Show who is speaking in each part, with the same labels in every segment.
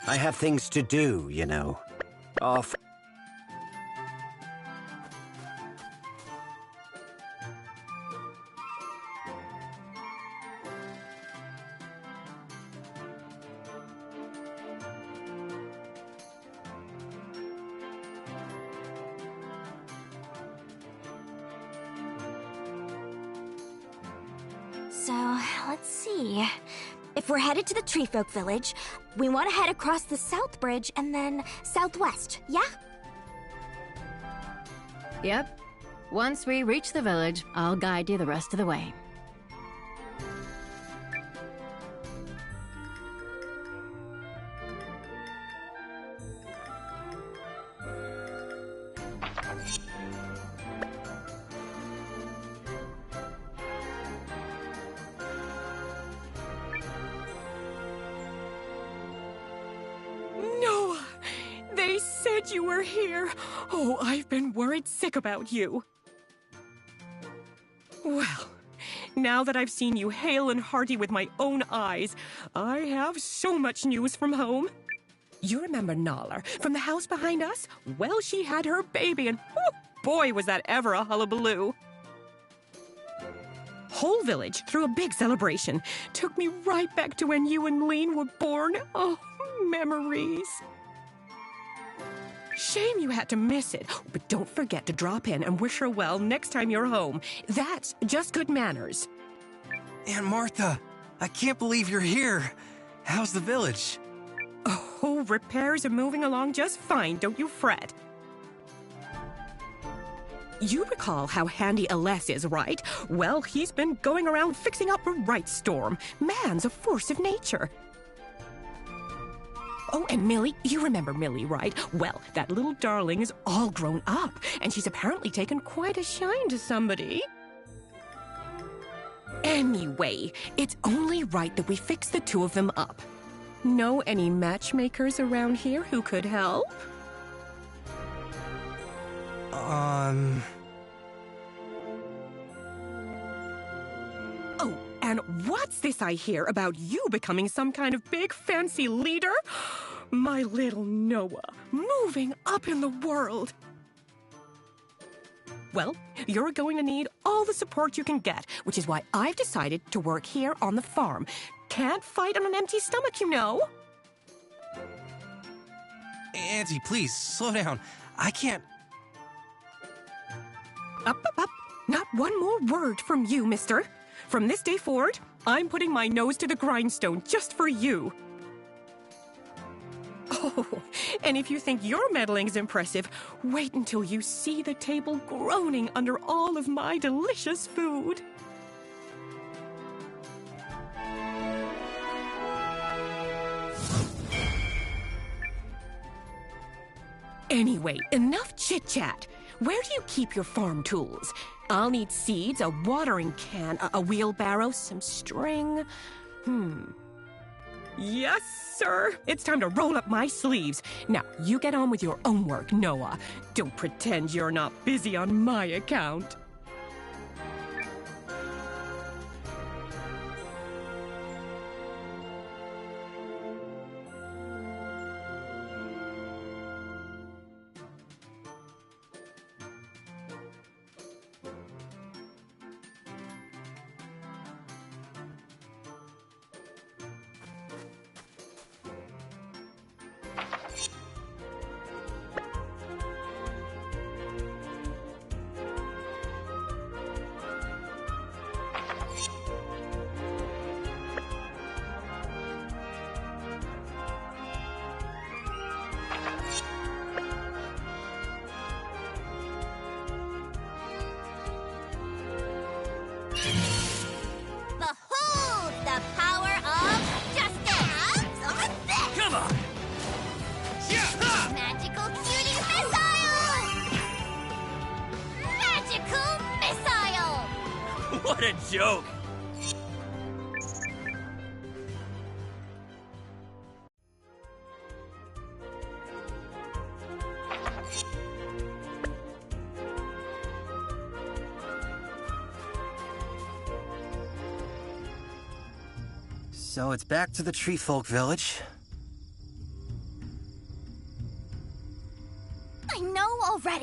Speaker 1: I have things to do, you know. Off.
Speaker 2: So, let's see. If we're headed to the Treefolk Village, we want to head across the South Bridge and then southwest, yeah?
Speaker 3: Yep. Once we reach the village, I'll guide you the rest of the way.
Speaker 4: Noah! They said you were here. Oh, I've been worried sick about you. Well, now that I've seen you hale and hearty with my own eyes, I have so much news from home. You remember Nala from the house behind us? Well, she had her baby, and oh, boy, was that ever a hullabaloo. Whole village threw a big celebration. Took me right back to when you and Lean were born. Oh, memories. Shame you had to miss it, but don't forget to drop in and wish her well next time you're home. That's just good manners.
Speaker 5: Aunt Martha, I can't believe you're here. How's the village?
Speaker 4: Oh, repairs are moving along just fine, don't you fret. You recall how handy Aless is, right? Well, he's been going around fixing up a right storm. Man's a force of nature. Oh, and Millie, you remember Millie, right? Well, that little darling is all grown up, and she's apparently taken quite a shine to somebody. Anyway, it's only right that we fix the two of them up. Know any matchmakers around here who could help? Oh, and what's this I hear about you becoming some kind of big fancy leader? My little Noah, moving up in the world. Well, you're going to need all the support you can get, which is why I've decided to work here on the farm. Can't fight on an empty stomach, you know.
Speaker 5: Auntie, please, slow down. I can't...
Speaker 4: Up, up, up. Not one more word from you, mister. From this day forward, I'm putting my nose to the grindstone just for you. Oh, and if you think your meddling's impressive, wait until you see the table groaning under all of my delicious food. Anyway, enough chit-chat. Where do you keep your farm tools? I'll need seeds, a watering can, a wheelbarrow, some string. Yes, sir. It's time to roll up my sleeves. Now, you get on with your own work, Noah. Don't pretend you're not busy on my account.
Speaker 2: Behold the power of justice!
Speaker 5: Come on!
Speaker 2: Magical cutie missile! Magical missile!
Speaker 5: What a joke!
Speaker 1: So it's back to the Treefolk Village.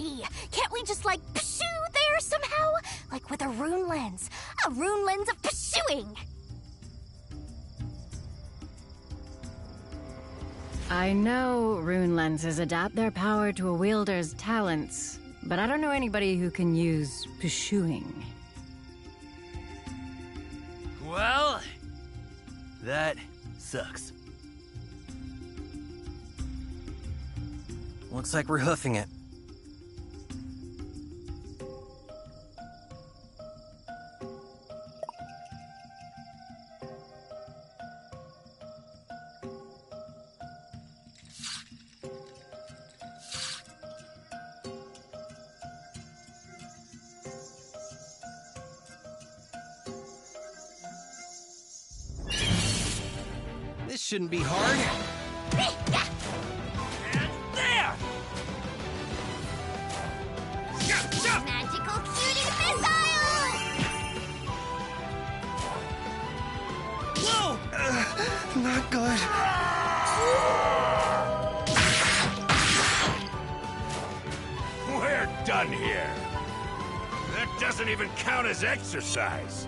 Speaker 2: buddy. Can't we just, like, pursue there somehow? Like with a rune lens. A rune lens of pursuing.
Speaker 3: I know rune lenses adapt their power to a wielder's talents, but I don't know anybody who can use pursuing.
Speaker 6: Well, that sucks.
Speaker 5: Looks like we're hoofing it. This shouldn't be hard.
Speaker 6: And there!
Speaker 2: Magical shooting missile!
Speaker 5: Whoa! Not good.
Speaker 7: We're done here. That doesn't even count as exercise.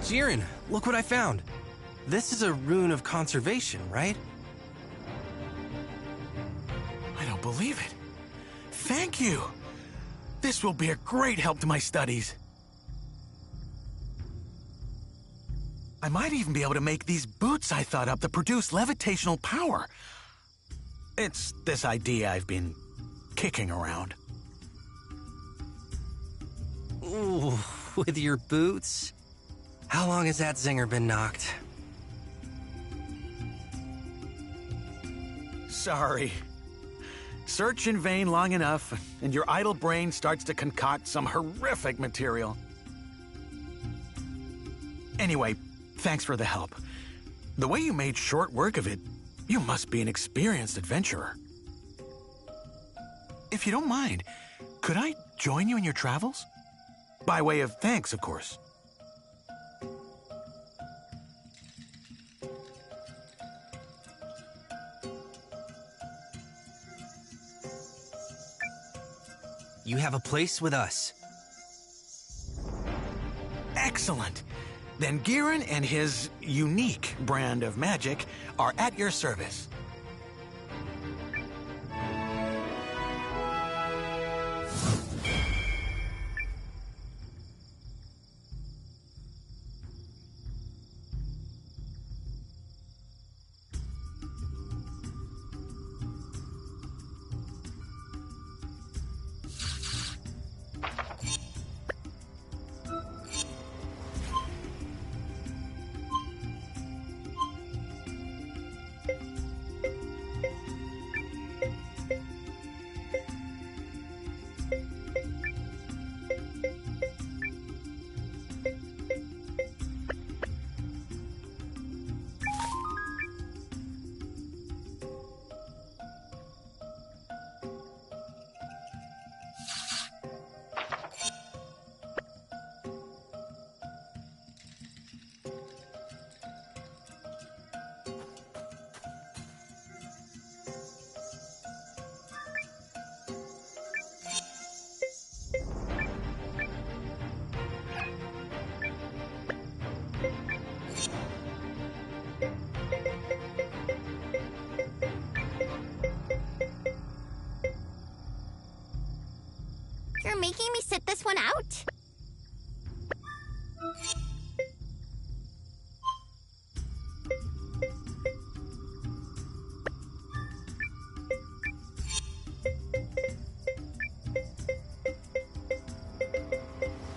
Speaker 5: Jiren, look what I found. This is a rune of conservation, right?
Speaker 8: I don't believe it. Thank you. This will be a great help to my studies. I might even be able to make these boots I thought up that produce levitational power. It's this idea I've been kicking around.
Speaker 5: Ooh, with your boots? How long has that zinger been knocked?
Speaker 8: Sorry. Search in vain long enough, and your idle brain starts to concoct some horrific material. Anyway, thanks for the help. The way you made short work of it, you must be an experienced adventurer. If you don't mind, could I join you in your travels? By way of thanks, of course.
Speaker 5: You have a place with us.
Speaker 8: Excellent. Then Giran and his unique brand of magic are at your service.
Speaker 2: one out?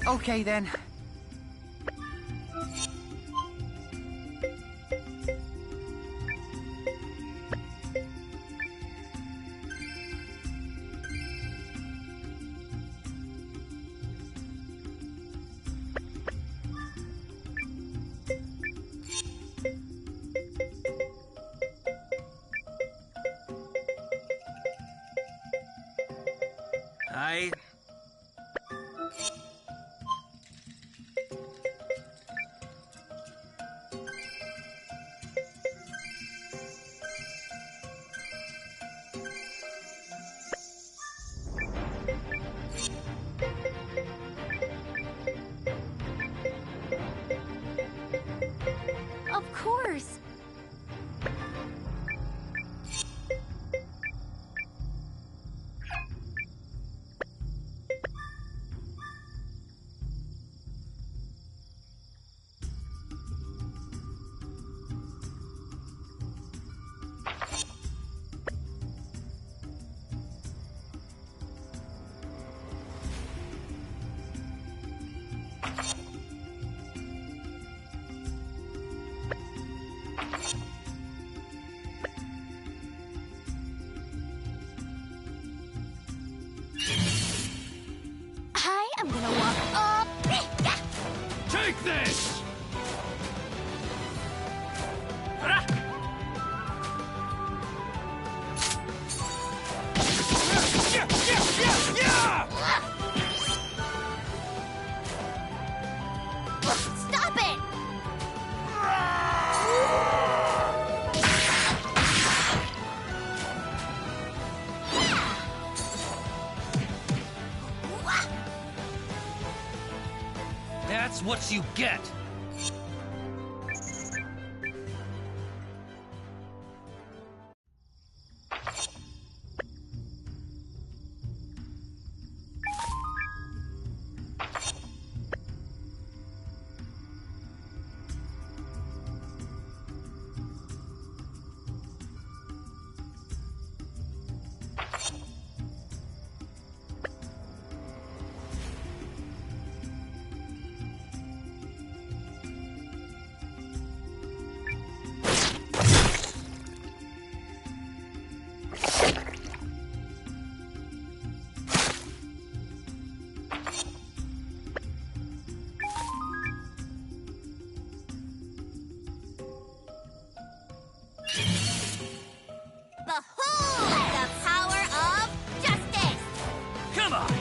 Speaker 9: Okay, then.
Speaker 2: Of course. I'm gonna walk up.
Speaker 7: Take this!
Speaker 2: Stop it!
Speaker 5: That's what you get!
Speaker 2: Behold the power of justice!
Speaker 6: Come on!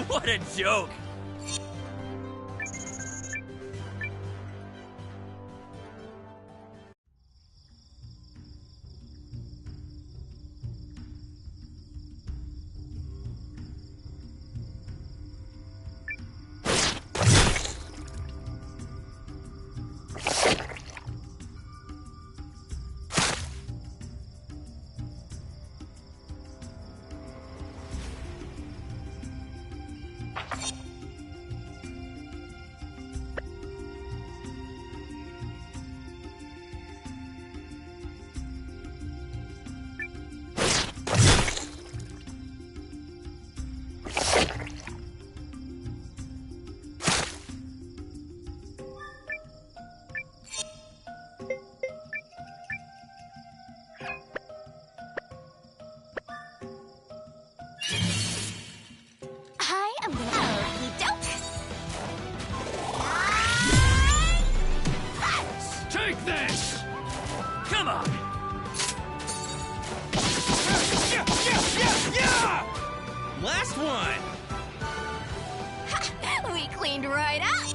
Speaker 6: What a joke!
Speaker 2: I am gonna okey doke.
Speaker 7: Take this!
Speaker 6: Come on!
Speaker 5: Last one!
Speaker 2: We cleaned right up.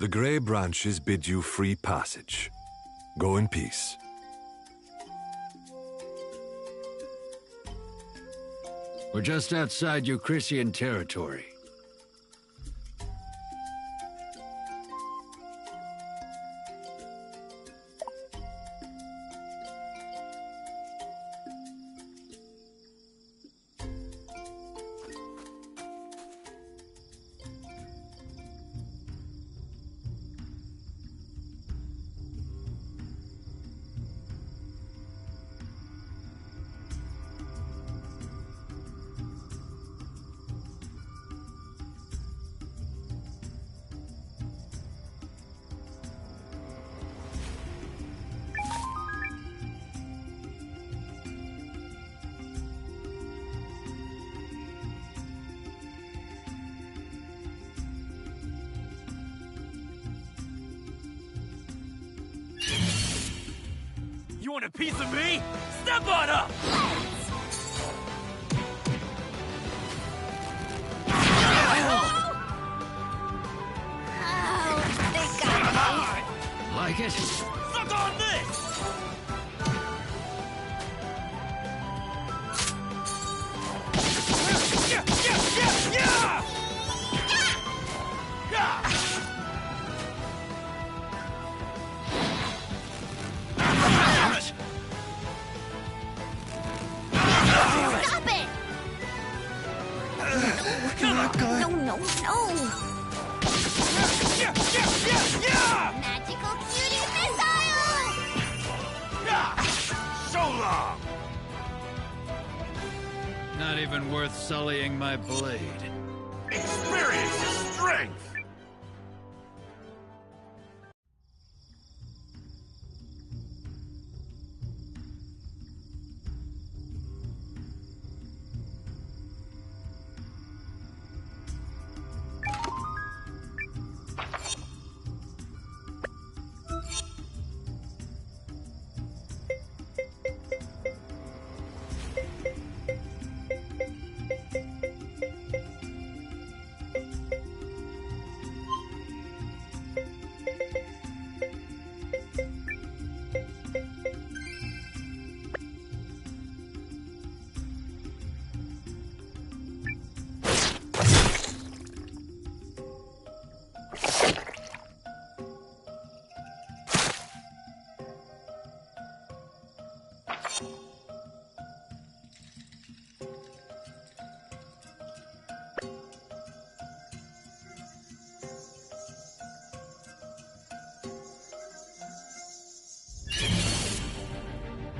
Speaker 10: The Grey Branches bid you free passage. Go in peace.
Speaker 7: We're just outside Eucrisian territory.
Speaker 6: You want a piece of me? Step on up!
Speaker 2: Oh, they got me.
Speaker 7: Like it?
Speaker 6: Suck on this!
Speaker 2: Stop it! No, no, no! Magical cutie missile!
Speaker 6: So long!
Speaker 7: Not even worth sullying my blade.
Speaker 6: Experience is strength!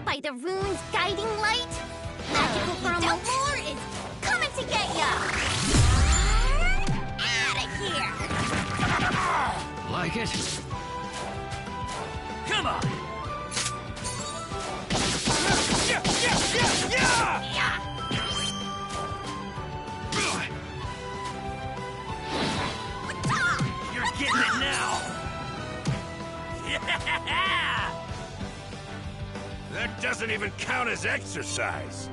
Speaker 2: By the rune's guiding light, magical thermal lore is coming to get ya! Out of here!
Speaker 7: Like it?
Speaker 6: Come on! You're getting it now! Yeah! That doesn't even count as exercise!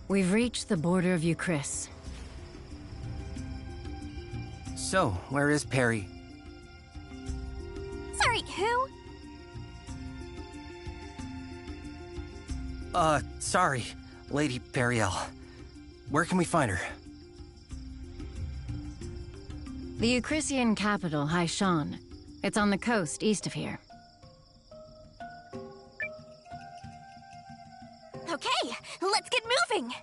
Speaker 3: We've reached the border of Eucris.
Speaker 5: So, where is Perry?
Speaker 2: Sorry, who?
Speaker 5: Sorry, Lady Periel. Where can we find her?
Speaker 3: The Eucrisian capital, Haishan. It's on the coast east of here.
Speaker 2: Okay, let's get moving!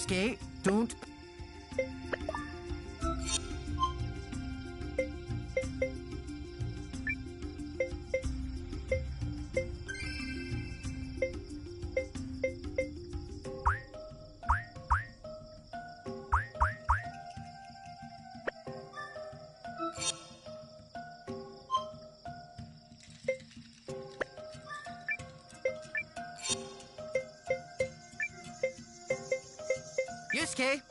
Speaker 9: Yusuke, don't... Yusuke!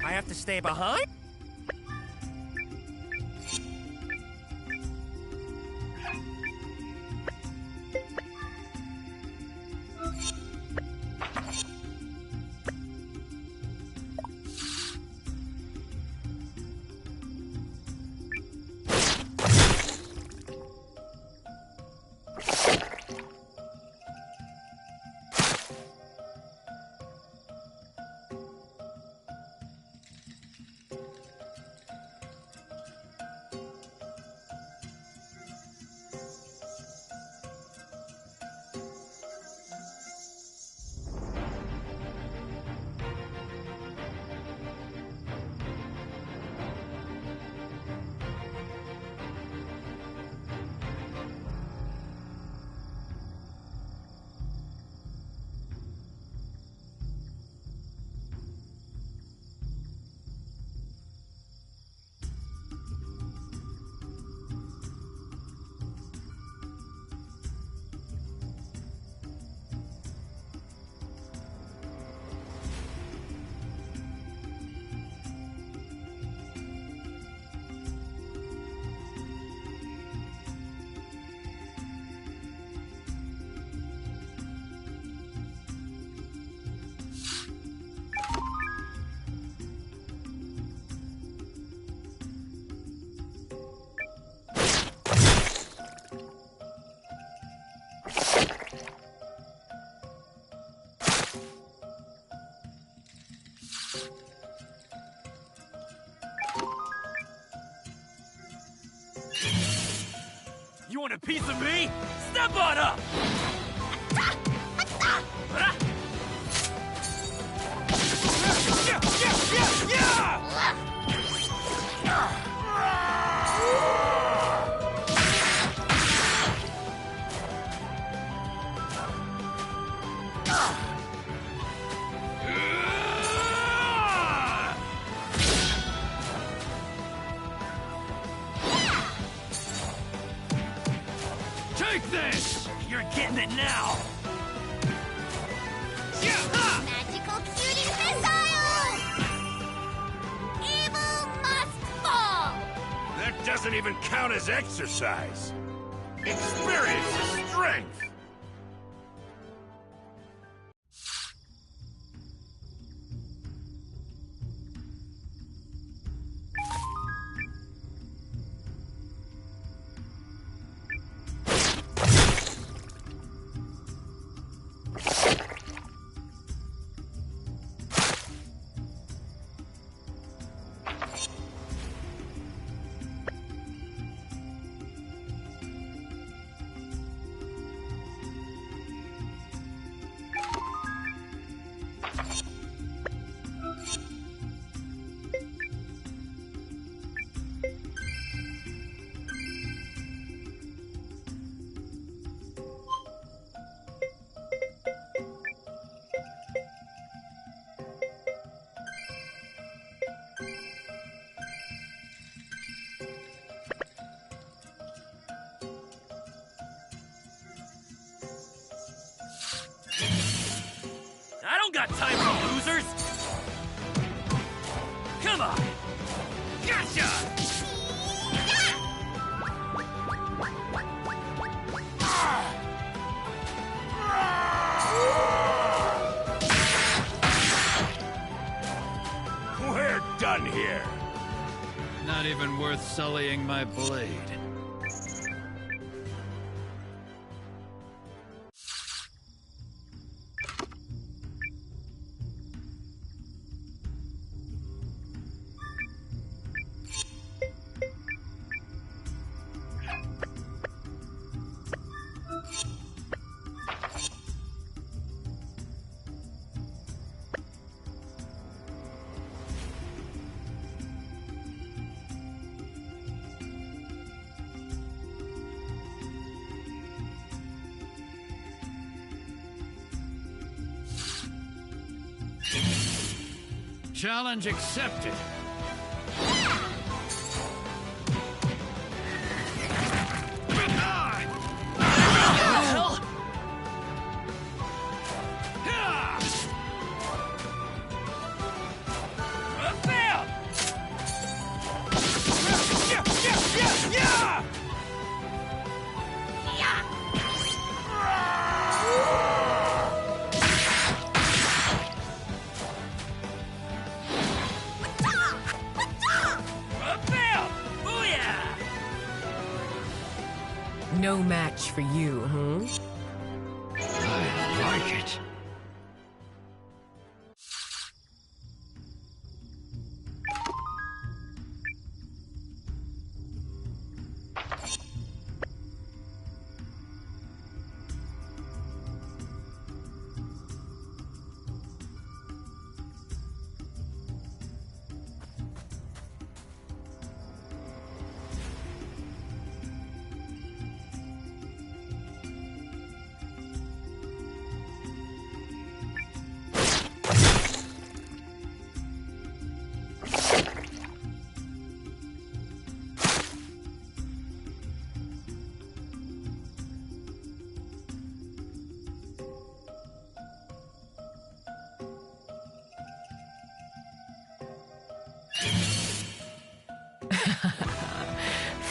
Speaker 6: I have to stay behind? You want a piece of me? Step on up!
Speaker 7: Take this!
Speaker 6: You're getting it now!
Speaker 2: Magical cutie missile! Evil must fall!
Speaker 10: That doesn't even count as exercise. Experience is strength.
Speaker 6: I don't got time for losers! Come on! Gotcha!
Speaker 7: even worth sullying my blade. Challenge accepted.
Speaker 4: No match for you, huh?
Speaker 7: I like it.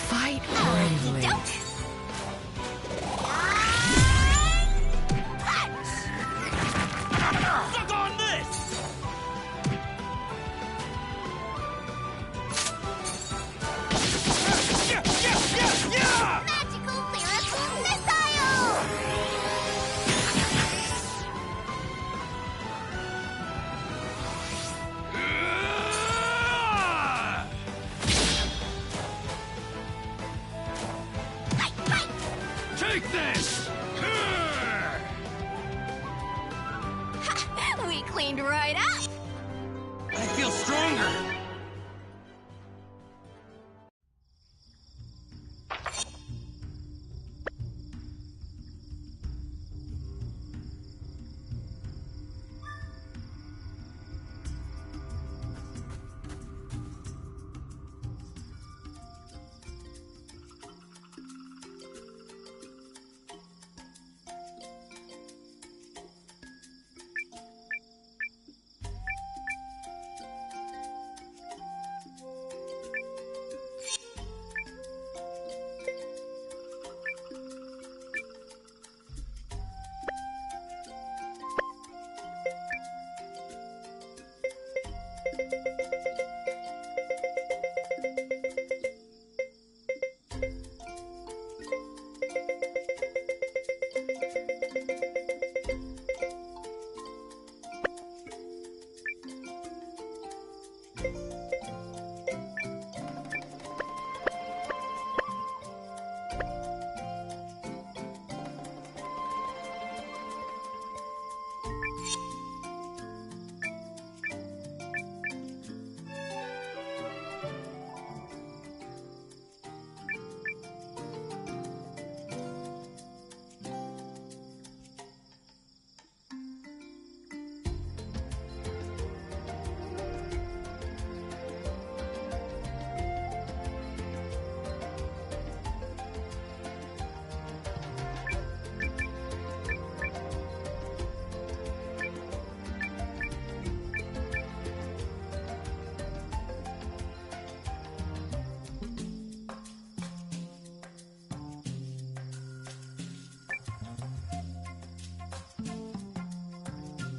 Speaker 4: Fight bravely.
Speaker 6: Suck on this! Yeah!
Speaker 2: Magical lyrical missile!
Speaker 7: Take this!
Speaker 2: We cleaned right up!
Speaker 5: I feel stronger.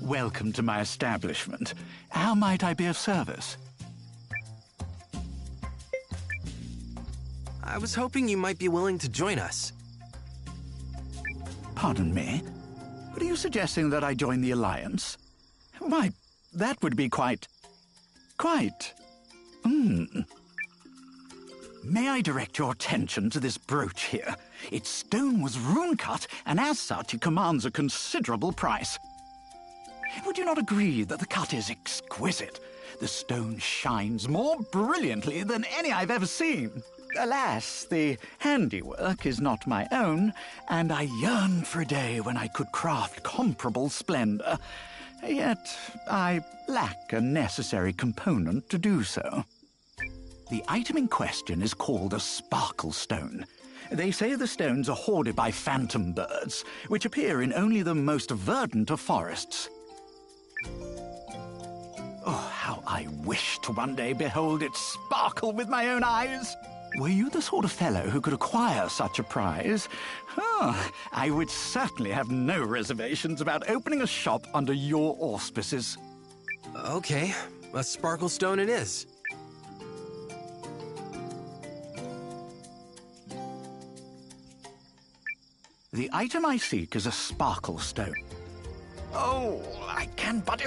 Speaker 8: Welcome to my establishment. How might I be of service?
Speaker 5: I was hoping you might be willing to join us.
Speaker 8: Pardon me? Are you suggesting that I join the Alliance? Why, that would be quite... May I direct your attention to this brooch here? Its stone was rune-cut, and as such it commands a considerable price. Would you not agree that the cut is exquisite? The stone shines more brilliantly than any I've ever seen. Alas, the handiwork is not my own, and I yearn for a day when I could craft comparable splendor. Yet I lack a necessary component to do so. The item in question is called a sparkle stone. They say the stones are hoarded by phantom birds, which appear in only the most verdant of forests. Oh, how I wish to one day behold it sparkle with my own eyes! Were you the sort of fellow who could acquire such a prize? Oh, I would certainly have no reservations about opening a shop under your auspices.
Speaker 5: Okay, a sparkle stone it is.
Speaker 8: The item I seek is a sparkle stone. Oh, I can but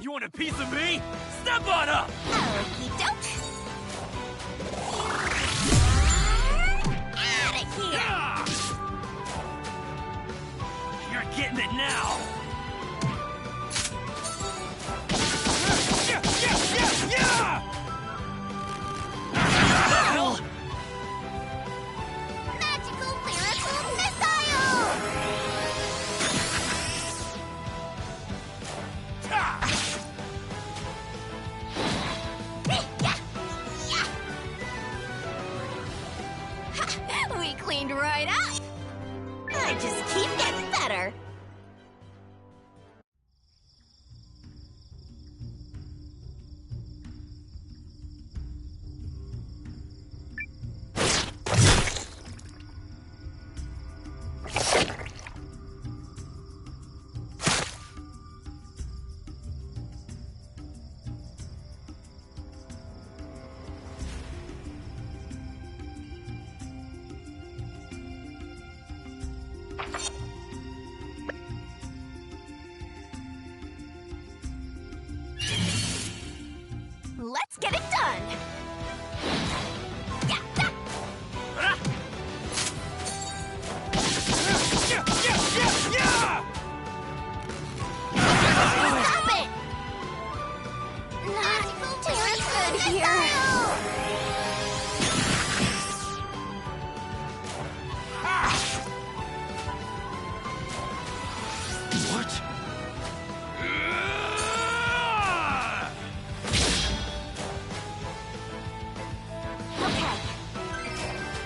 Speaker 6: You want a piece of me? Step on up!
Speaker 2: Okey doke. Out of here!
Speaker 6: Yeah! You're getting it now! Yeah! Hell!
Speaker 2: Magical lyrical missile! We cleaned right up! I just keep getting better. Let's get it done! Yeah, yeah. Stop it! Not doing good here.
Speaker 7: What?
Speaker 2: Okay.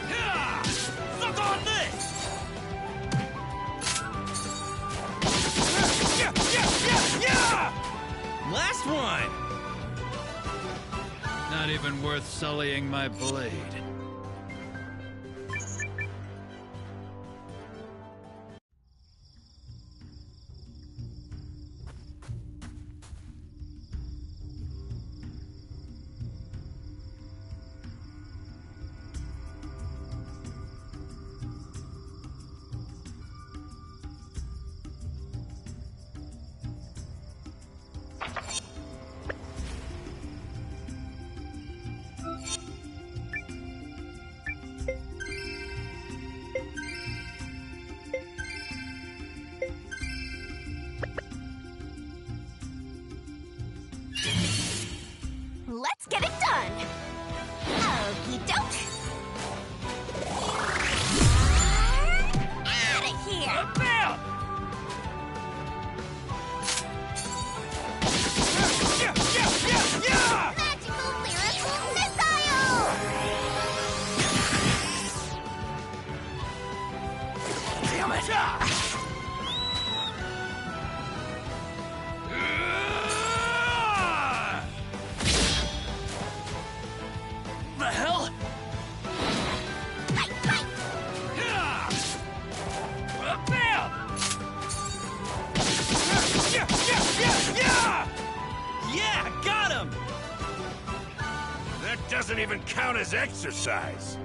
Speaker 6: Yeah! Suck on this! Yeah! Last one!
Speaker 7: Not even worth sullying my blade.
Speaker 6: The hell? Bam!
Speaker 5: Yeah, got him!
Speaker 10: That doesn't even count as exercise.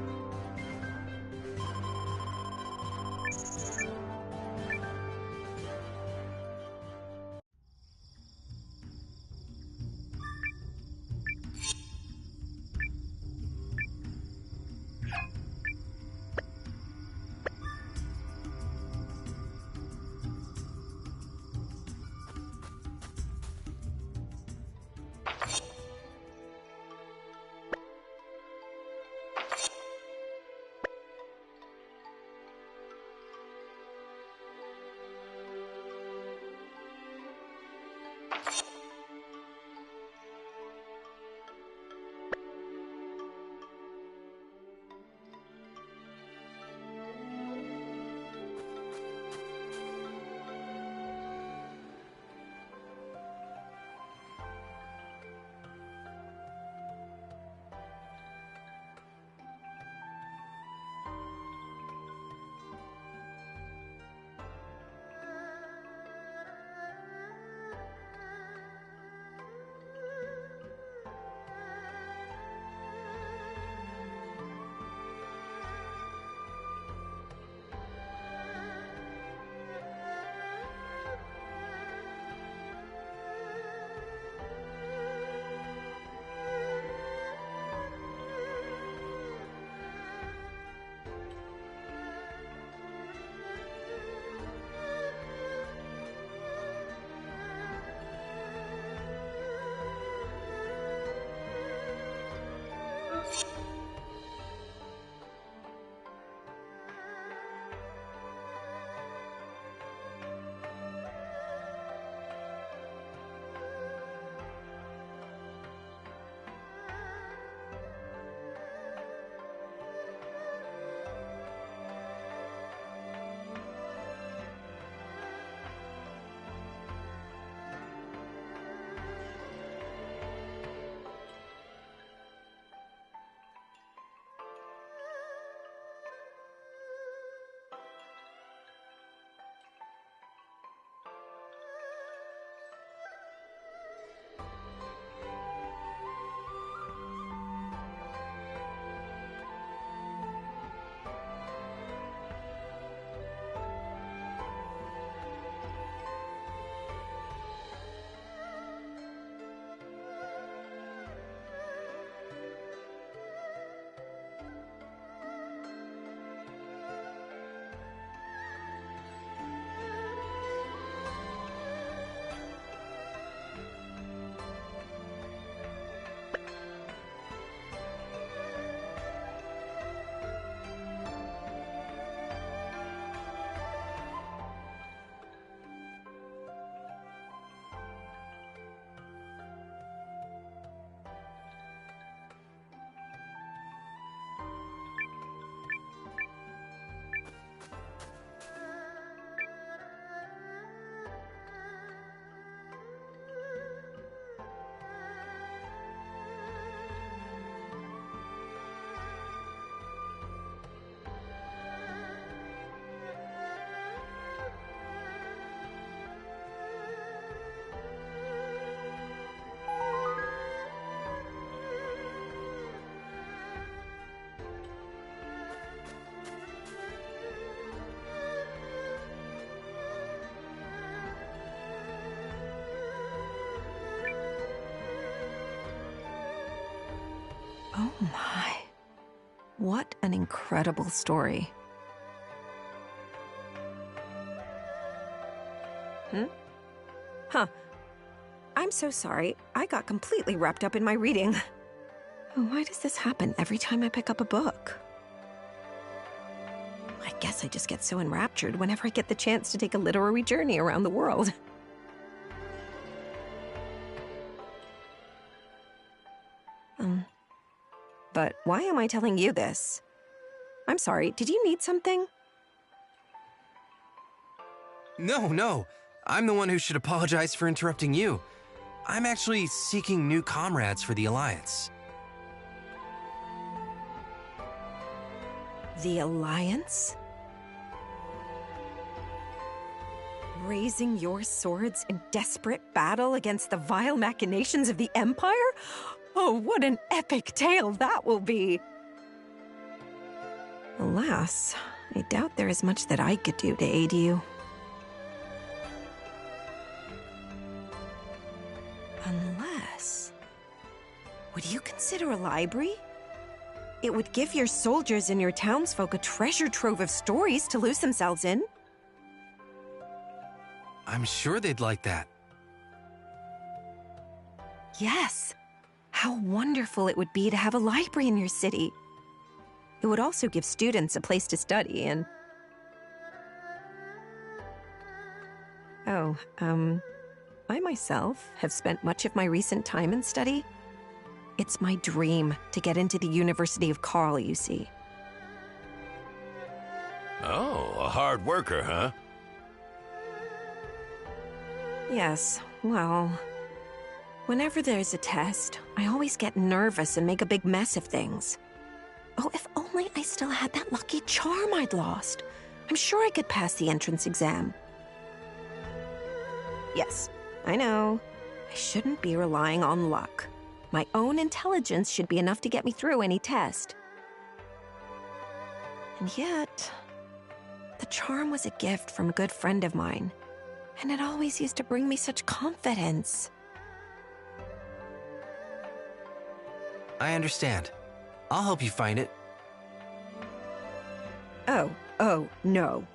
Speaker 11: Oh my. What an incredible story. Huh. I'm so sorry. I got completely wrapped up in my reading. Why does this happen every time I pick up a book? I guess I just get so enraptured whenever I get the chance to take a literary journey around the world. But why am I telling you this? I'm sorry, did you need something?
Speaker 5: No. I'm the one who should apologize for interrupting you. I'm actually seeking new comrades for the Alliance.
Speaker 11: The Alliance? Raising your swords in desperate battle against the vile machinations of the Empire? Oh, what an epic tale that will be! Alas, I doubt there is much that I could do to aid you. Unless... would you consider a library? It would give your soldiers and your townsfolk a treasure trove of stories to lose themselves in.
Speaker 5: I'm sure they'd like that.
Speaker 11: Yes. How wonderful it would be to have a library in your city. It would also give students a place to study and... Oh, I myself have spent much of my recent time in study. It's my dream to get into the University of Karl, you see.
Speaker 10: Oh, a hard worker, huh?
Speaker 11: Yes, well... whenever there's a test, I always get nervous and make a big mess of things. Oh, if only I still had that lucky charm I'd lost. I'm sure I could pass the entrance exam. Yes, I know. I shouldn't be relying on luck. My own intelligence should be enough to get me through any test. And yet, the charm was a gift from a good friend of mine, and it always used to bring me such confidence.
Speaker 5: I understand. I'll help you find it.
Speaker 11: Oh, no.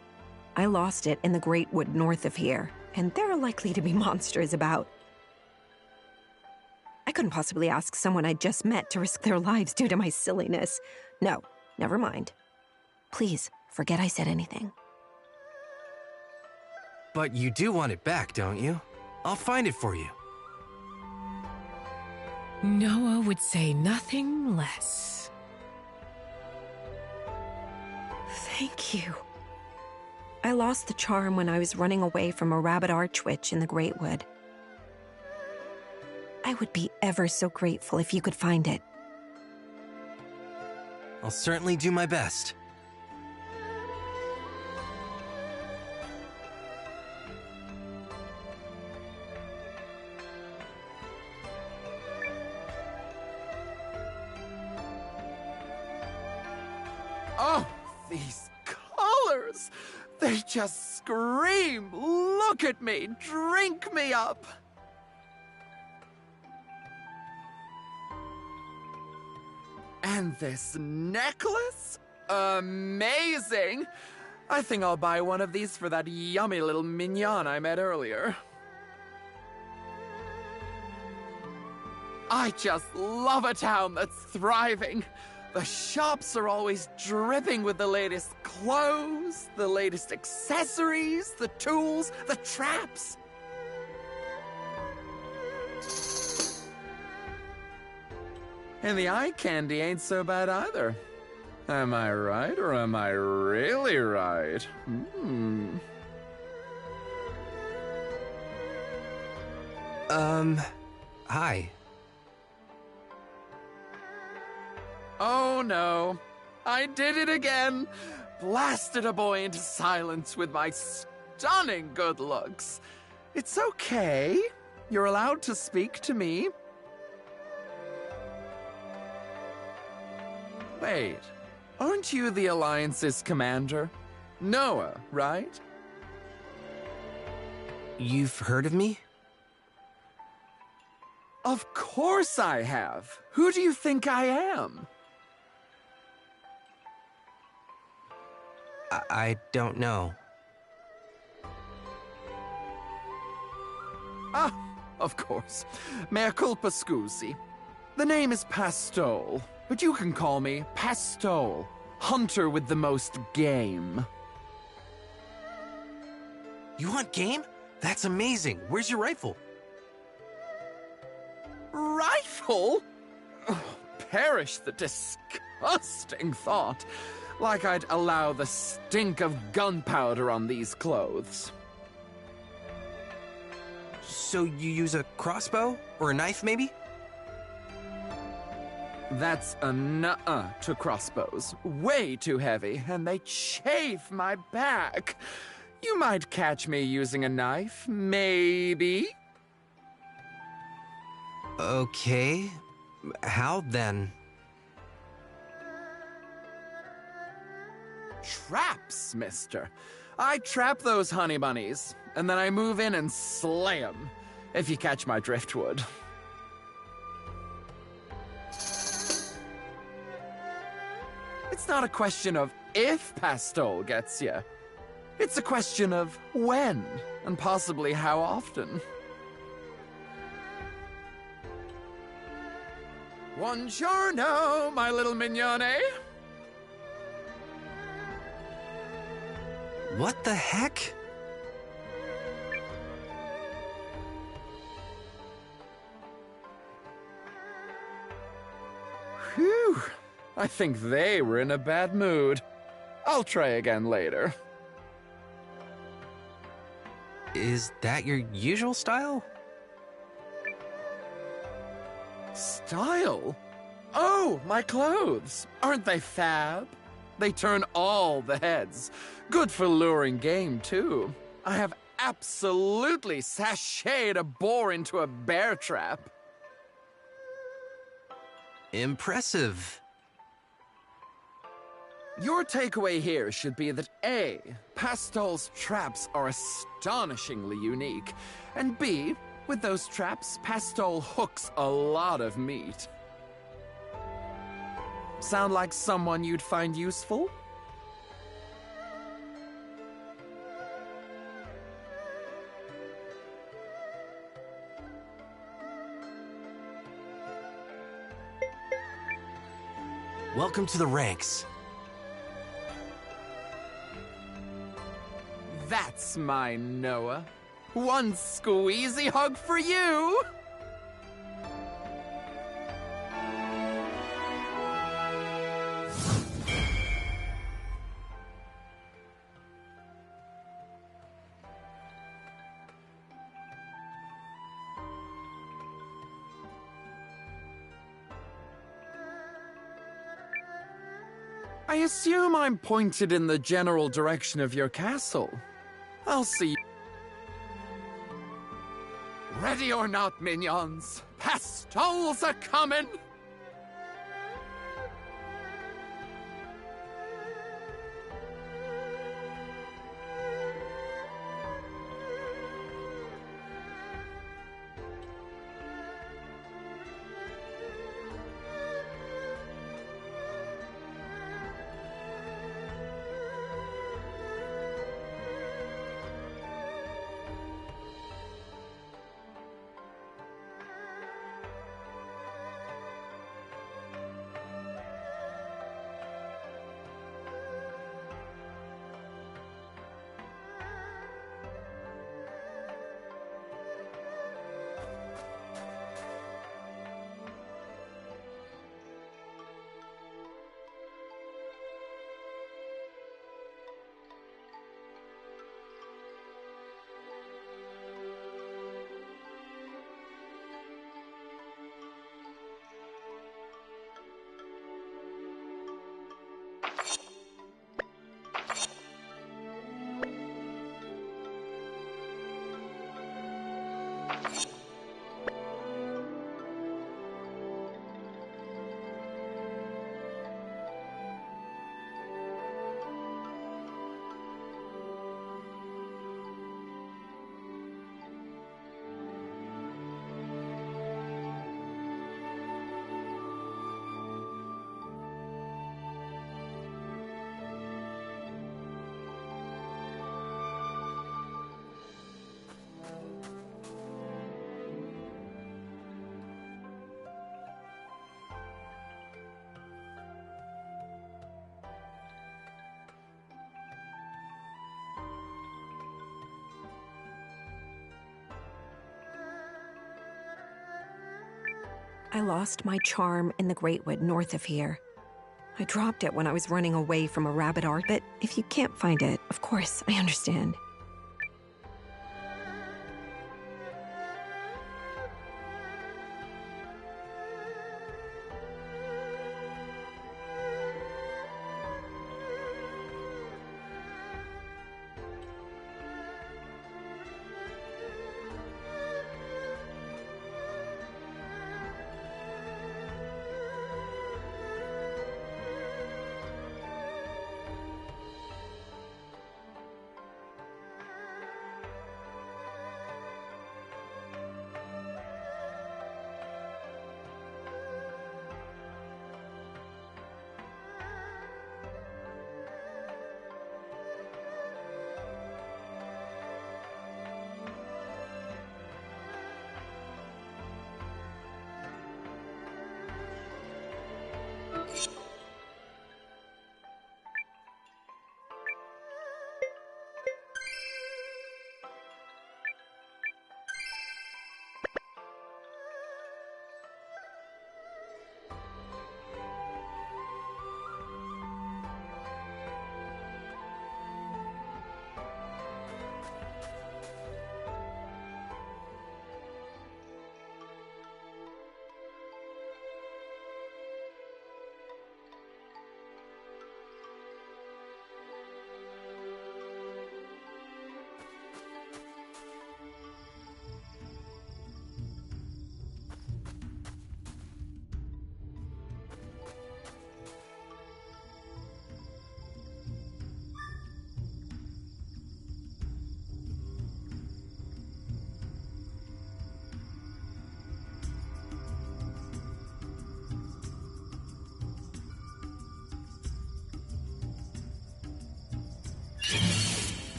Speaker 11: I lost it in the Great Wood north of here, and there are likely to be monsters about. I couldn't possibly ask someone I'd just met to risk their lives due to my silliness. No, never mind. Please, forget I said anything.
Speaker 5: But you do want it back, don't you? I'll find it for you.
Speaker 4: Noah would say nothing less.
Speaker 11: Thank you. I lost the charm when I was running away from a rabid archwitch in the Great Wood. I would be ever so grateful if you could find it.
Speaker 5: I'll certainly do my best.
Speaker 12: Oh, these colors! They just scream! Look at me! Drink me up! And this necklace? Amazing! I think I'll buy one of these for that yummy little mignon I met earlier. I just love a town that's thriving. The shops are always dripping with the latest clothes, the latest accessories, the tools, the traps. And the eye candy ain't so bad either. Am I right, or am I really right?
Speaker 5: Hi.
Speaker 12: Oh no, I did it again. Blasted a boy into silence with my stunning good looks. It's okay. You're allowed to speak to me. Wait, aren't you the Alliance's commander? Noah, right?
Speaker 5: You've heard of me?
Speaker 12: Of course I have. Who do you think I am?
Speaker 5: I don't know.
Speaker 12: Ah, of course. Mea culpa scusi. The name is Pastole, but you can call me Pastole, hunter with the most game.
Speaker 5: You hunt game? That's amazing. Where's your rifle?
Speaker 12: Rifle? Oh, perish the disgusting thought. Like I'd allow the stink of gunpowder on these clothes.
Speaker 5: So you use a crossbow? Or a knife, maybe?
Speaker 12: That's a nuh-uh to crossbows. Way too heavy, and they chafe my back. You might catch me using a knife, maybe?
Speaker 5: Okay. How then?
Speaker 12: Traps, mister. I trap those honey bunnies, and then I move in and slay 'em, if you catch my driftwood. It's not a question of if Pastole gets you. It's a question of when, and possibly how often. Buongiorno, my little mignone.
Speaker 5: What the heck?
Speaker 12: Whew. I think they were in a bad mood. I'll try again later.
Speaker 5: Is that your usual style?
Speaker 12: Style? Oh, my clothes. Aren't they fab? They turn all the heads. Good for luring game, too. I have absolutely sashayed a boar into a bear trap.
Speaker 5: Impressive.
Speaker 12: Your takeaway here should be that A, Pastole's traps are astonishingly unique, and B, with those traps, Pastole hooks a lot of meat. Sound like someone you'd find useful?
Speaker 5: Welcome to the ranks.
Speaker 12: That's my Noah. One squeezy hug for you! I assume I'm pointed in the general direction of your castle. I'll see you. Ready or not, minions, Pastoles are coming!
Speaker 11: I lost my charm in the Great Wood north of here. I dropped it when I was running away from a rabbit art, but if you can't find it, of course, I understand.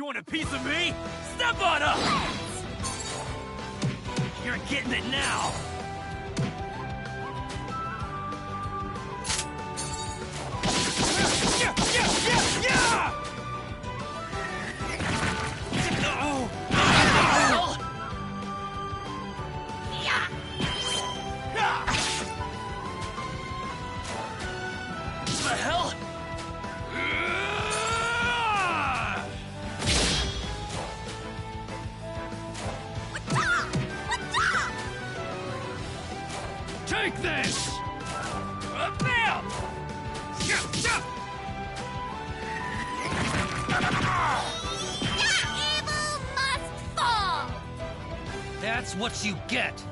Speaker 6: You want a piece of me? Step on up! You're getting it now! Yeah! No! The hell?
Speaker 7: Take this!
Speaker 6: Bam!
Speaker 2: Evil must fall!
Speaker 7: That's what you get!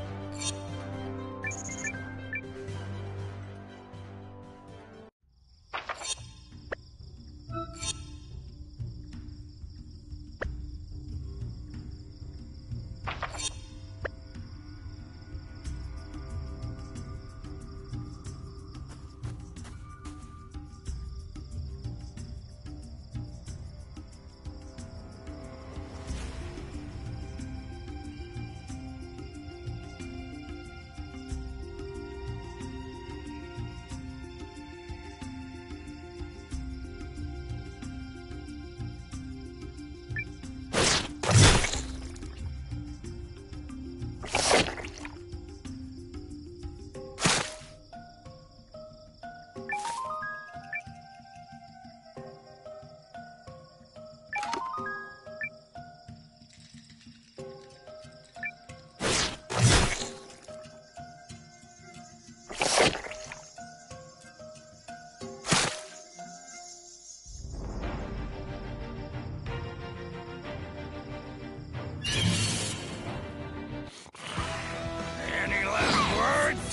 Speaker 6: Any last words?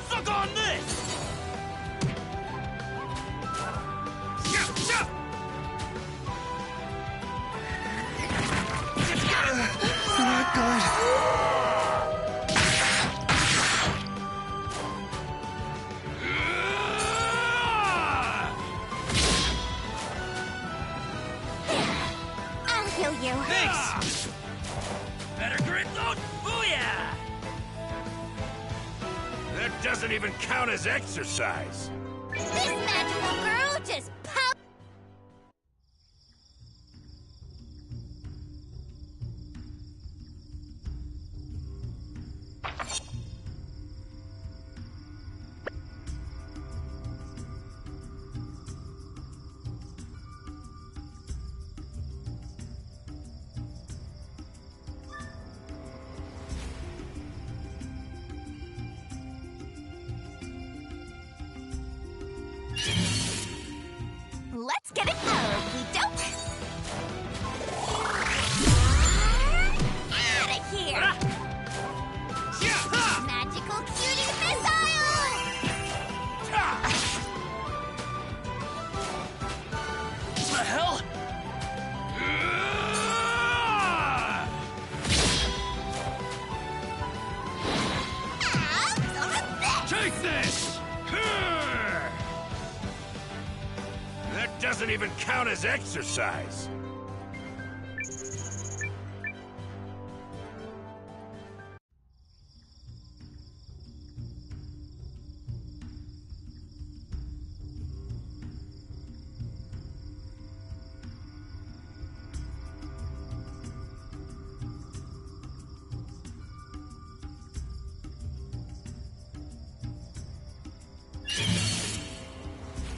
Speaker 6: Suck on this!
Speaker 5: Not good.
Speaker 2: I'll heal you.
Speaker 6: Thanks! Better grit those? Booyah!
Speaker 10: That doesn't even count as exercise.
Speaker 2: This magical girl just popped. Let's get it okey-doke. Out of here. Magical cutie missile.
Speaker 6: The hell?
Speaker 7: Take this!
Speaker 10: That doesn't even count as exercise.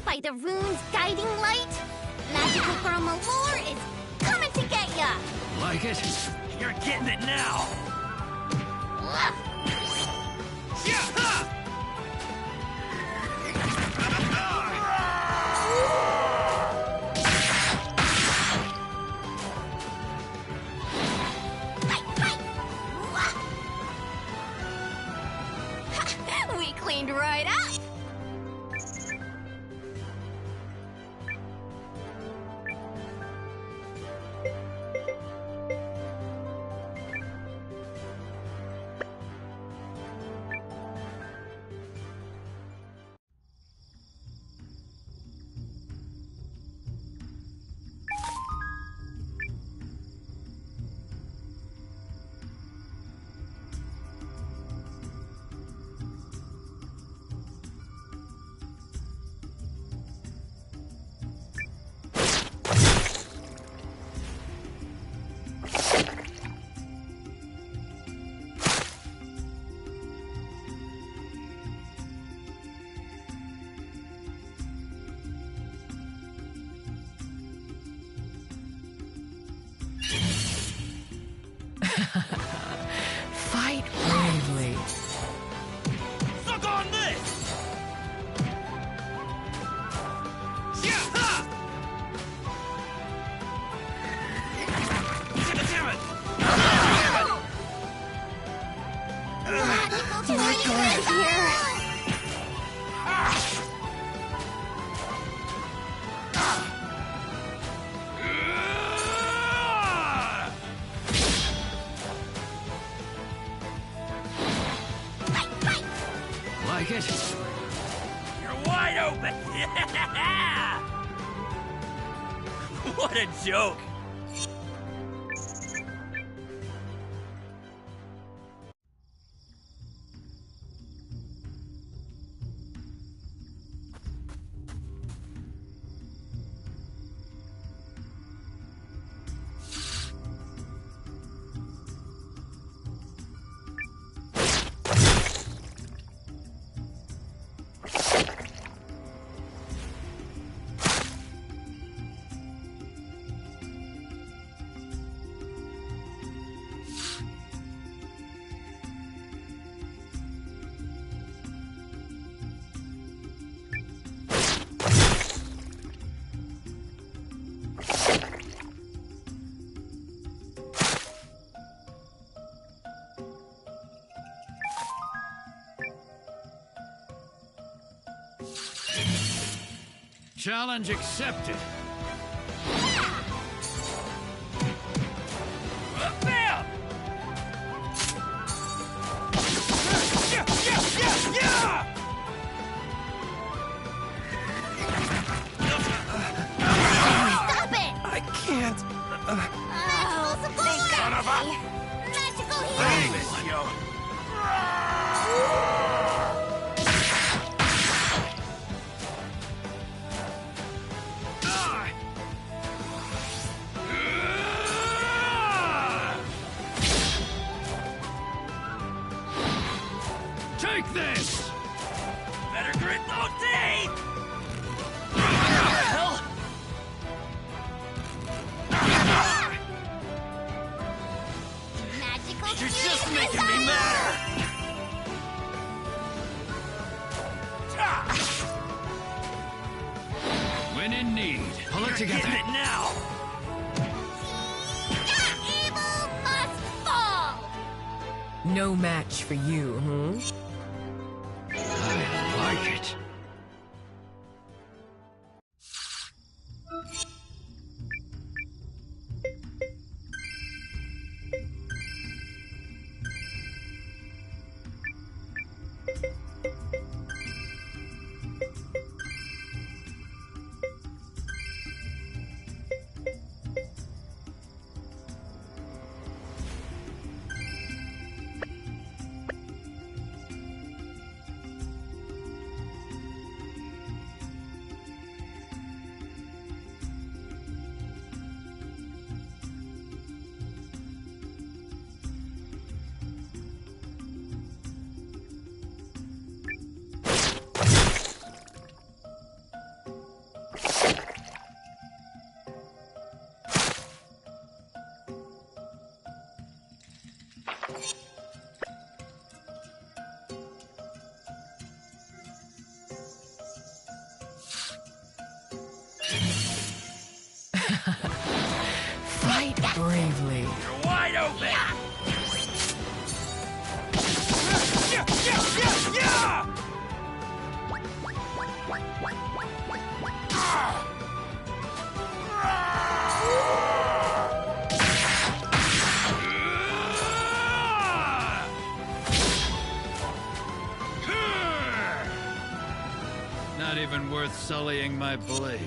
Speaker 2: By the rune's guiding light, magical thermal lore is coming to get ya!
Speaker 7: Like it?
Speaker 6: You're getting it now!
Speaker 2: We cleaned right up!
Speaker 6: What a joke!
Speaker 7: Challenge accepted.
Speaker 6: Bam!
Speaker 2: Stop it!
Speaker 5: I can't.
Speaker 2: Magical supply!
Speaker 10: Son of a...
Speaker 2: Magical
Speaker 10: Thanks,
Speaker 2: healing!
Speaker 10: yo.
Speaker 7: Take this!
Speaker 6: Better grit those teeth!
Speaker 7: Hell!
Speaker 2: Magical
Speaker 6: You're
Speaker 2: beauty
Speaker 6: just making me
Speaker 2: missile!
Speaker 6: madder!
Speaker 7: When in need, pull it
Speaker 6: You're
Speaker 7: together.
Speaker 6: getting it now!
Speaker 2: Evil must fall!
Speaker 4: No match for you, hmm?
Speaker 7: I like it.
Speaker 4: Fight bravely.
Speaker 6: You're wide open!
Speaker 7: Not even worth sullying my blade.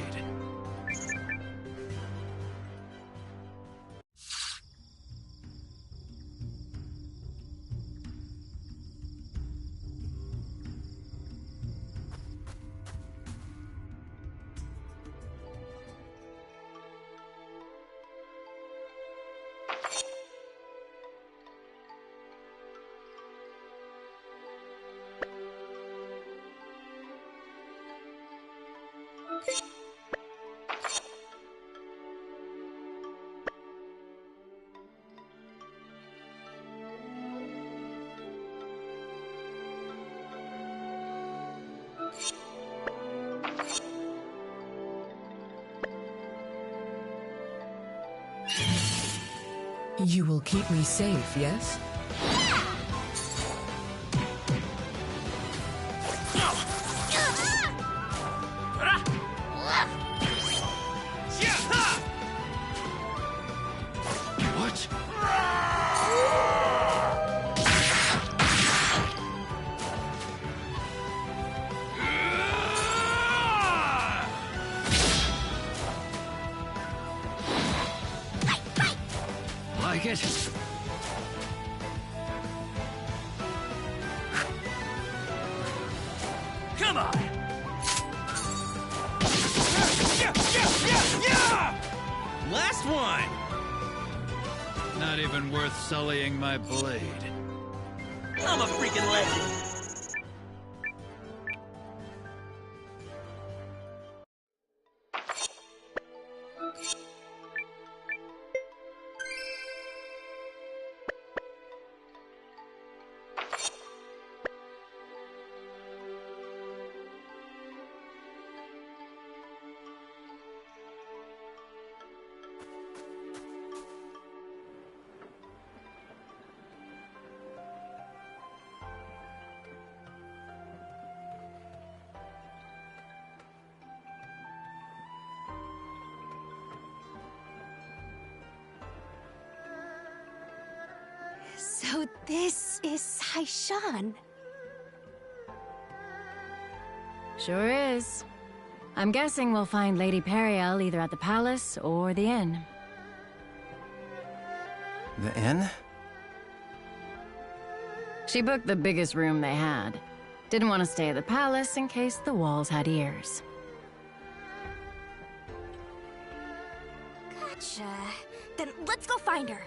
Speaker 4: You will keep me safe, yes?
Speaker 7: What? it.
Speaker 6: Come on!
Speaker 5: Last one!
Speaker 7: Not even worth sullying my blade.
Speaker 6: I'm a freaking legend!
Speaker 2: So this is Saishan.
Speaker 3: Sure is. I'm guessing we'll find Lady Periel either at the palace or the inn.
Speaker 5: The inn?
Speaker 3: She booked the biggest room they had. Didn't want to stay at the palace in case the walls had ears.
Speaker 2: Gotcha. Then let's go find her.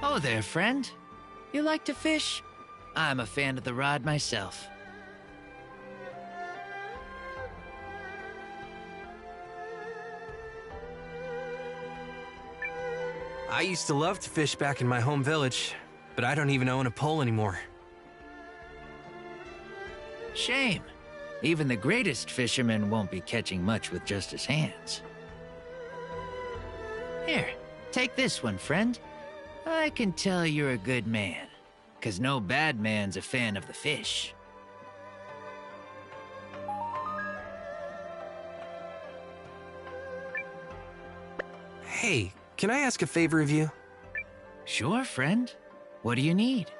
Speaker 13: Oh there, friend. You like to fish? I'm a fan of the rod myself.
Speaker 5: I used to love to fish back in my home village, but I don't even own a pole anymore.
Speaker 13: Shame. Even the greatest fisherman won't be catching much with just his hands. Here, take this one, friend. I can tell you're a good man, 'cause no bad man's a fan of the fish.
Speaker 5: Hey, can I ask a favor of you?
Speaker 13: Sure, friend. What do you need?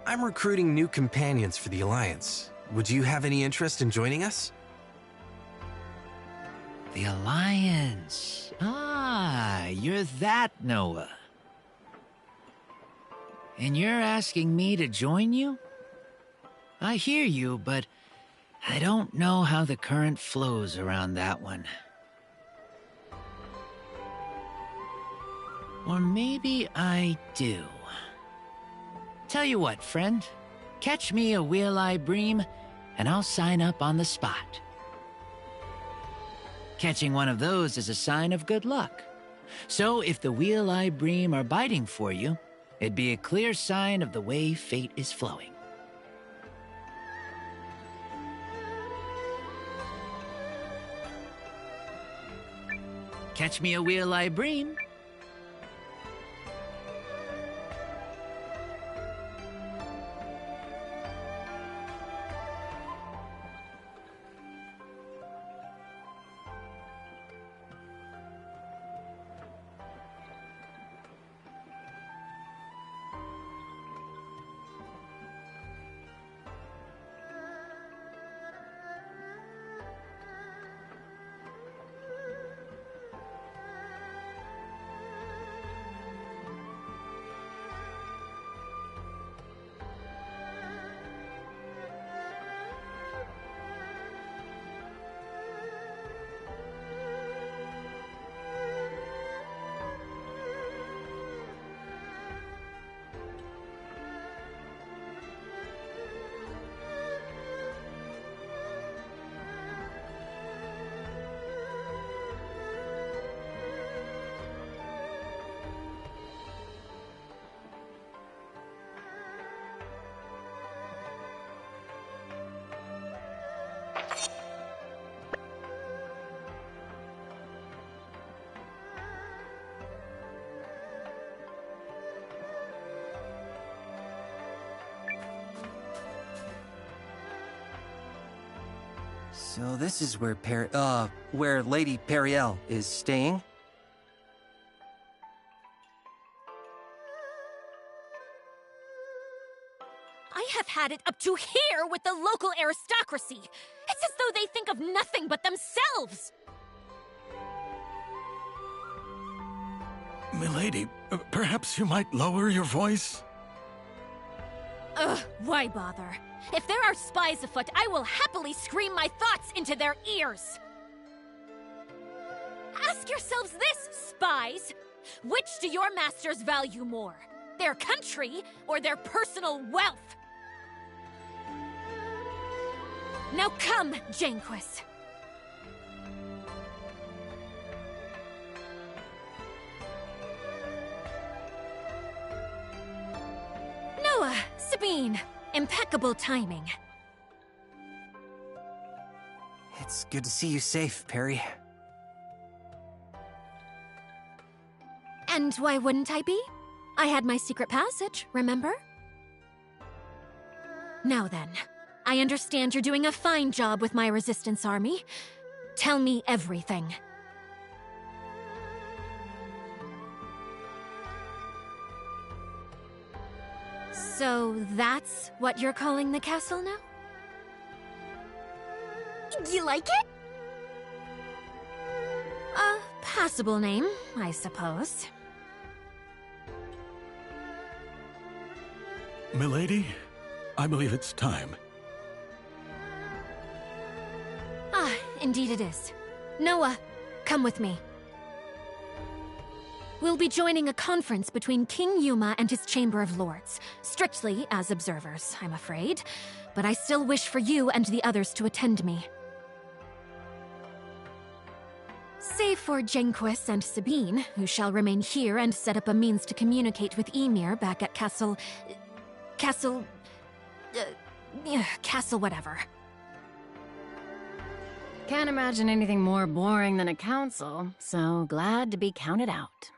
Speaker 5: I'm recruiting new companions for the Alliance. Would you have any interest in joining us?
Speaker 13: The Alliance. Ah, you're that Noah. And you're asking me to join you? I hear you, but I don't know how the current flows around that one. Or maybe I do. Tell you what, friend. Catch me a wheel-eye bream, and I'll sign up on the spot. Catching one of those is a sign of good luck. So if the wheel-eye bream are biting for you, it'd be a clear sign of the way fate is flowing. Catch me a wheel-eye bream.
Speaker 5: So this is where where Lady Periel is staying?
Speaker 2: I have had it up to here with the local aristocracy. It's as though they think of nothing but themselves.
Speaker 10: Milady, perhaps you might lower your voice?
Speaker 2: Ugh, why bother? If there are spies afoot, I will happily scream my thoughts into their ears. Ask yourselves this, spies. Which do your masters value more? Their country or their personal wealth? Now come, Janquis. Noah, Sabine, impeccable timing.
Speaker 5: It's good to see you safe, Perry.
Speaker 2: And why wouldn't I be? I had my secret passage, remember? Now then, I understand you're doing a fine job with my resistance army. Tell me everything. So that's what you're calling the castle now? You like it? A passable name, I suppose.
Speaker 10: Milady, I believe it's time.
Speaker 2: Ah, indeed it is. Noah, come with me. We'll be joining a conference between King Yuma and his Chamber of Lords. Strictly as observers, I'm afraid. But I still wish for you and the others to attend me. Save for Janquis and Sabine, who shall remain here and set up a means to communicate with Ymir back at Castle whatever.
Speaker 3: Can't imagine anything more boring than a council, so glad to be counted out.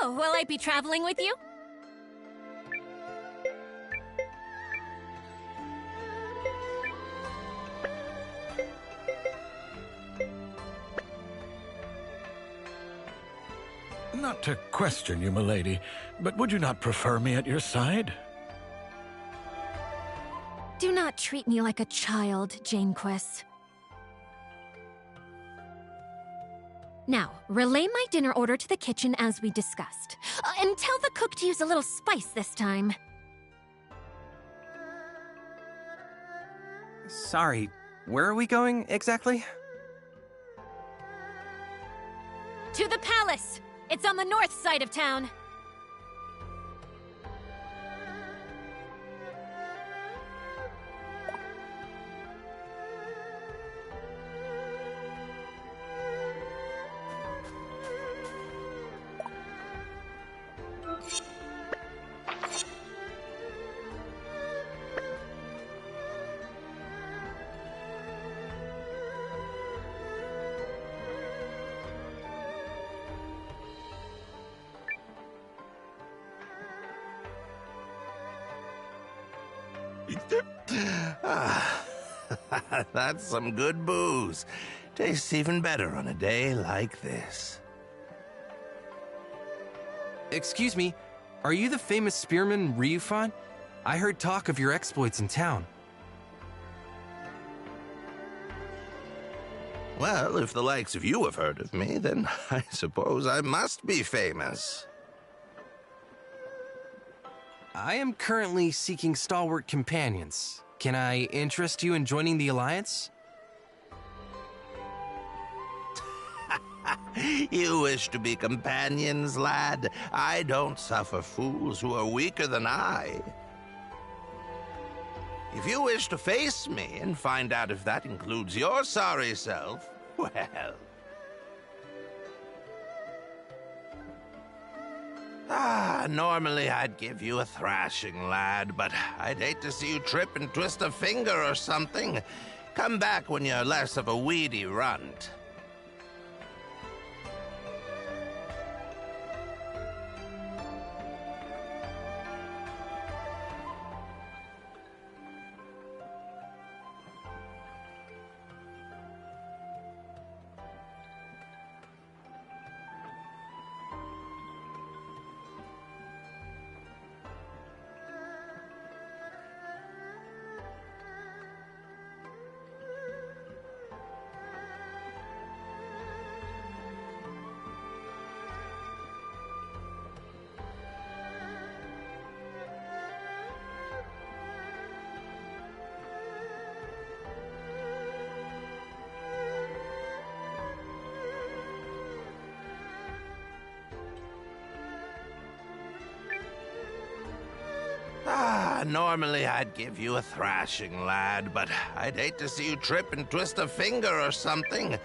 Speaker 2: Oh, will I be traveling with you?
Speaker 10: Not to question you, milady, but would you not prefer me at your side?
Speaker 2: Do not treat me like a child, Janquis. Now, relay my dinner order to the kitchen as we discussed. And tell the cook to use a little spice this time.
Speaker 5: Sorry, where are we going exactly?
Speaker 2: To the palace! It's on the north side of town.
Speaker 14: That's some good booze. Tastes even better on a day like this.
Speaker 5: Excuse me, are you the famous spearman Ryufan? I heard talk of your exploits in town.
Speaker 14: Well, if the likes of you have heard of me, then I suppose I must be famous.
Speaker 5: I am currently seeking stalwart companions. Can I interest you in joining the Alliance?
Speaker 14: You wish to be companions, lad? I don't suffer fools who are weaker than I. If you wish to face me and find out if that includes your sorry self, Well. Normally I'd give you a thrashing, lad, but I'd hate to see you trip and twist a finger or something. Come back when you're less of a weedy runt. Normally I'd give you a thrashing, lad, but I'd hate to see you trip and twist a finger or something.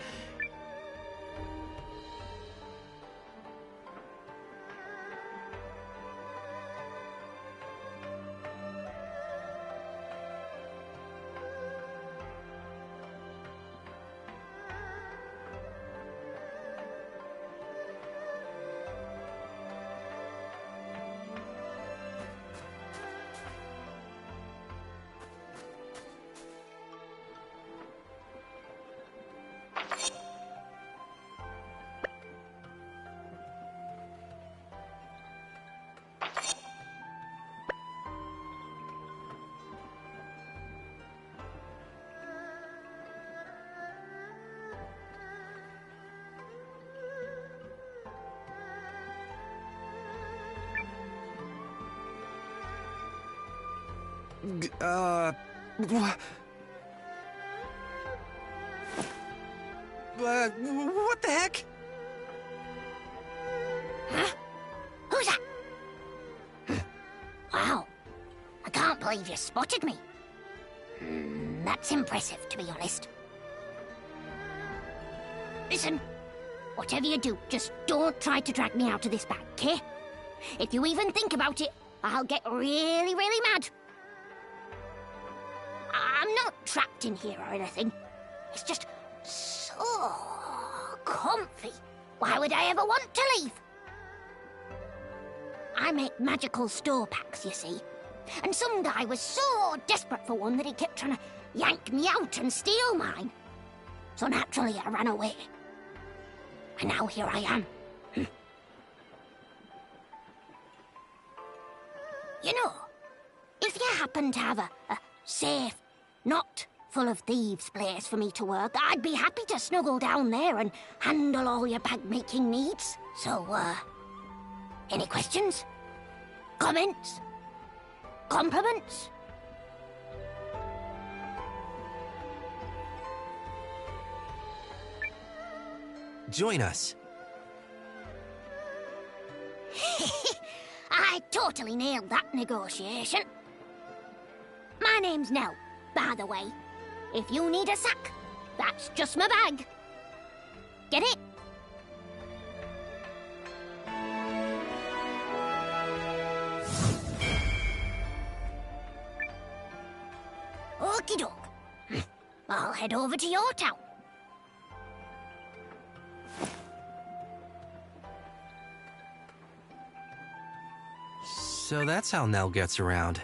Speaker 5: What the heck?
Speaker 15: Huh? Who's that? Wow. I can't believe you spotted me. That's impressive, to be honest. Listen, whatever you do, just don't try to drag me out of this bag, okay? If you even think about it, I'll get really, really mad. I'm not trapped in here or anything. It's just so comfy. Why would I ever want to leave? I make magical store packs, you see. And some guy was so desperate for one that he kept trying to yank me out and steal mine. So naturally I ran away. And now here I am. You know, if you happen to have a safe, not full of thieves place for me to work, I'd be happy to snuggle down there and handle all your bag-making needs. So, any questions? Comments? Compliments?
Speaker 5: Join us.
Speaker 15: I totally nailed that negotiation. My name's Nell, by the way. If you need a sack, that's just my bag. Get it? Okie doke. I'll head over to your town.
Speaker 5: So that's how Nell gets around.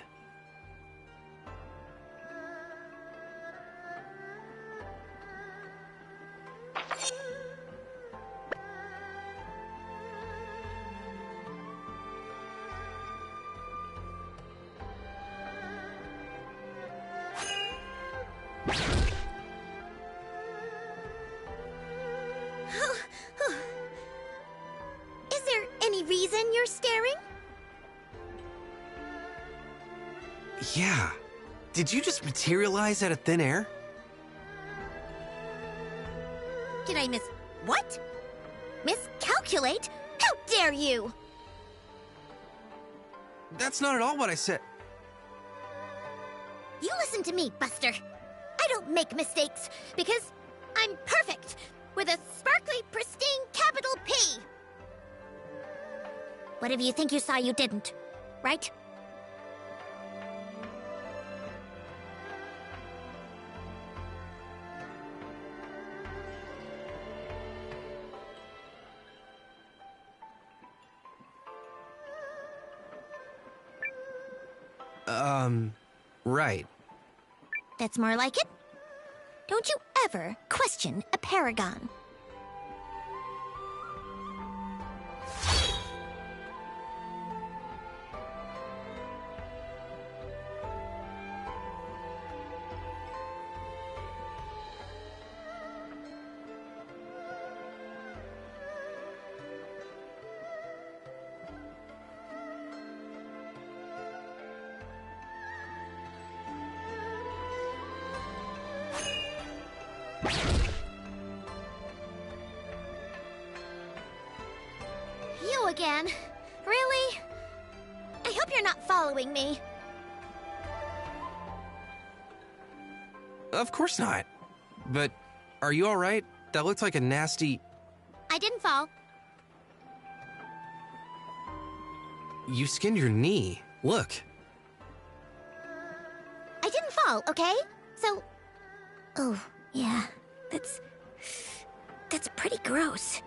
Speaker 16: Is there any reason you're staring?
Speaker 5: Yeah. Did you just materialize out of thin air?
Speaker 16: Did I what? Miscalculate? How dare you!
Speaker 5: That's not at all what I said.
Speaker 16: You listen to me, Buster. I don't make mistakes, because I'm perfect. with a sparkly, pristine capital P.
Speaker 15: Whatever you think you saw, you didn't. Right?
Speaker 5: Right.
Speaker 15: That's more like it. Don't you ever question a paragon.
Speaker 16: You again? Really? I hope you're not following me.
Speaker 5: Of course not. But are you alright? That looked like a nasty...
Speaker 16: I didn't fall.
Speaker 5: You skinned your knee. Look.
Speaker 16: I didn't fall, okay? So... Oh, yeah. That's pretty gross.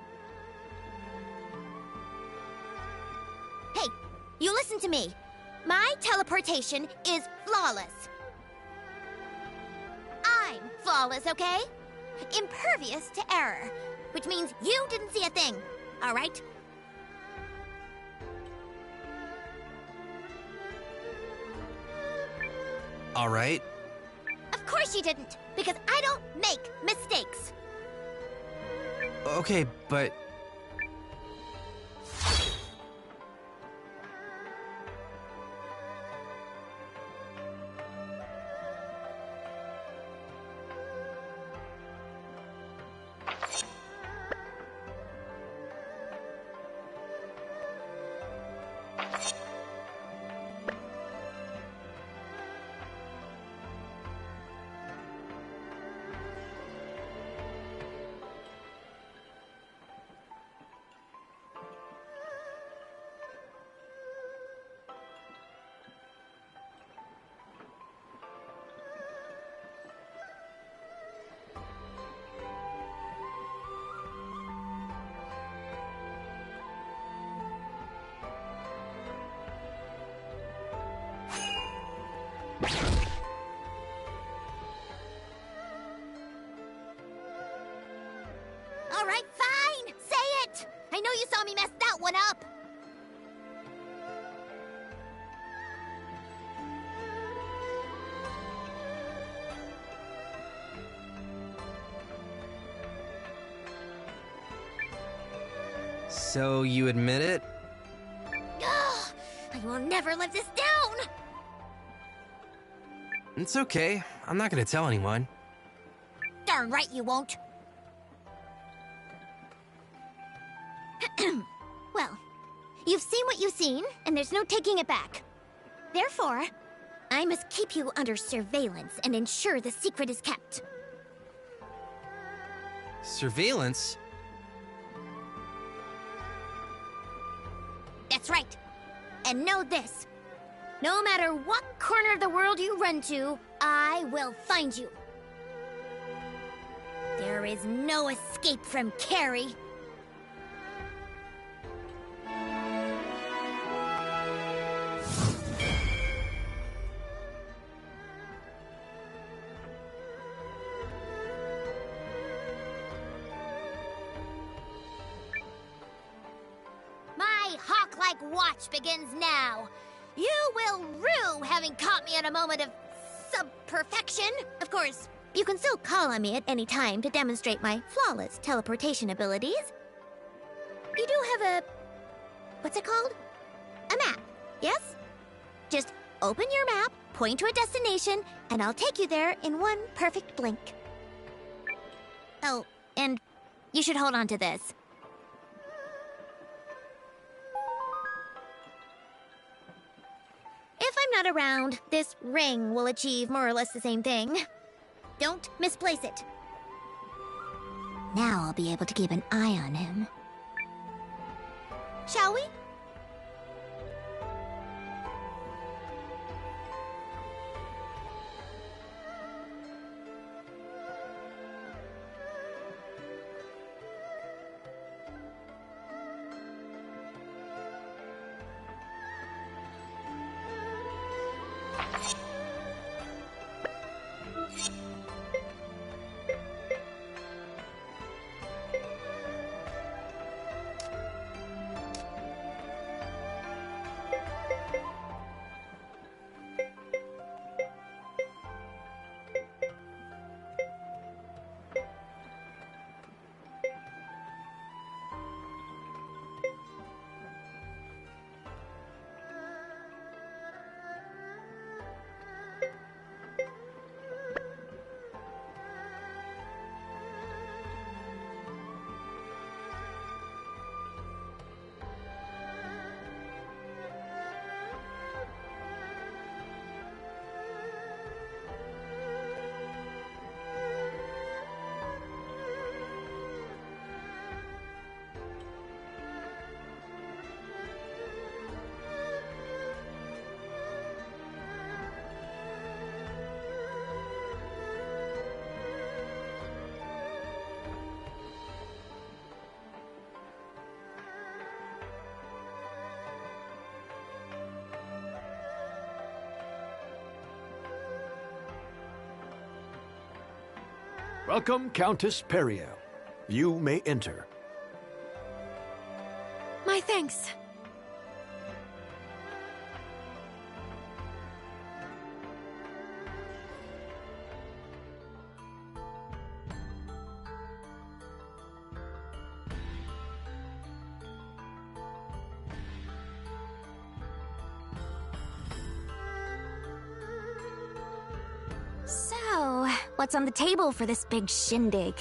Speaker 16: Hey, you listen to me. My teleportation is flawless. I'm flawless, okay? Impervious to error, which means you didn't see a thing, all right?
Speaker 5: All right.
Speaker 16: Of course you didn't, because I don't make mistakes.
Speaker 5: Okay, but...
Speaker 16: All right, fine! Say it! I know you saw me mess that one up!
Speaker 5: So you admit it?
Speaker 16: Ugh, I will never live this down!
Speaker 5: It's okay. I'm not gonna tell anyone.
Speaker 16: Darn right you won't. Well, you've seen what you've seen, and there's no taking it back. Therefore, I must keep you under surveillance and ensure the secret is kept.
Speaker 5: Surveillance?
Speaker 16: That's right. And know this. No matter what corner of the world you run to, I will find you. There is no escape from Carrie. My hawk-like watch begins now. You will rue having caught me at a moment of sub-perfection. Of course, you can still call on me at any time to demonstrate my flawless teleportation abilities. You do have a... what's it called? A map, yes? Just open your map, point to a destination, and I'll take you there in one perfect blink. Oh, and you should hold on to this. If I'm not around, this ring will achieve more or less the same thing. Don't misplace it. Now I'll be able to keep an eye on him. Shall we?
Speaker 17: Welcome, Countess Periel. You may enter.
Speaker 2: My thanks.
Speaker 15: So, what's on the table for this big shindig?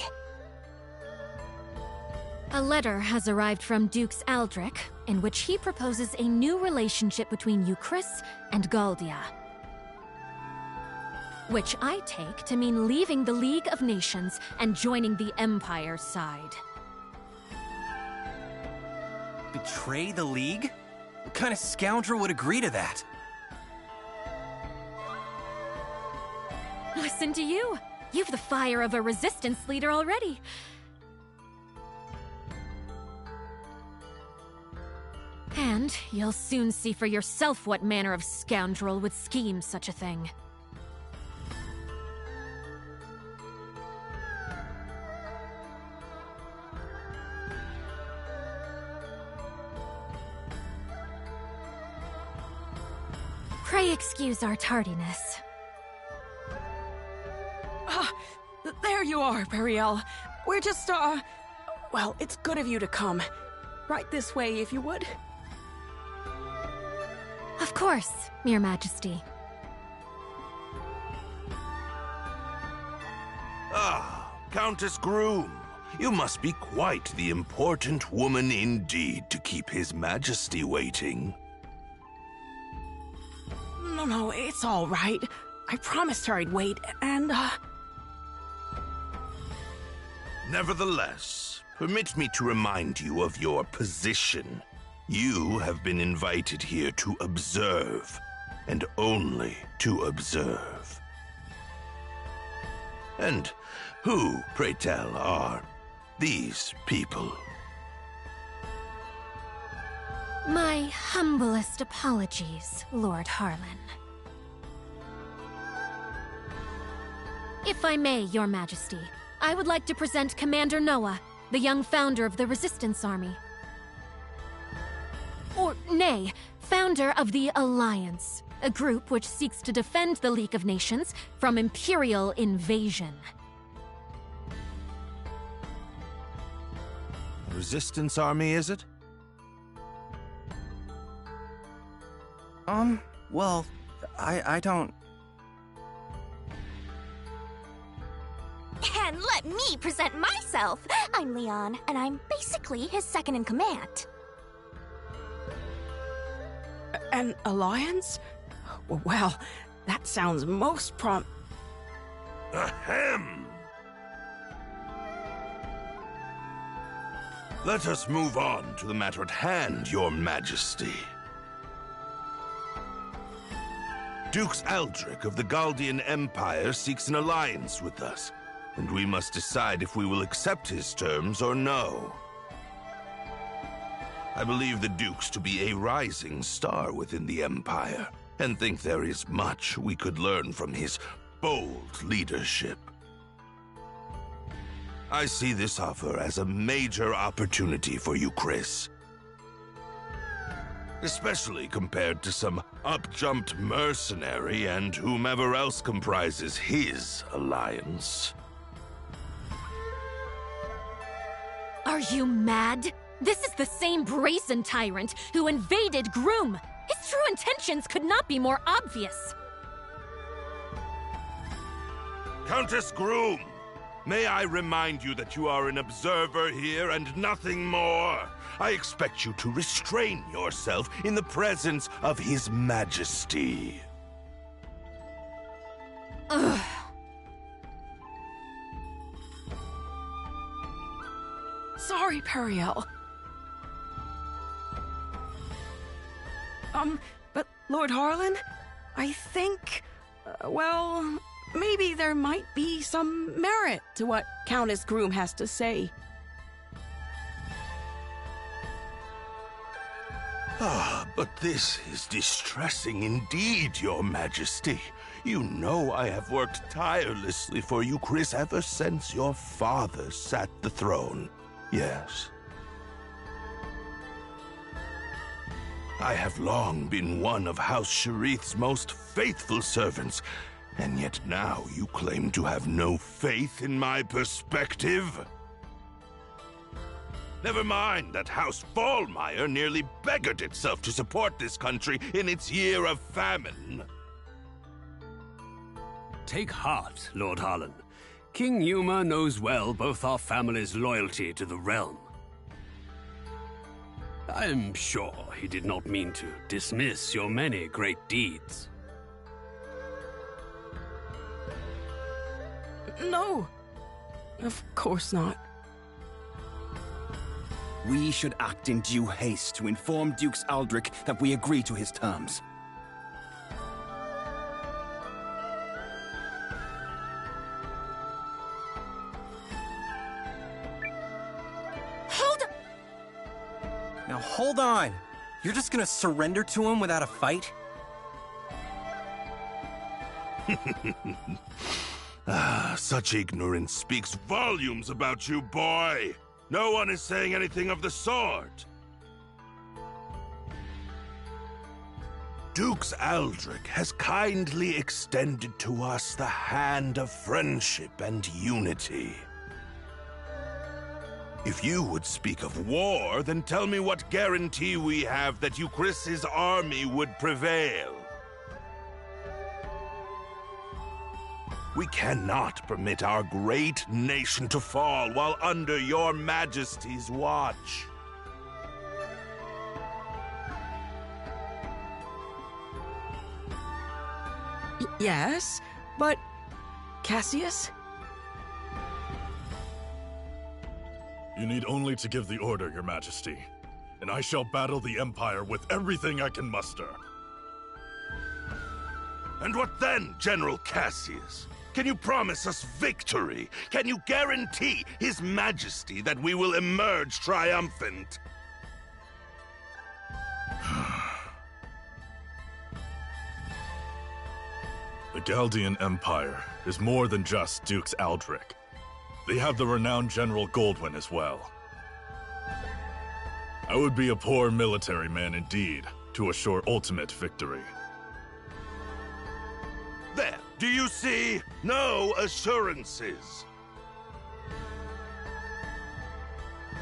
Speaker 2: A letter has arrived from Dukes Aldrich, in which he proposes a new relationship between Euchris and Galdia. Which I take to mean leaving the League of Nations and joining the Empire's side.
Speaker 5: Betray the League? What kind of scoundrel would agree to that?
Speaker 2: Listen to you. You've the fire of a resistance leader already. And you'll soon see for yourself what manner of scoundrel would scheme such a thing. Pray excuse our tardiness.
Speaker 4: There you are, Periel. We're just, well, it's good of you to come. Right this way, if you would.
Speaker 2: Of course, Your Majesty.
Speaker 14: Ah, Countess Groom. You must be quite the important woman indeed to keep His Majesty waiting.
Speaker 4: No, it's all right. I promised her I'd wait, and,
Speaker 14: Nevertheless, permit me to remind you of your position. You have been invited here to observe, and only to observe. And who, pray tell, are these people?
Speaker 2: My humblest apologies, Lord Harlan. If I may, Your Majesty, I would like to present Commander Noah, the young founder of the Resistance Army. Or, nay, founder of the Alliance, a group which seeks to defend the League of Nations from Imperial invasion.
Speaker 5: Resistance Army, is it? Well, I don't...
Speaker 15: And let me present myself. I'm Leon, and I'm basically his second in command.
Speaker 4: An alliance? Well, that sounds most
Speaker 14: Ahem! Let us move on to the matter at hand, Your Majesty. Dukes Aldrich of the Galdian Empire seeks an alliance with us, and we must decide if we will accept his terms or no. I believe the Dukes to be a rising star within the Empire, and think there is much we could learn from his bold leadership. I see this offer as a major opportunity for you, Chris. Especially compared to some up-jumped mercenary and whomever else comprises his alliance.
Speaker 2: Are you mad? This is the same brazen tyrant who invaded Groom. His true intentions could not be more obvious.
Speaker 14: Countess Groom, may I remind you that you are an observer here and nothing more? I expect you to restrain yourself in the presence of His Majesty.
Speaker 2: Ugh.
Speaker 18: Sorry, Periel. But Lord Harlan, I think, well, maybe there might be some merit to what Countess Groom has to say.
Speaker 14: Ah, but this is distressing indeed, Your Majesty. You know I have worked tirelessly for you, Chris, ever since your father sat the throne. Yes. I have long been one of House Sharith's most faithful servants, and yet now you claim to have no faith in my perspective? Never mind that House Fallmeyer nearly beggared itself to support this country in its year of famine.
Speaker 6: Take heart, Lord Harlan. King Yuma knows well both our family's loyalty to the realm. I am sure he did not mean to dismiss your many great deeds.
Speaker 18: No, of course not.
Speaker 19: We should act in due haste to inform Dukes Aldrich that we agree to his terms.
Speaker 5: Now hold on! You're just gonna surrender to him without a fight?
Speaker 14: Such ignorance speaks volumes about you, boy! No one is saying anything of the sort! Dukes Aldrich has kindly extended to us the hand of friendship and unity. If you would speak of war, then tell me what guarantee we have that Euchris's army would prevail. We cannot permit our great nation to fall while under your Majesty's watch.
Speaker 18: Yes, but Cassius?
Speaker 20: You need only to give the order, Your Majesty, and I shall battle the Empire with everything I can muster.
Speaker 14: And what then, General Cassius? Can you promise us victory? Can you guarantee His Majesty that we will emerge triumphant?
Speaker 20: The Galdian Empire is more than just Dukes Aldrich. They have the renowned General Goldwyn as well. I would be a poor military man indeed to assure ultimate victory.
Speaker 14: There, do you see? No assurances.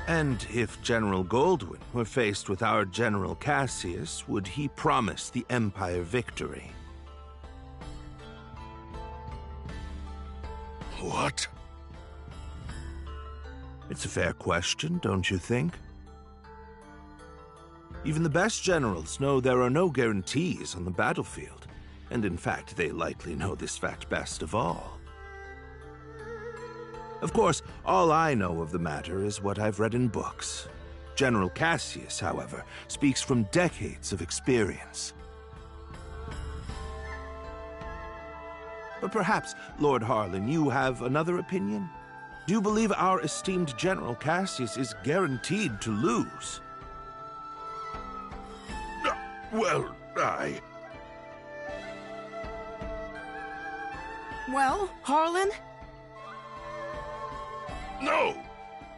Speaker 14: And if General Goldwyn were faced with our General Cassius, would he promise the Empire victory? What? It's a fair question, don't you think? Even the best generals know there are no guarantees on the battlefield, and in fact, they likely know this fact best of all. Of course, all I know of the matter is what I've read in books, General Cassius, however, speaks from decades of experience. But perhaps, Lord Harlan, you have another opinion? Do you believe our esteemed General Cassius is guaranteed to lose? Well,
Speaker 18: Well, Harlan?
Speaker 14: No!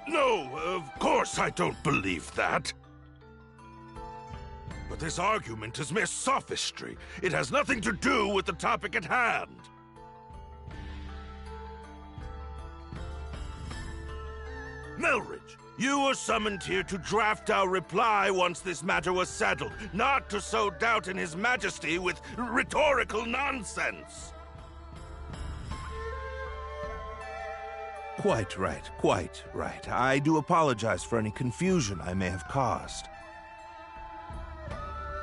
Speaker 14: No, of course I don't believe that. But this argument is mere sophistry. It has nothing to do with the topic at hand. Melridge, you were summoned here to draft our reply once this matter was settled, not to sow doubt in His Majesty with rhetorical nonsense. Quite right, quite right. I do apologize for any confusion I may have caused.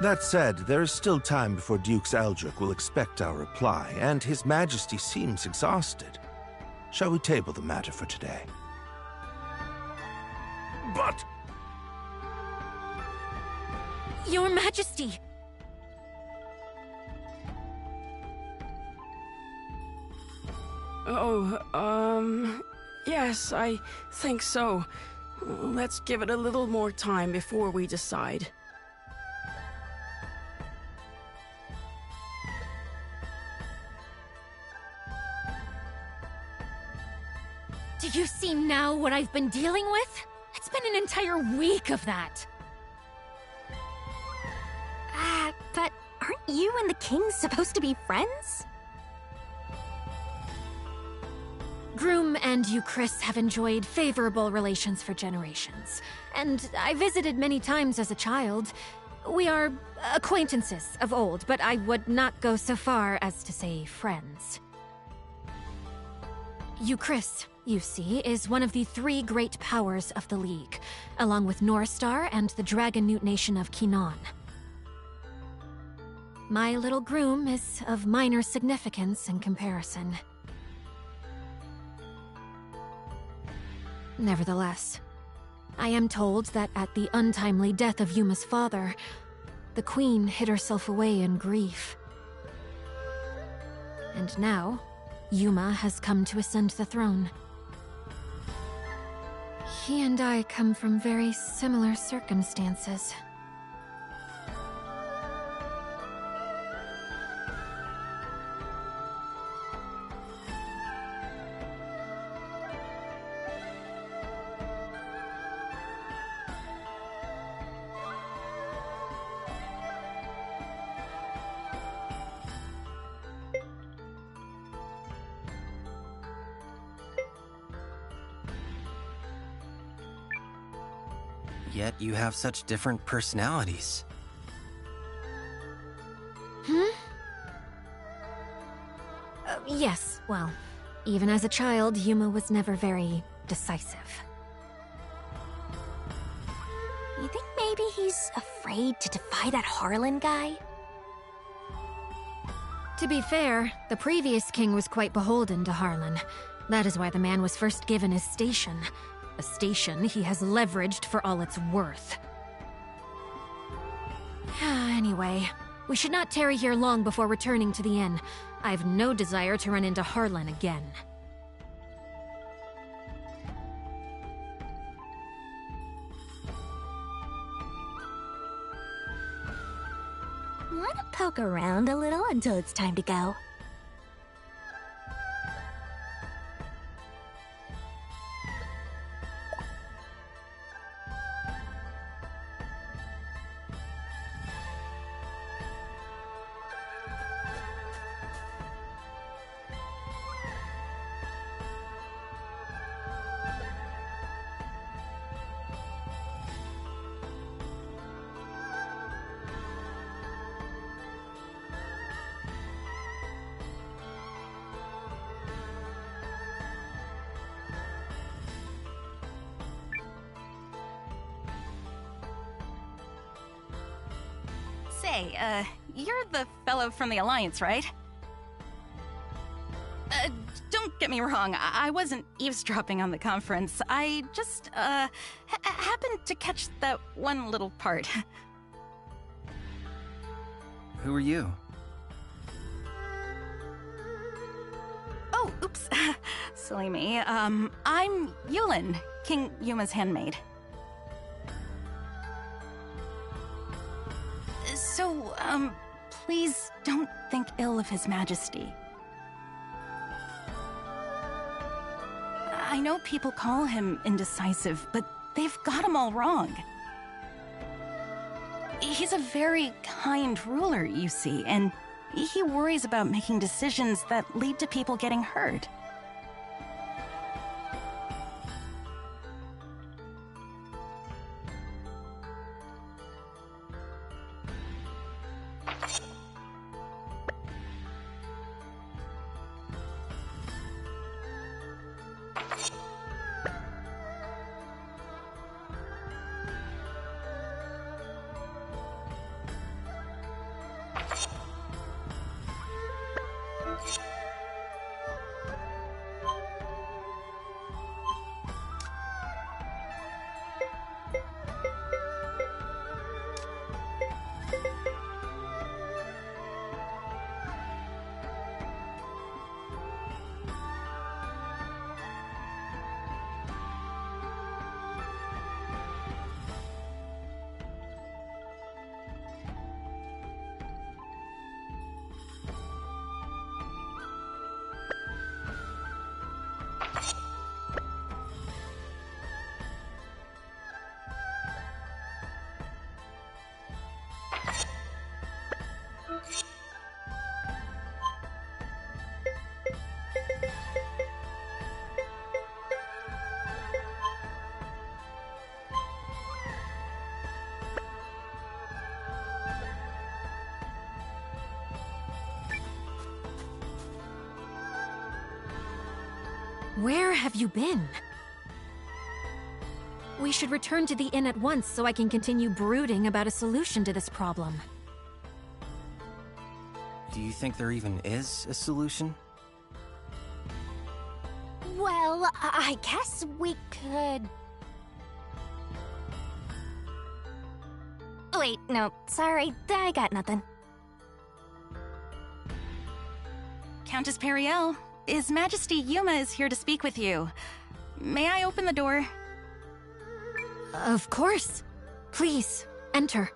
Speaker 14: That said, there is still time before Duke Aldrich will expect our reply, and His Majesty seems exhausted. Shall we table the matter for today? But...
Speaker 2: Your Majesty!
Speaker 18: Yes, I think so. Let's give it a little more time before we decide.
Speaker 2: Do you see now what I've been dealing with? It's been an entire week of that.
Speaker 11: But aren't you and the king supposed to be friends?
Speaker 2: Groom and Euchris have enjoyed favorable relations for generations, and I visited many times as a child. We are acquaintances of old, but I would not go so far as to say friends. Euchris, you see, is one of the 3 great powers of the League, along with Norstar and the Dragon Newt Nation of Kinan. My little Groom is of minor significance in comparison. Nevertheless, I am told that at the untimely death of Yuma's father, the Queen hid herself away in grief. And now, Yuma has come to ascend the throne. He and I come from very similar circumstances.
Speaker 5: Yet you have such different personalities.
Speaker 2: Yes, well, even as a child, Yuma was never very decisive.
Speaker 11: You think maybe he's afraid to defy that Harlan guy?
Speaker 2: To be fair, the previous king was quite beholden to Harlan. That is why the man was first given his station. A station he has leveraged for all it's worth. Anyway, we should not tarry here long before returning to the inn. I have no desire to run into Harlan again.
Speaker 15: Want to poke around a little until it's time to go?
Speaker 21: Say, you're the fellow from the Alliance, right? Don't get me wrong, I wasn't eavesdropping on the conference. I just, happened happened to catch that one little part.
Speaker 5: Who are you?
Speaker 21: Oh, oops. Silly me. I'm Yulin, King Yuma's handmaid. So, please don't think ill of His Majesty. I know people call him indecisive, but they've got him all wrong. He's a very kind ruler, you see, and he worries about making decisions that lead to people getting hurt.
Speaker 2: Where have you been? We should return to the inn at once so I can continue brooding about a solution to this problem.
Speaker 5: Do you think there even is a solution?
Speaker 15: Well, I guess we could...
Speaker 21: Wait, no, sorry, I got nothing. Countess Periel, His Majesty Yuma is here to speak with you. May I open the door?
Speaker 2: Of course. Please, enter.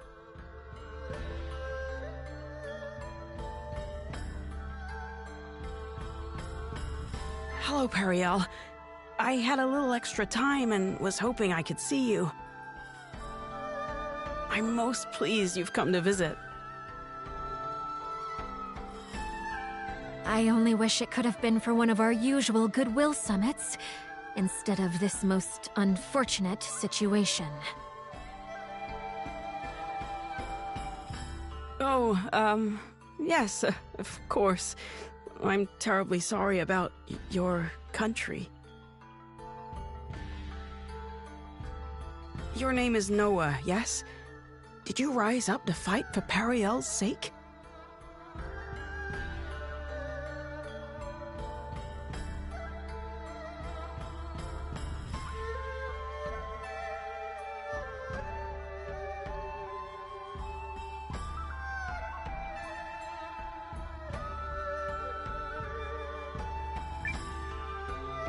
Speaker 18: Hello, Periel. I had a little extra time and was hoping I could see you. I'm most pleased you've come to visit.
Speaker 2: I only wish it could have been for one of our usual goodwill summits, instead of this most unfortunate situation.
Speaker 18: Oh, yes, of course. I'm terribly sorry about your country. Your name is Noah, yes? Did you rise up to fight for Periel's sake?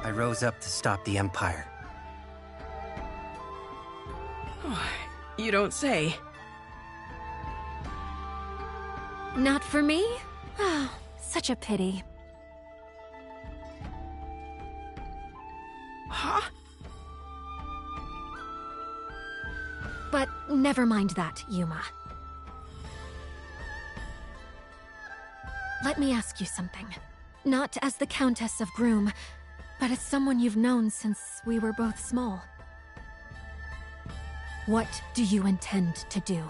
Speaker 5: I rose up to stop the Empire.
Speaker 18: You don't say.
Speaker 2: Not for me? Oh, such a pity.
Speaker 18: Huh?
Speaker 2: But never mind that, Yuma. Let me ask you something. Not as the Countess of Groom, but as someone you've known since we were both small. What do you intend to do?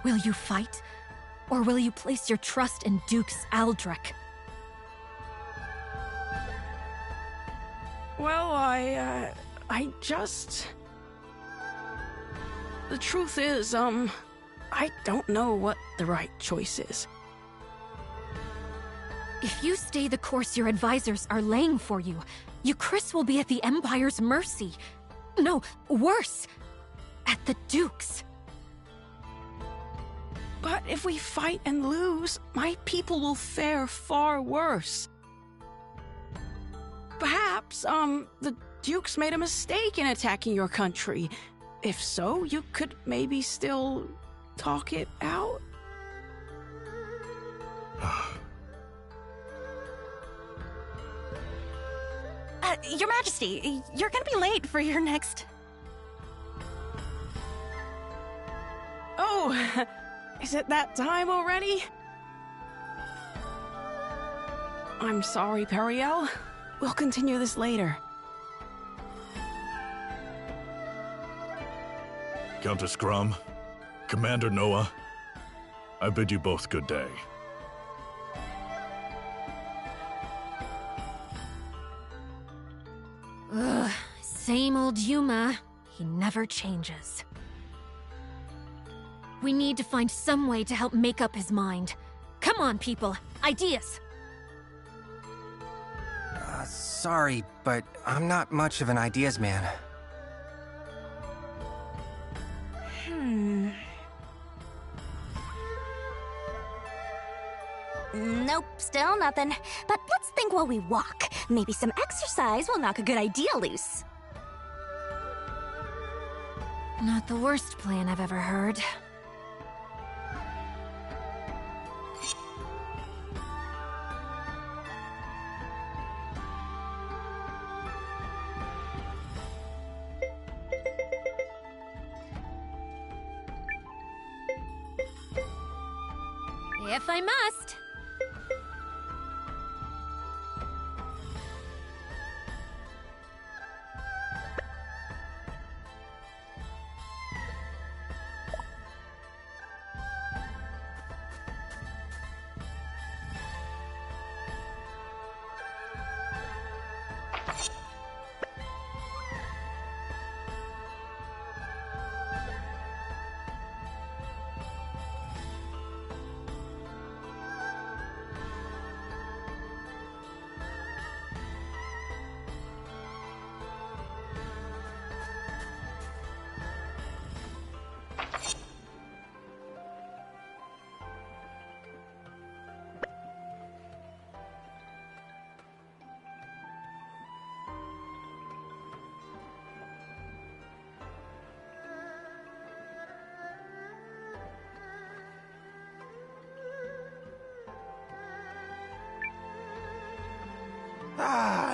Speaker 2: Will you fight? Or will you place your trust in Dukes Aldrich?
Speaker 18: Well, I just... The truth is, I don't know what the right choice is.
Speaker 2: If you stay the course your advisors are laying for you, Chris will be at the Empire's mercy. No, worse. At the Duke's.
Speaker 18: But if we fight and lose, my people will fare far worse. Perhaps, the Duke's made a mistake in attacking your country. If so, you could maybe still talk it out?
Speaker 21: Your Majesty, you're gonna be late for your next...
Speaker 18: Oh, is it that time already? I'm sorry, Periel. We'll continue this later.
Speaker 20: Countess Grum, Commander Noah, I bid you both good day.
Speaker 2: Ugh, same old Yuma. He never changes. We need to find some way to help make up his mind. Come on, people. Ideas!
Speaker 5: Sorry, but I'm not much of an ideas man.
Speaker 1: Nope, still nothing. But let's think while we walk. Maybe some exercise will knock a good idea loose.
Speaker 2: Not the worst plan I've ever heard. If I must.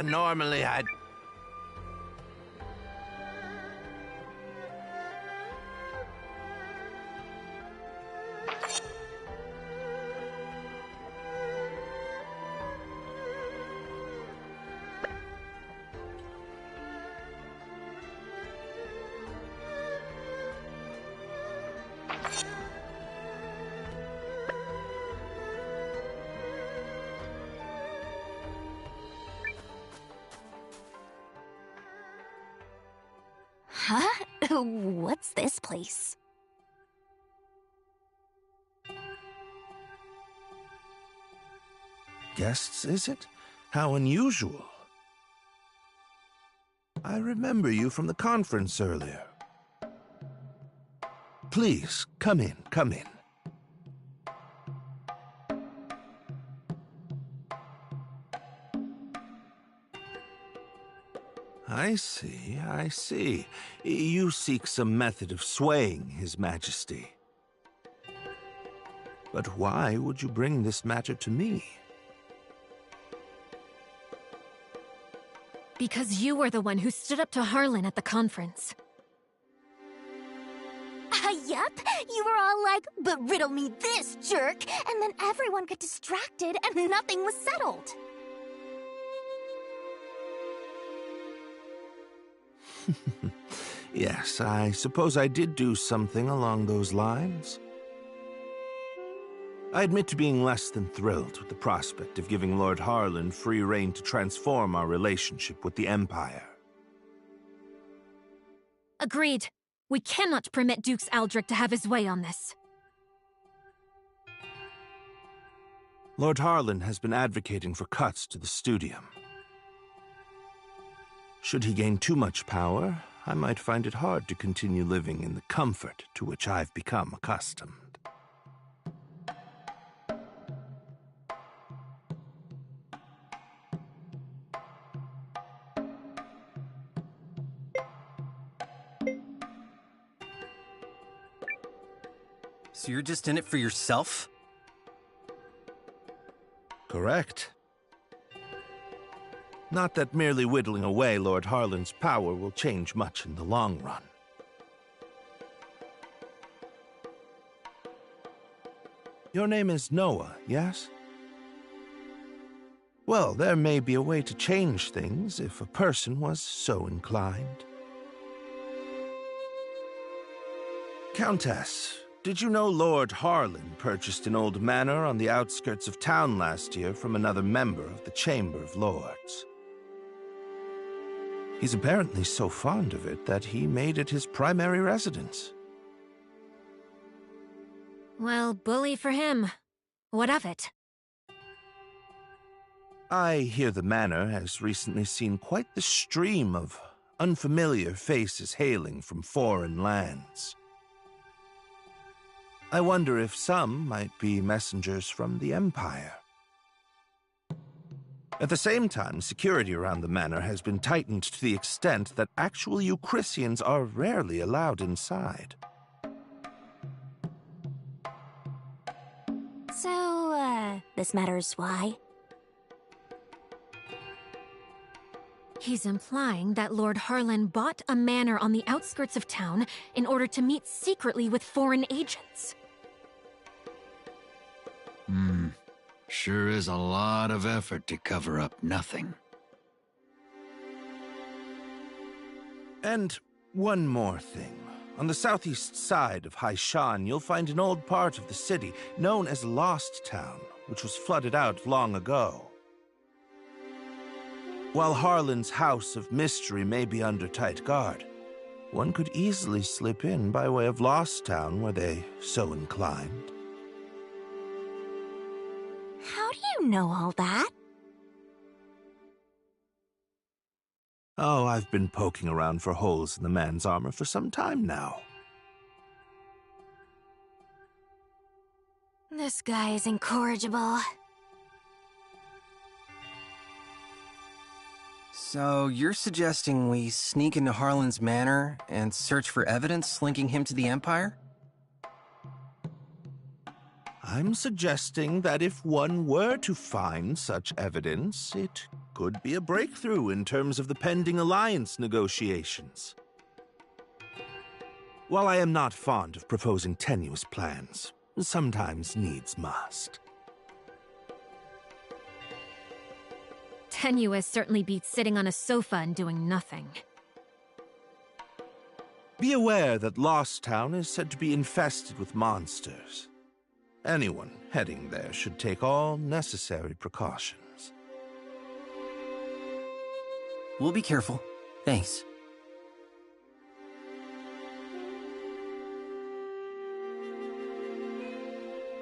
Speaker 14: Normally I'd...
Speaker 1: Huh? What's this place?
Speaker 14: Guests, is it? How unusual. I remember you from the conference earlier. Please, come in, come in. I see, I see. You seek some method of swaying His Majesty. But why would you bring this matter to me?
Speaker 2: Because you were the one who stood up to Harlan at the conference.
Speaker 1: Yup. You were all like, but riddle me this, jerk! And then everyone got distracted and nothing was settled.
Speaker 14: Yes, I suppose I did do something along those lines. I admit to being less than thrilled with the prospect of giving Lord Harlan free rein to transform our relationship with the Empire.
Speaker 2: Agreed. We cannot permit Dukes Aldrich to have his way on this.
Speaker 14: Lord Harlan has been advocating for cuts to the studium. Should he gain too much power, I might find it hard to continue living in the comfort to which I've become accustomed.
Speaker 5: So you're just in it for yourself?
Speaker 14: Correct. Not that merely whittling away Lord Harlan's power will change much in the long run. Your name is Noah, yes? Well, there may be a way to change things if a person was so inclined. Countess, did you know Lord Harlan purchased an old manor on the outskirts of town last year from another member of the Chamber of Lords? He's apparently so fond of it that he made it his primary residence.
Speaker 2: Well, bully for him. What of it?
Speaker 14: I hear the manor has recently seen quite the stream of unfamiliar faces hailing from foreign lands. I wonder if some might be messengers from the Empire. At the same time, security around the manor has been tightened to the extent that actual Euchristians are rarely allowed inside.
Speaker 1: So, this matters why?
Speaker 2: He's implying that Lord Harlan bought a manor on the outskirts of town in order to meet secretly with foreign agents.
Speaker 7: Sure is a lot of effort to cover up nothing.
Speaker 14: And one more thing. On the southeast side of Haishan, you'll find an old part of the city known as Lost Town, which was flooded out long ago. While Harlan's House of Mystery may be under tight guard, one could easily slip in by way of Lost Town were they so inclined.
Speaker 1: How do you know all that?
Speaker 14: Oh, I've been poking around for holes in the man's armor for some time now.
Speaker 1: This guy is incorrigible.
Speaker 5: So you're suggesting we sneak into Harlan's manor and search for evidence linking him to the Empire?
Speaker 14: I'm suggesting that if one were to find such evidence, it could be a breakthrough in terms of the pending alliance negotiations. While I am not fond of proposing tenuous plans, sometimes needs must.
Speaker 2: Tenuous certainly beats sitting on a sofa and doing nothing.
Speaker 14: Be aware that Lost Town is said to be infested with monsters. Anyone heading there should take all necessary precautions.
Speaker 5: We'll be careful. Thanks.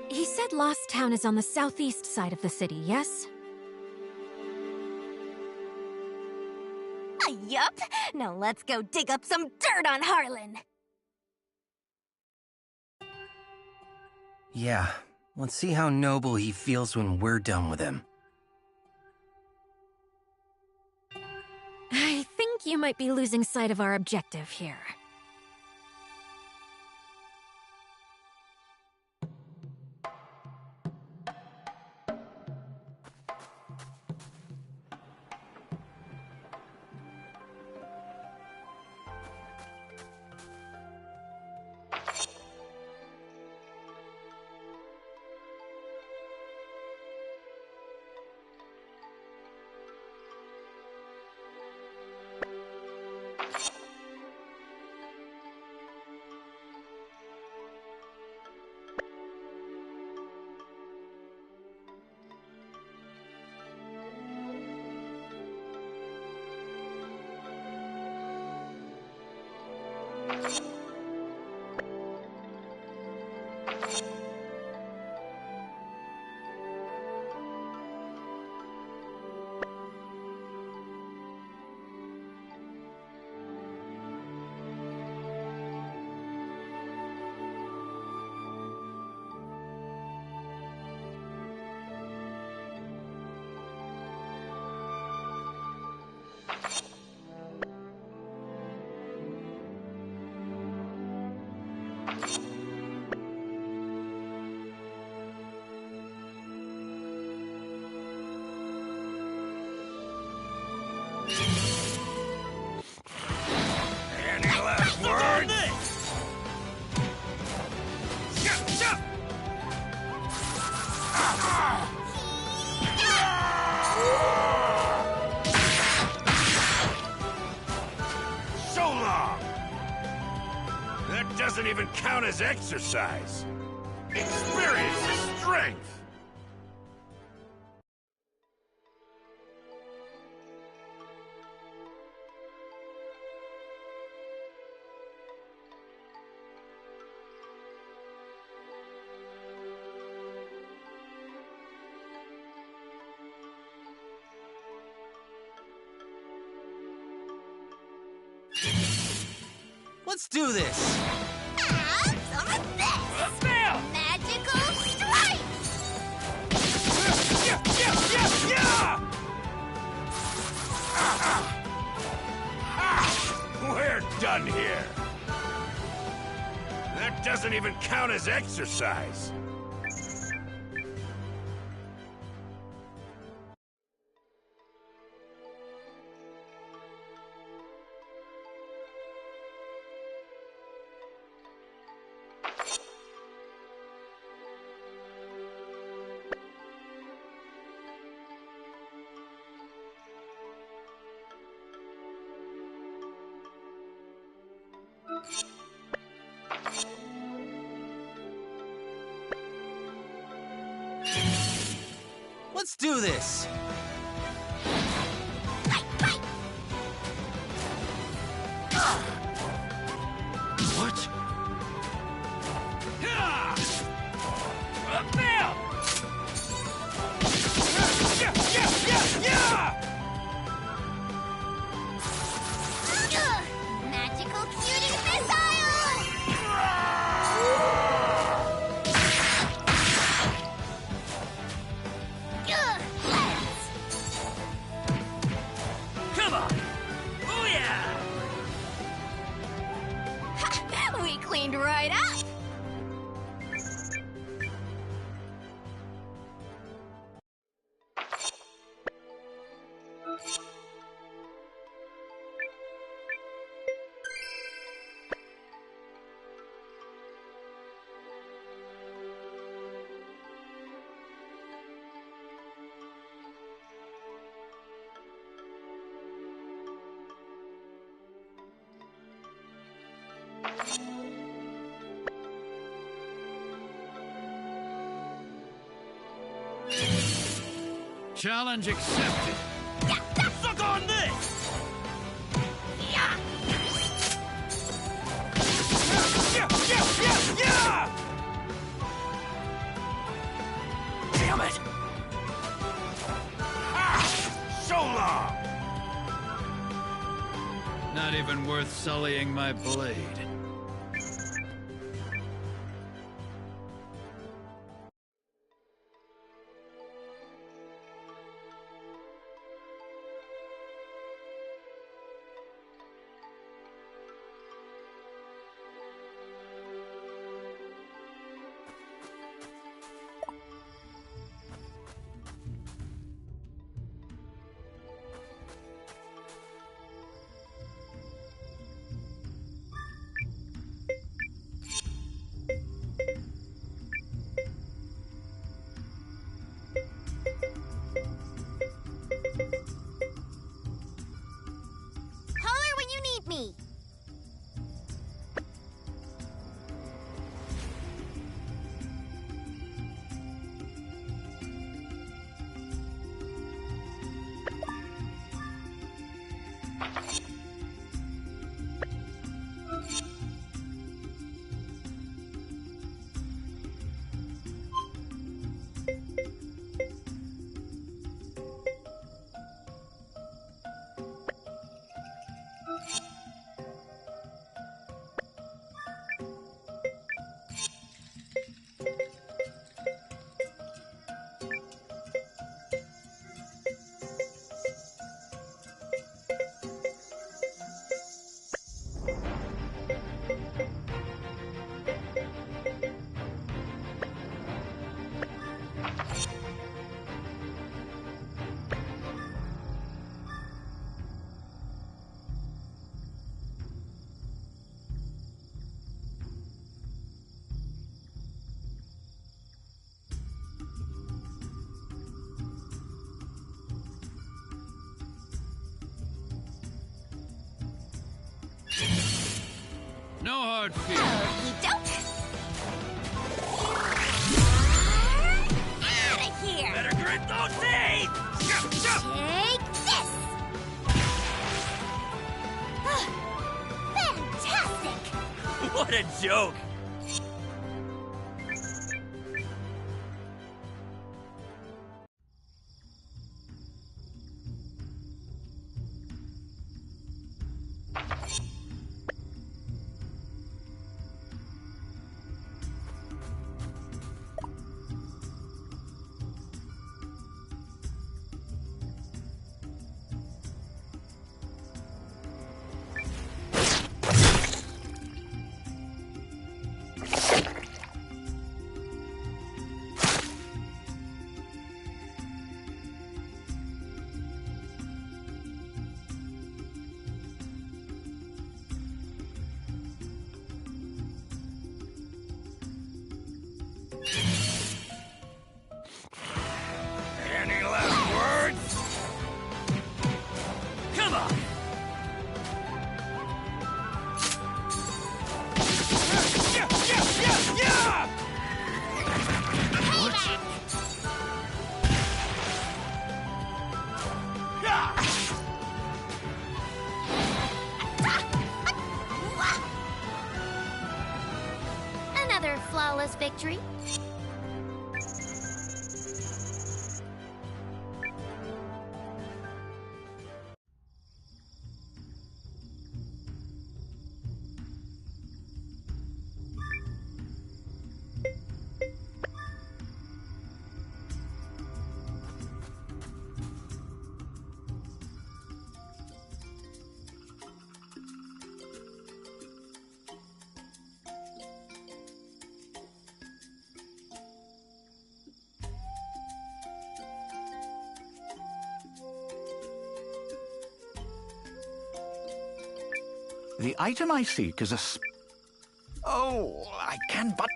Speaker 2: He said Lost Town is on the southeast side of the city, yes?
Speaker 1: Yup. Now let's go dig up some dirt on Harlan.
Speaker 5: Yeah, let's see how noble he feels when we're done with him.
Speaker 2: I think you might be losing sight of our objective here.
Speaker 14: count as exercise. Experience is strength.
Speaker 5: Let's do this!
Speaker 16: Have some of this! Magical strike!
Speaker 14: We're done here. That doesn't even count as exercise.
Speaker 5: Let's do this! What?
Speaker 16: Magical cutie missile!
Speaker 13: Come on! Oh yeah!
Speaker 1: We cleaned right up!
Speaker 7: Challenge accepted.
Speaker 13: Suck on this!
Speaker 14: Damn it! So long!
Speaker 7: Not even worth sullying my blade.
Speaker 16: Holler when you need me!
Speaker 7: No hard feelings.
Speaker 1: Okie doke.
Speaker 9: What a joke!
Speaker 10: Any last words?
Speaker 9: Come on!
Speaker 16: Another flawless victory.
Speaker 8: The item I seek is a Oh, I can but...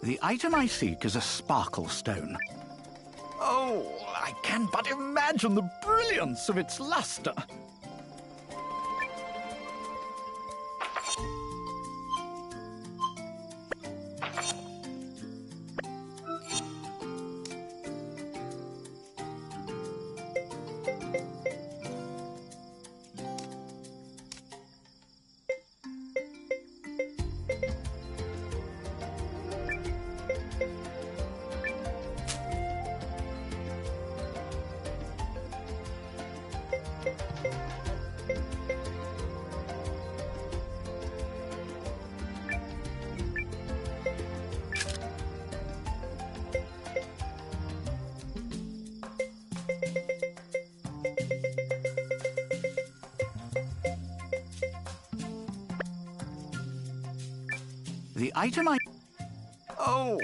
Speaker 8: The item I seek is a sparkle stone. Oh, I can but imagine the brilliance of its luster. The item I... Oh...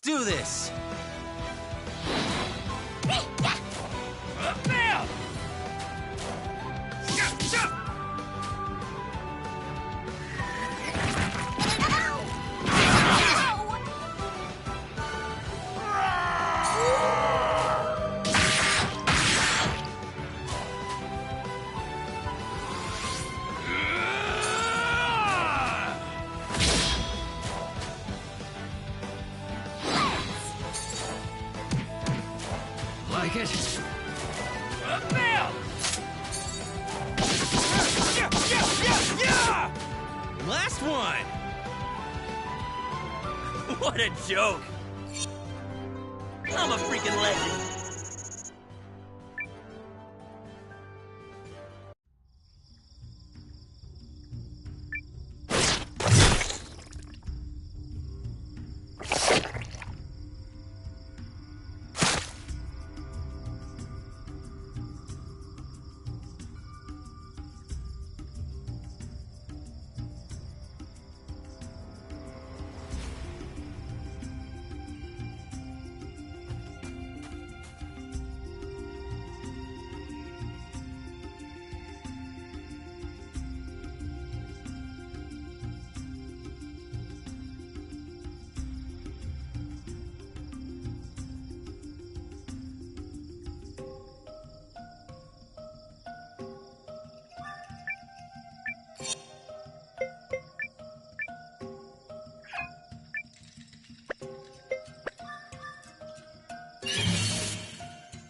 Speaker 5: do this!
Speaker 7: Like it?
Speaker 5: Last one! What a joke! I'm a freaking legend!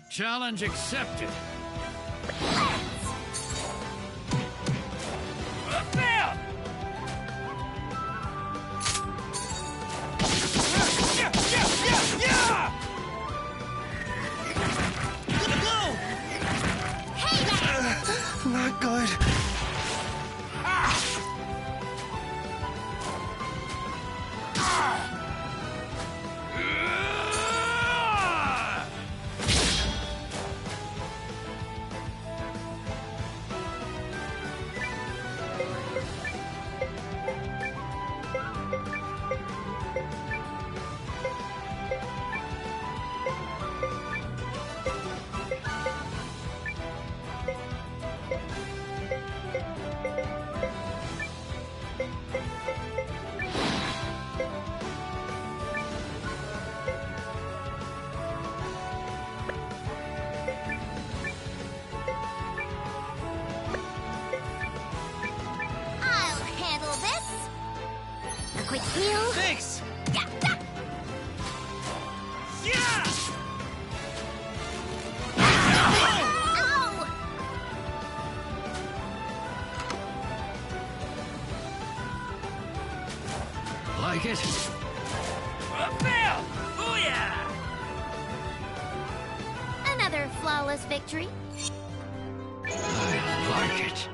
Speaker 7: Challenge accepted.
Speaker 5: Not good.
Speaker 16: Quick heal.
Speaker 5: Thanks!
Speaker 16: Yeah, yeah.
Speaker 5: Yeah!
Speaker 16: Ow!
Speaker 7: Like it?
Speaker 5: Booyah!
Speaker 16: Another flawless victory.
Speaker 7: I like it.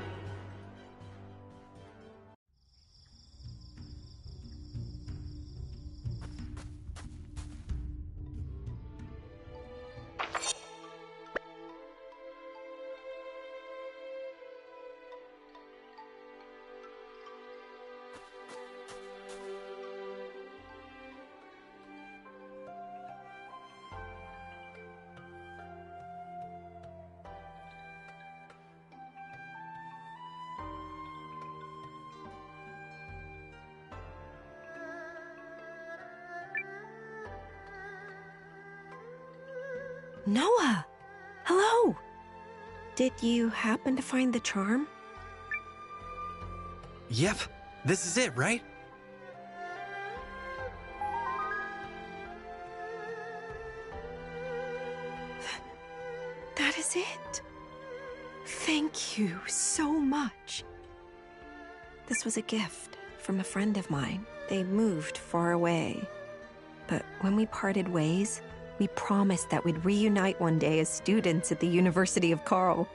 Speaker 11: Noah! Hello! Did you happen to find the charm?
Speaker 5: Yep, this is it, right?
Speaker 11: That is it. Thank you so much. This was a gift from a friend of mine. They moved far away. But when we parted ways, we promised that we'd reunite one day as students at the University of Carl.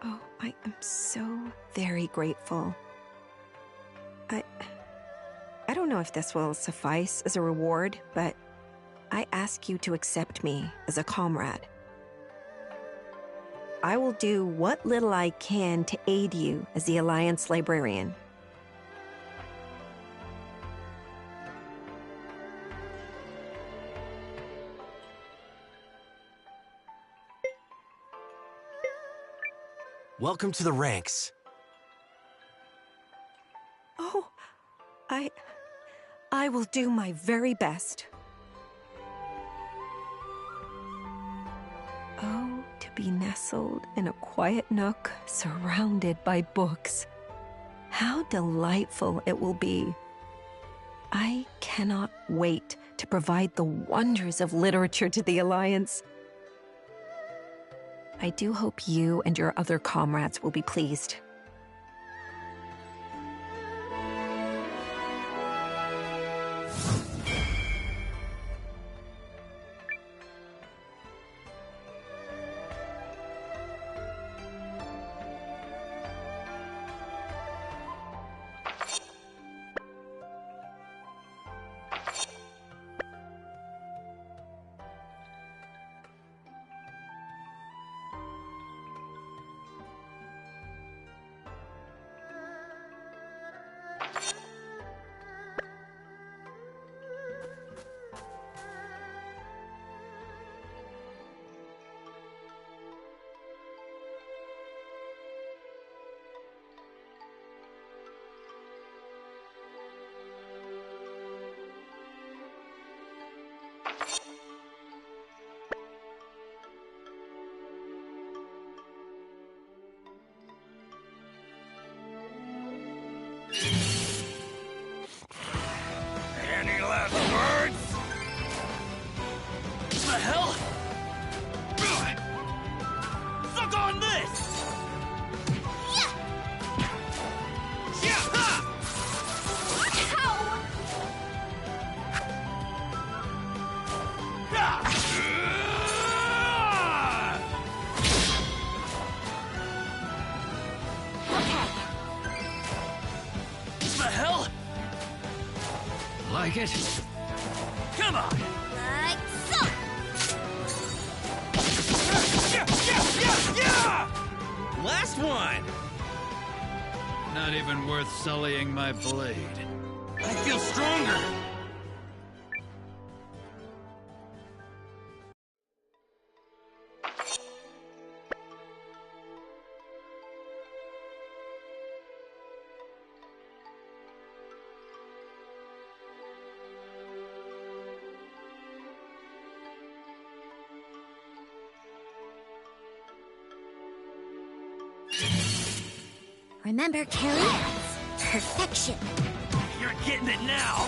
Speaker 11: Oh, I am so very grateful. I don't know if this will suffice as a reward, but I ask you to accept me as a comrade. I will do what little I can to aid you as the Alliance librarian.
Speaker 5: Welcome to the ranks.
Speaker 11: Oh, I will do my very best. Oh, to be nestled in a quiet nook, surrounded by books. How delightful it will be. I cannot wait to provide the wonders of literature to the Alliance. I do hope you and your other comrades will be pleased.
Speaker 10: Any last words?
Speaker 9: The hell? Suck on this! The hell?
Speaker 7: Like it?
Speaker 9: Come on!
Speaker 16: Like so!
Speaker 9: Last one!
Speaker 7: Not even worth sullying my blade.
Speaker 9: I feel stronger!
Speaker 16: Remember, Kelly? Perfection.
Speaker 9: You're getting it now!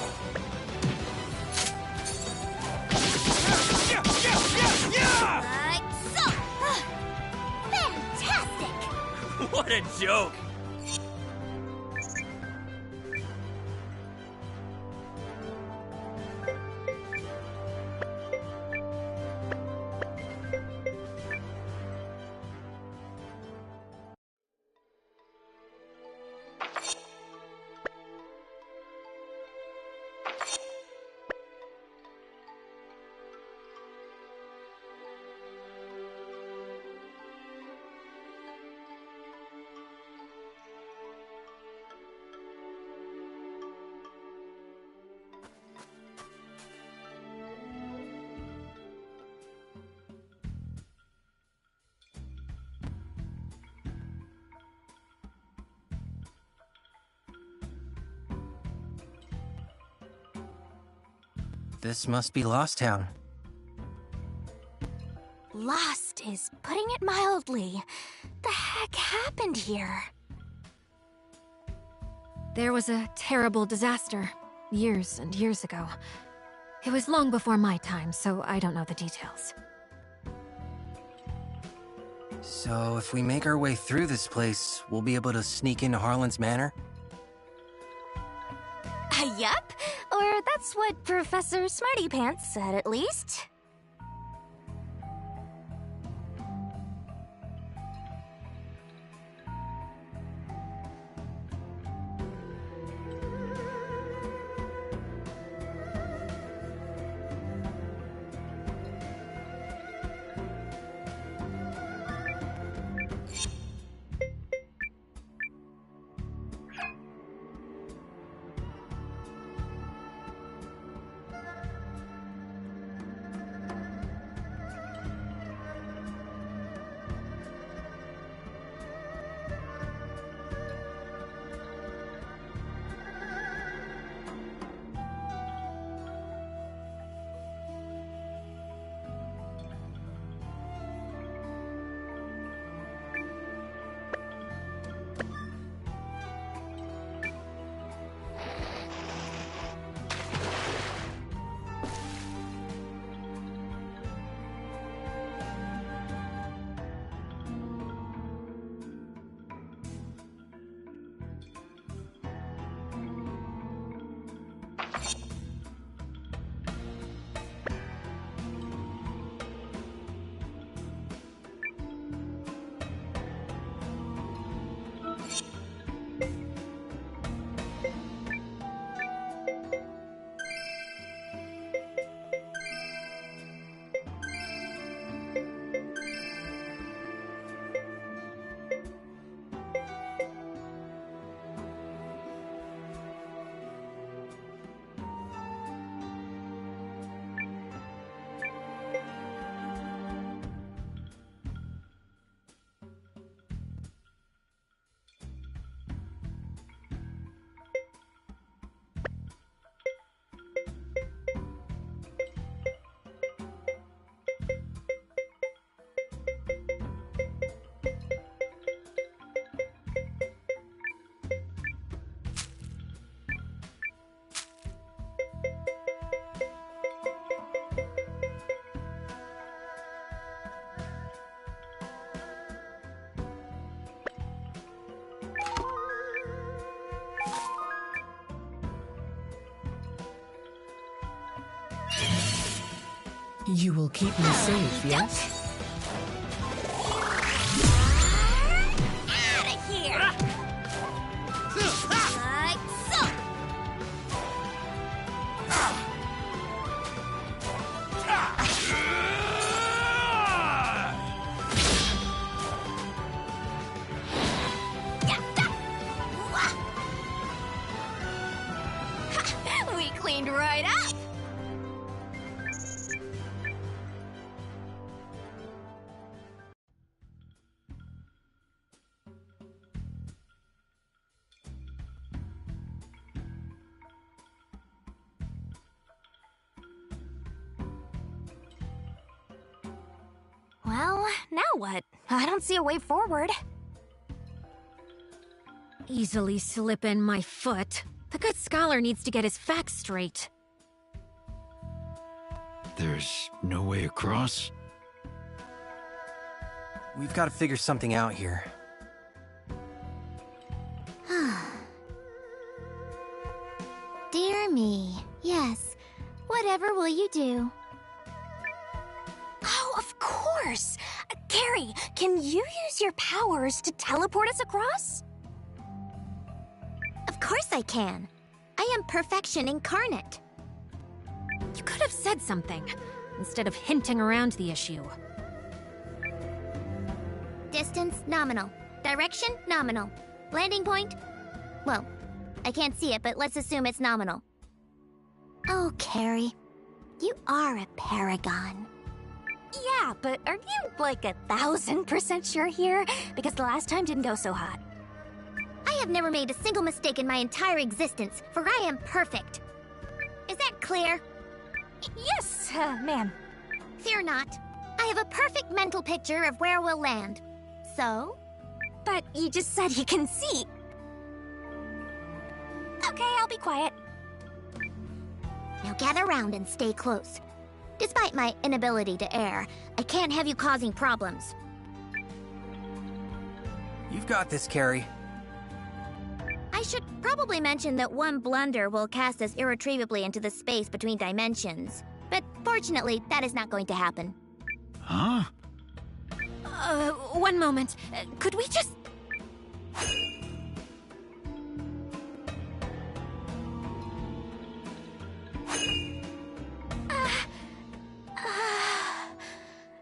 Speaker 16: Like so! Fantastic!
Speaker 9: What a joke!
Speaker 5: This must be Lost Town.
Speaker 2: Lost is putting it mildly. The heck happened here? There was a terrible disaster, years and years ago. It was long before my time, so I don't know the details.
Speaker 5: So if we make our way through this place, we'll be able to sneak into Harlan's Manor?
Speaker 1: Yup. Or that's what Professor Smarty Pants said, at least.
Speaker 4: You will keep me safe, yes?
Speaker 16: Out of here! Like so!
Speaker 2: We cleaned right up!
Speaker 1: Well, now what? I don't see a way forward.
Speaker 2: Easily slip in my foot. The good scholar needs to get his facts straight.
Speaker 7: There's no way across?
Speaker 5: We've got to figure something out here.
Speaker 16: Dear me. Yes. Whatever will you do?
Speaker 1: Oh, of course! Carrie, can you use your powers to teleport us across?
Speaker 16: Of course I can. I am perfection incarnate.
Speaker 2: You could have said something, instead of hinting around the issue.
Speaker 16: Distance, nominal. Direction, nominal. Landing point? Well, I can't see it, but let's assume it's nominal. Oh, Carrie. You are a paragon.
Speaker 1: Yeah, but are you like 1,000% sure here? Because the last time didn't go so hot.
Speaker 16: I have never made a single mistake in my entire existence, for I am perfect. Is that clear?
Speaker 1: Yes, ma'am.
Speaker 16: Fear not. I have a perfect mental picture of where we'll land. So?
Speaker 1: But you just said you can see. Okay, I'll be quiet.
Speaker 16: Now gather round and stay close. Despite my inability to err, I can't have you causing problems.
Speaker 5: You've got this, Carrie.
Speaker 16: I should probably mention that one blunder will cast us irretrievably into the space between dimensions. But fortunately, that is not going to happen.
Speaker 7: Huh?
Speaker 2: One moment. Could we just...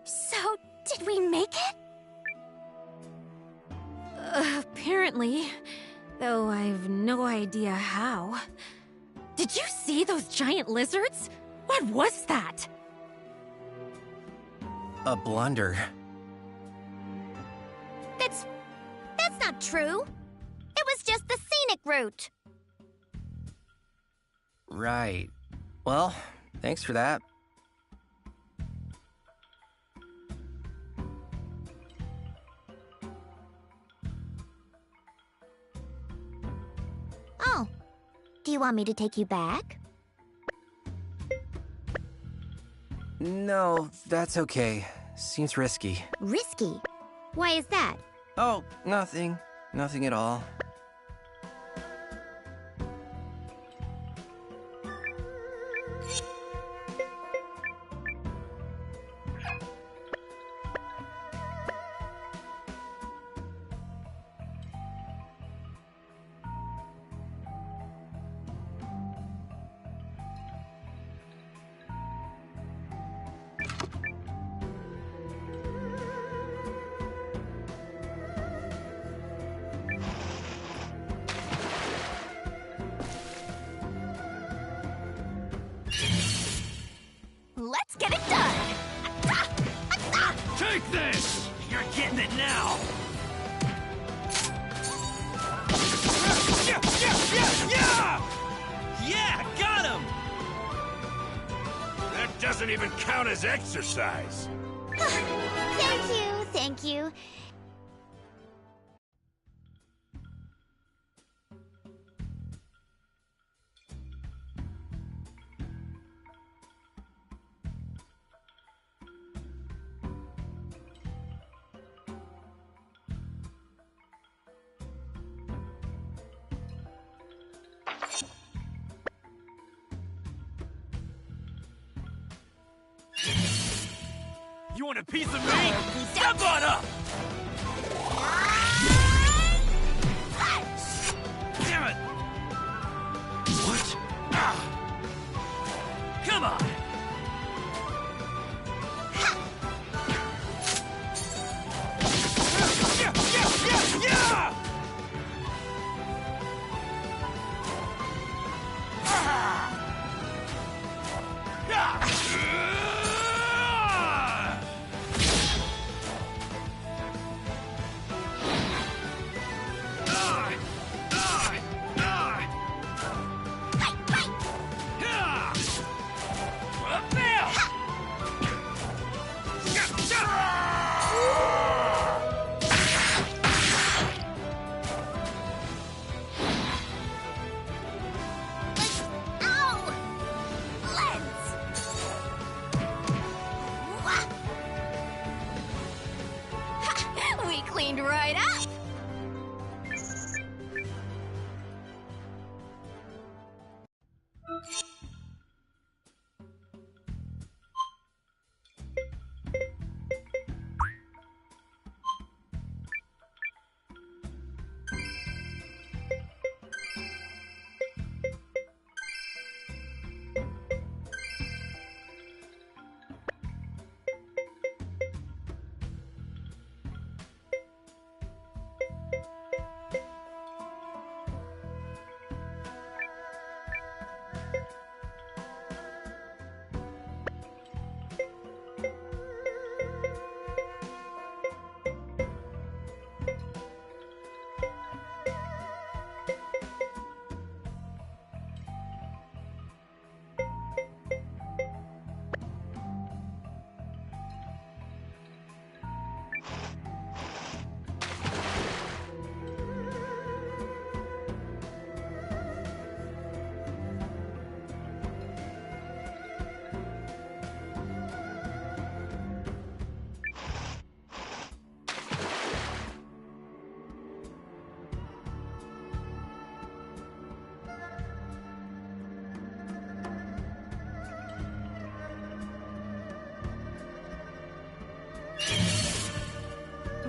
Speaker 1: So, did we make it?
Speaker 2: Apparently. Though I've no idea how. Did you see those giant lizards? What was that?
Speaker 5: A blunder.
Speaker 16: That's not true. It was just the scenic route.
Speaker 5: Right. Well, thanks for that.
Speaker 16: Oh. Do you want me to take you back?
Speaker 5: No, that's okay. Seems risky.
Speaker 16: Risky? Why is that?
Speaker 5: Oh, nothing. Nothing at all.
Speaker 1: Let's get it done!
Speaker 9: Take this! You're getting it now! Yeah, got him!
Speaker 14: That doesn't even count as exercise.
Speaker 16: Thank you.
Speaker 9: You want a piece of me? Step on up! Damn it!
Speaker 10: What?
Speaker 9: Come on! Yeah!
Speaker 1: We cleaned right up!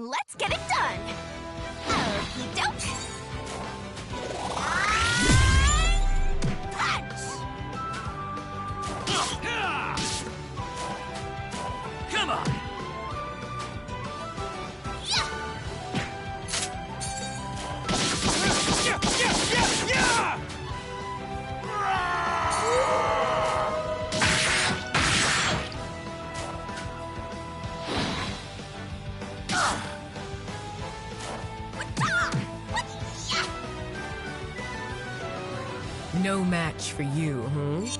Speaker 1: Let's get it done! Okey doke!
Speaker 9: Come on! Yeah!
Speaker 4: No match for you, huh?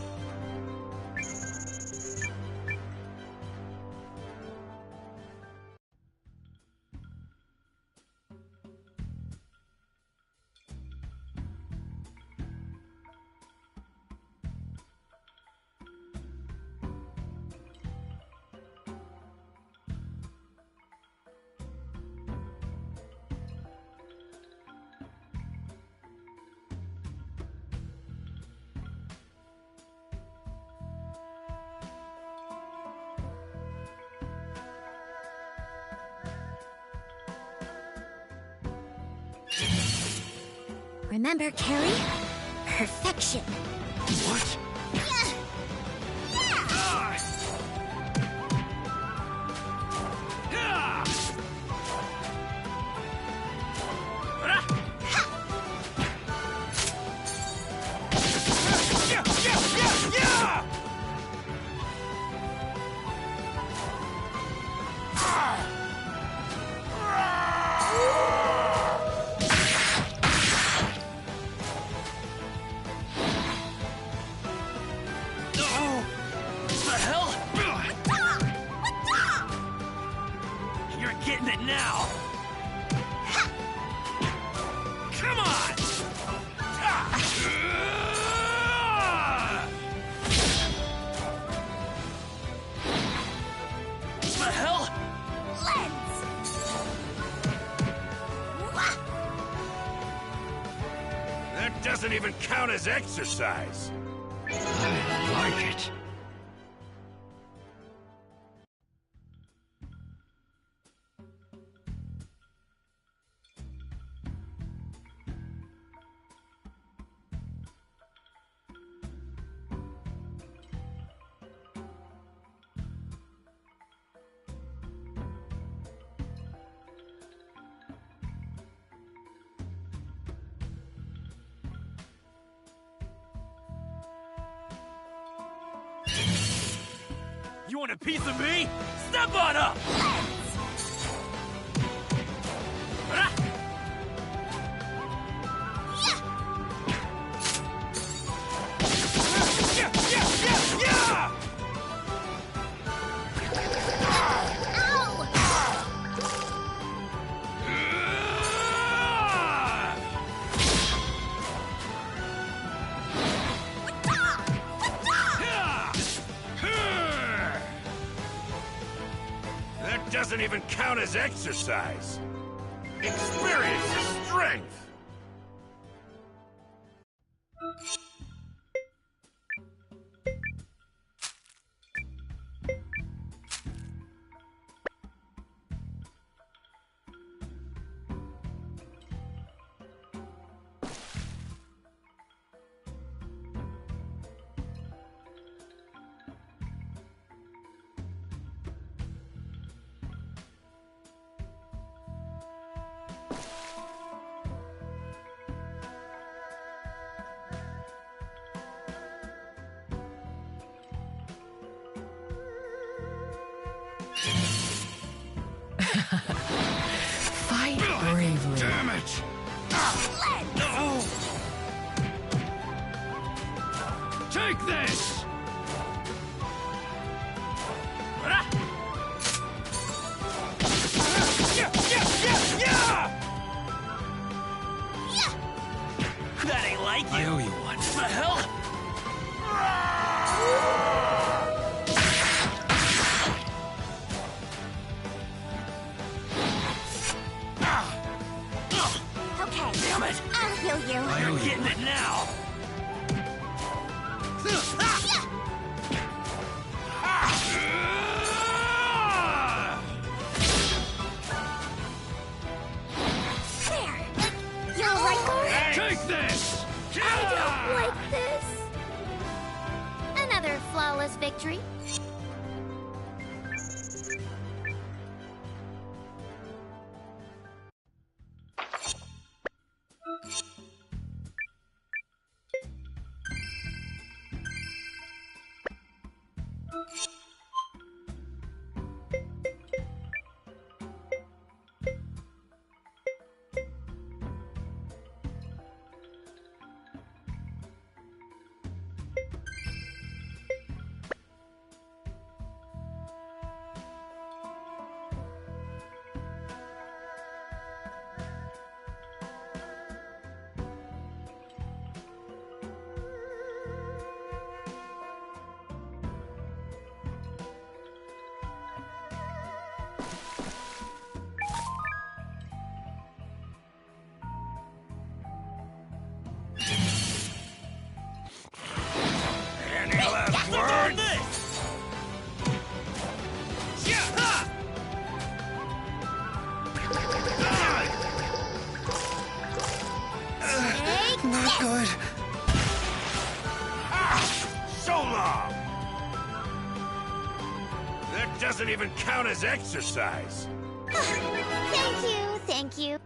Speaker 16: Remember, Carrie? Perfection.
Speaker 10: What?
Speaker 9: Getting it now! Come on! What the hell?
Speaker 16: Lens!
Speaker 14: That doesn't even count as exercise.
Speaker 7: I like it.
Speaker 9: want a piece of me? Step on up!
Speaker 14: Doesn't even count as exercise. Experience is strength.
Speaker 4: Fight bravely.
Speaker 14: Damn it! No!
Speaker 9: Take this! That ain't like you.
Speaker 17: I owe you one.
Speaker 9: What the hell?
Speaker 15: Okay.
Speaker 9: Damn it!
Speaker 15: I'll heal you.
Speaker 9: You're getting it now.
Speaker 15: There. You're right, Lord.
Speaker 9: Take this!
Speaker 16: I don't like this. Another flawless victory.
Speaker 14: Any last words?
Speaker 15: Not good.
Speaker 14: So long! That doesn't even count as exercise.
Speaker 16: Thank you, thank you.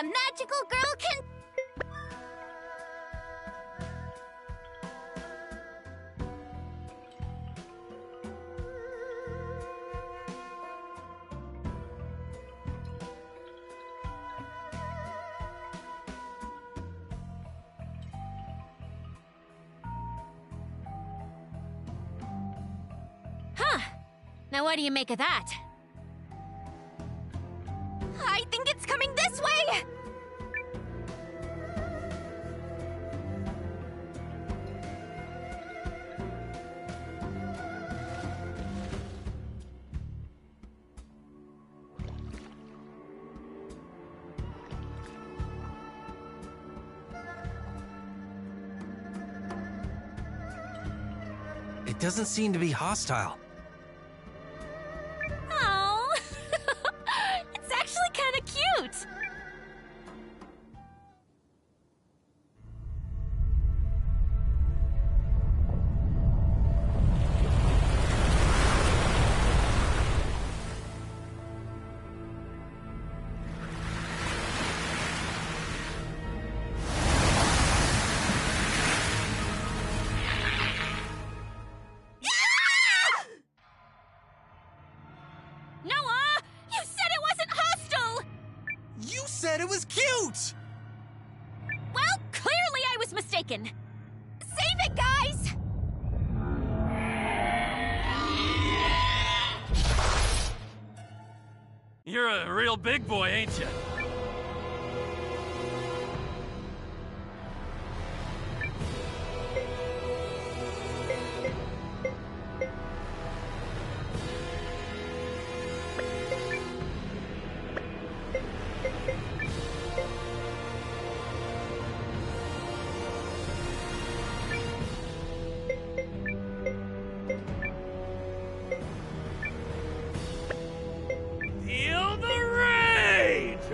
Speaker 16: a magical girl can...
Speaker 2: Huh. Now what do you make of that?
Speaker 1: I think it's coming this way!
Speaker 5: It doesn't seem to be hostile.
Speaker 2: Oh, it's actually kind of cute. Noah, you said it wasn't hostile.
Speaker 5: You said it was cute!
Speaker 2: Well, clearly I was mistaken. Save it, guys!
Speaker 9: You're a real big boy, ain't you? Feel the rage!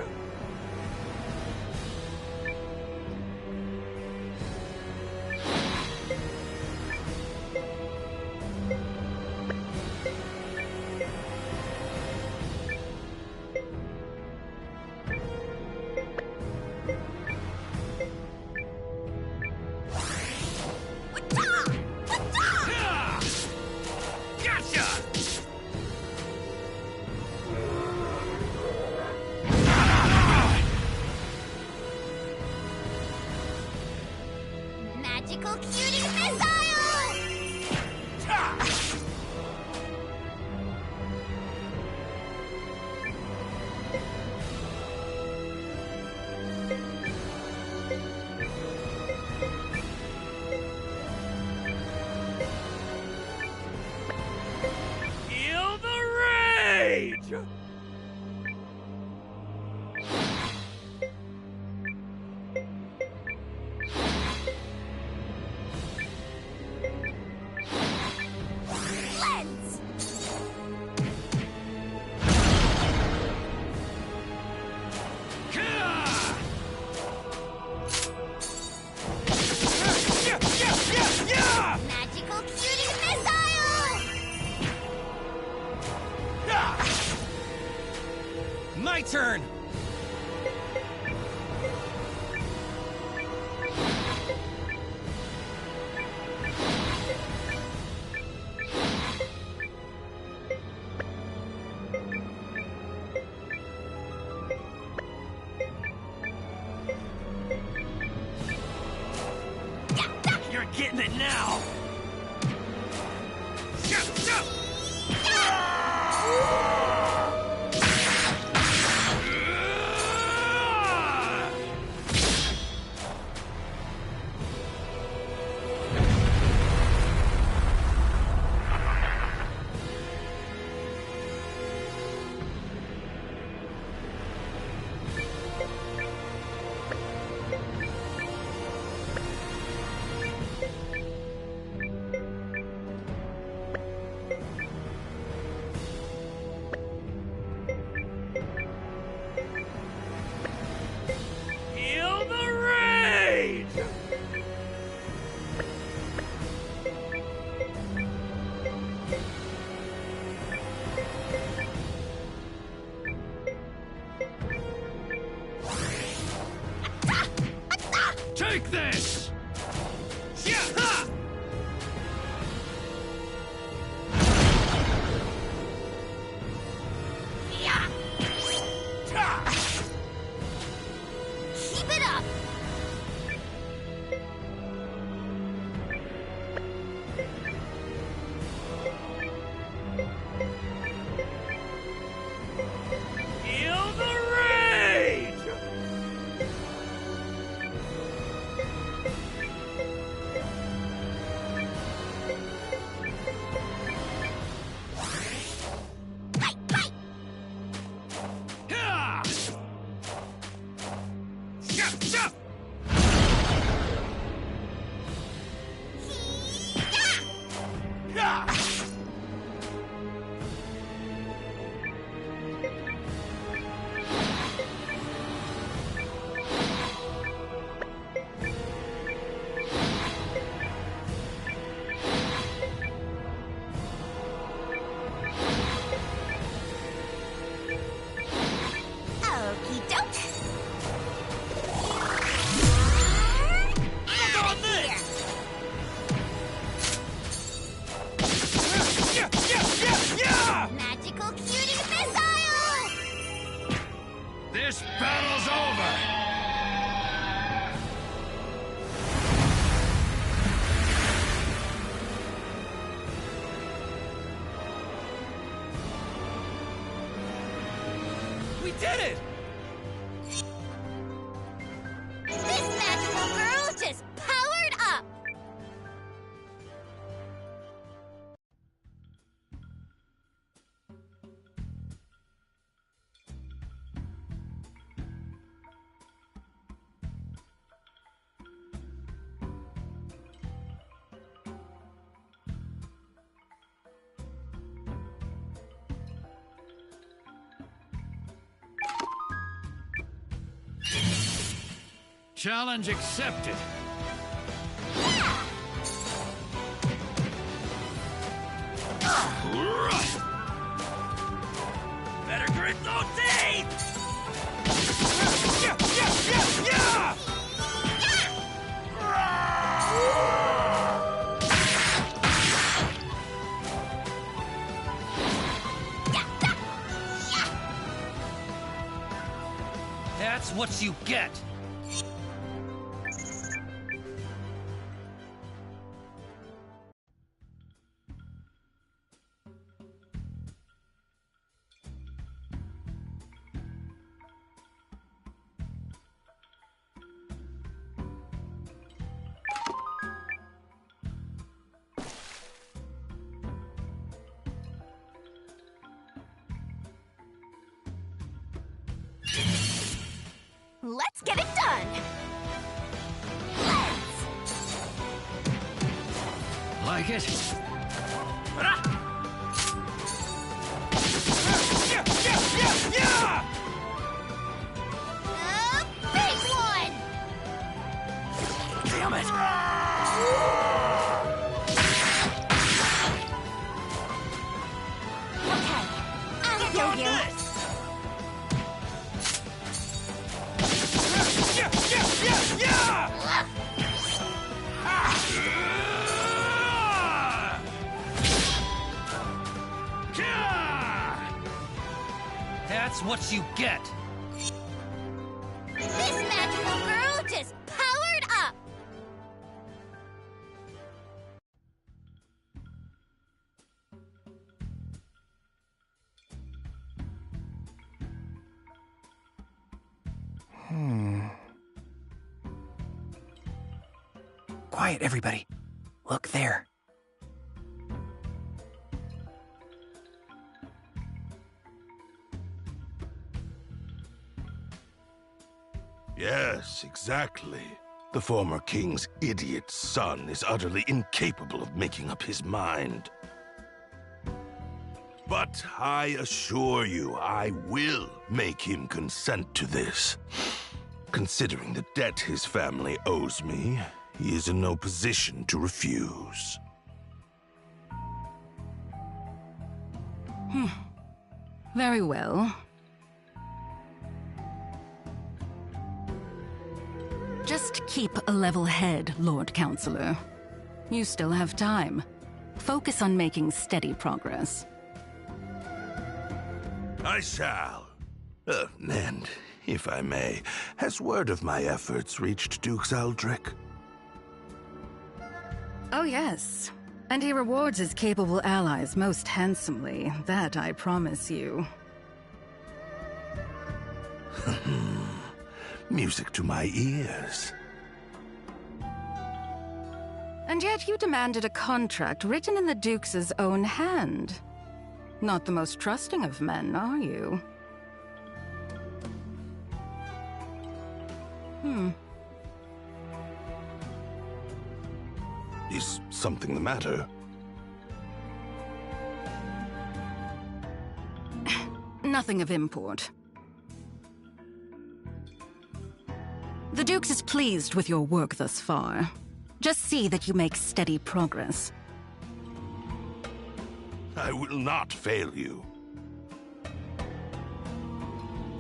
Speaker 9: Gotcha!
Speaker 16: Magical cutie missile!
Speaker 9: Feel the rage!
Speaker 16: Lens! Magical cutie missile!
Speaker 5: My turn!
Speaker 9: You're getting it now!
Speaker 6: Take this!
Speaker 16: Keep it up!
Speaker 9: Feel the rage!
Speaker 1: Okie doke.
Speaker 9: Look on this!
Speaker 16: Magical cutie missile!
Speaker 10: This battle's over!
Speaker 9: We did it!
Speaker 16: This magical girl just powered up!
Speaker 6: Challenge accepted.
Speaker 9: Better grit those teeth!
Speaker 5: That's what you get.
Speaker 1: Let's get it done.
Speaker 6: Like it?
Speaker 16: Big one!
Speaker 9: Damn it!
Speaker 1: Okay, I'll
Speaker 9: Look
Speaker 1: show
Speaker 9: on
Speaker 1: you.
Speaker 9: this!
Speaker 5: That's what you get.
Speaker 16: This magical girl just powered up!
Speaker 5: Quiet, everybody. Look there.
Speaker 14: Yes, exactly. The former king's idiot son is utterly incapable of making up his mind. But I assure you, I will make him consent to this. Considering the debt his family owes me, he is in no position to refuse.
Speaker 21: Very well. Just Keep a level head, Lord Counselor. You still have time. Focus on making steady progress.
Speaker 14: I shall. And, if I may, has word of my efforts reached Duke Aldrich?
Speaker 3: Oh, yes. And he rewards his capable allies most handsomely. That I promise you.
Speaker 14: Music to my ears.
Speaker 3: And yet you demanded a contract written in the Duke's own hand. Not the most trusting of men, are you?
Speaker 14: Is something the matter?
Speaker 3: Nothing of import. The Duke is pleased with your work thus far. Just see that you make steady progress.
Speaker 14: I will not fail you.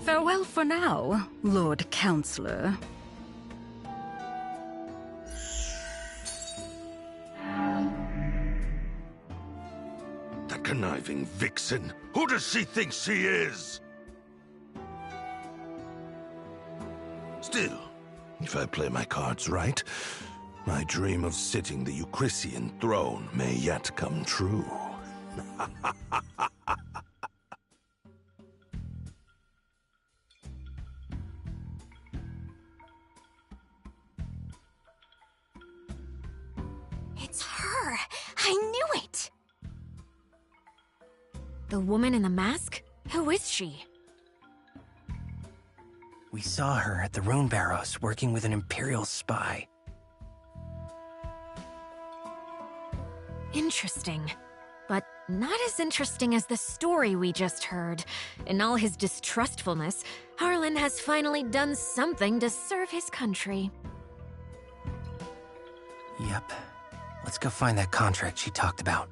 Speaker 3: Farewell for now, Lord Counselor.
Speaker 14: That conniving vixen! Who does she think she is? Still, if I play my cards right, my dream of sitting the Eucrisian throne may yet come true.
Speaker 1: It's her! I knew it!
Speaker 2: The woman in the mask? Who is she?
Speaker 12: We saw her at the Rune Barrows working with an Imperial spy.
Speaker 2: Interesting. But not as interesting as the story we just heard. In all his distrustfulness, Harlan has finally done something to serve his country.
Speaker 12: Yep. Let's go find that contract she talked about.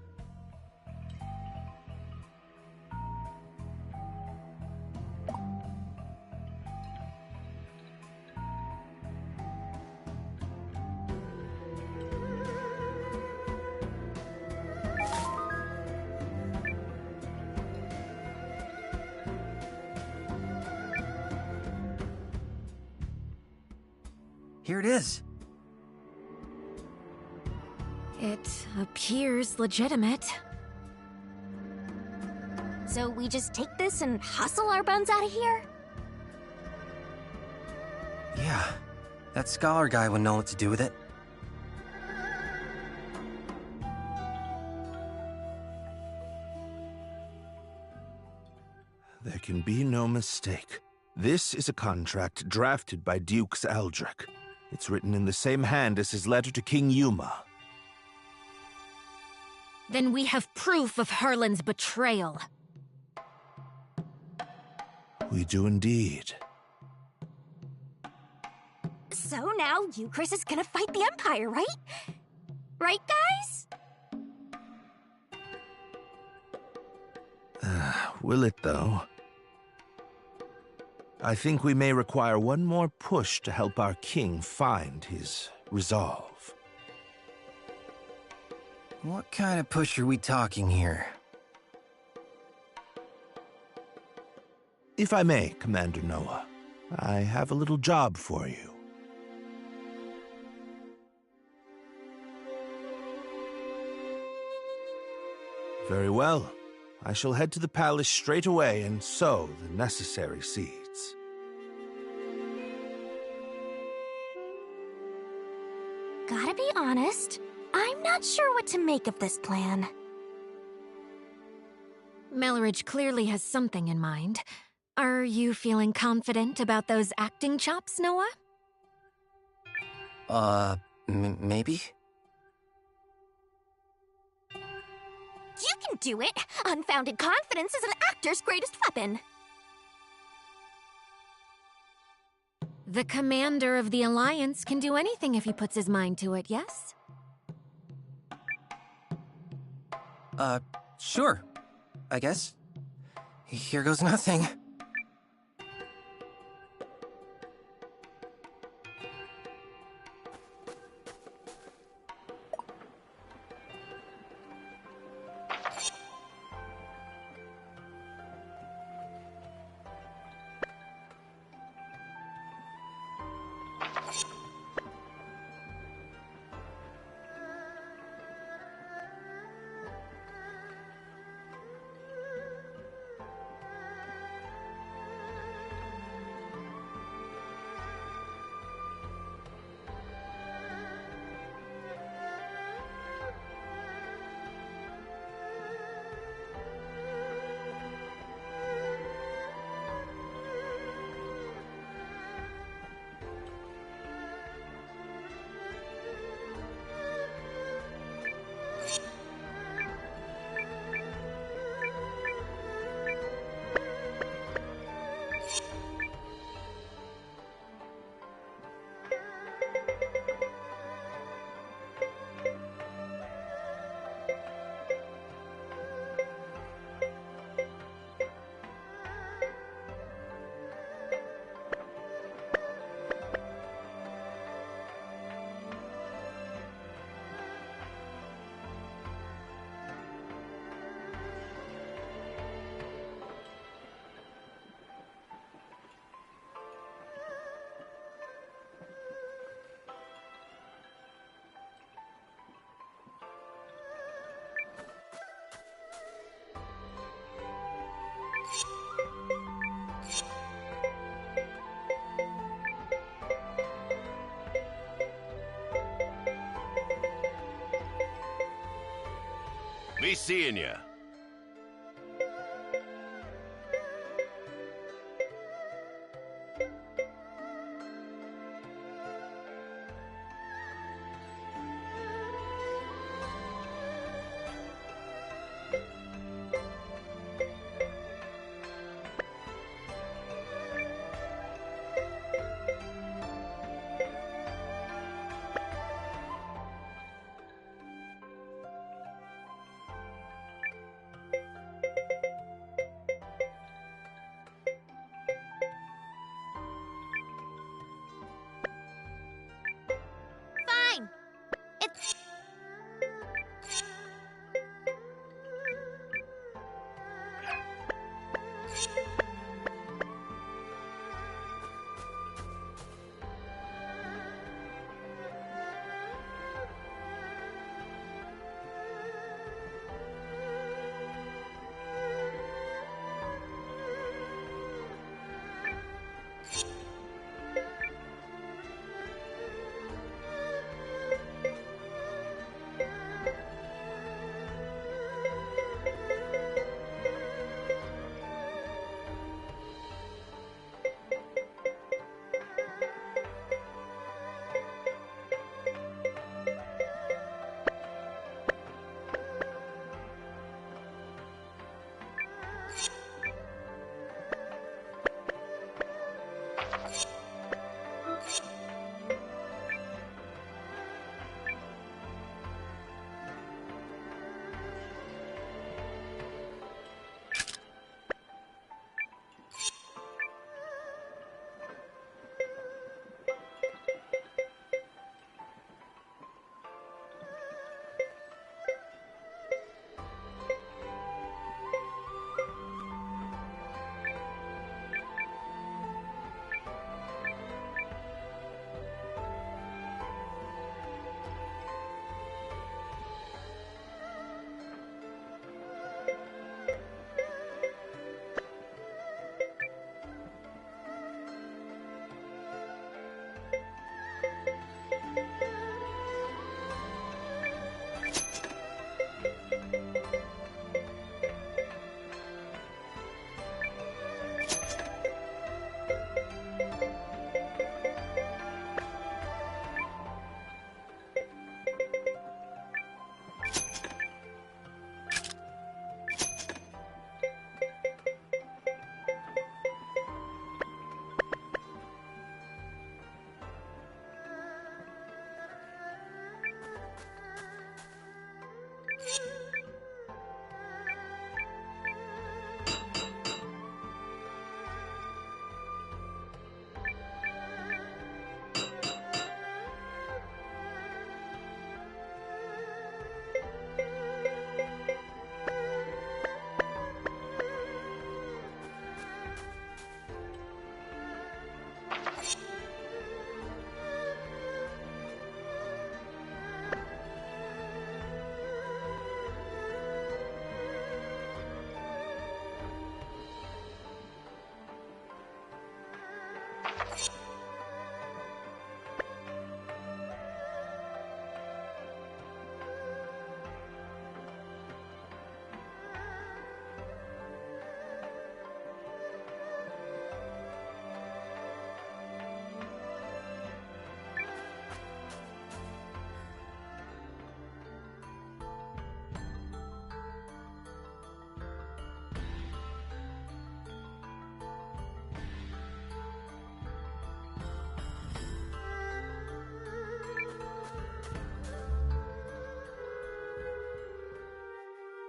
Speaker 12: Here it is.
Speaker 2: It appears legitimate.
Speaker 1: So we just take this and hustle our buns out of here?
Speaker 12: Yeah. That scholar guy would know what to do with it.
Speaker 14: There can be no mistake. This is a contract drafted by Duke Aldrich. It's written in the same hand as his letter to King Yuma.
Speaker 2: Then we have proof of Harlan's betrayal.
Speaker 14: We do indeed.
Speaker 1: So now Euchris is gonna fight the Empire, right? Right, guys?
Speaker 14: Will it, though? I think we may require one more push to help our king find his resolve.
Speaker 12: What kind of push are we talking here?
Speaker 14: If I may, Commander Noah, I have a little job for you. Very well. I shall head to the palace straight away and sow the necessary seeds.
Speaker 1: Gotta be honest, I'm not sure what to make of this plan.
Speaker 2: Melridge clearly has something in mind. Are you feeling confident about those acting chops, Noah?
Speaker 12: Maybe?
Speaker 1: You can do it! Unfounded confidence is an actor's greatest weapon!
Speaker 2: The commander of the Alliance can do anything if he puts his mind to it, yes?
Speaker 12: Sure. I guess. Here goes nothing.
Speaker 10: Be seeing ya.
Speaker 16: Fine. It's...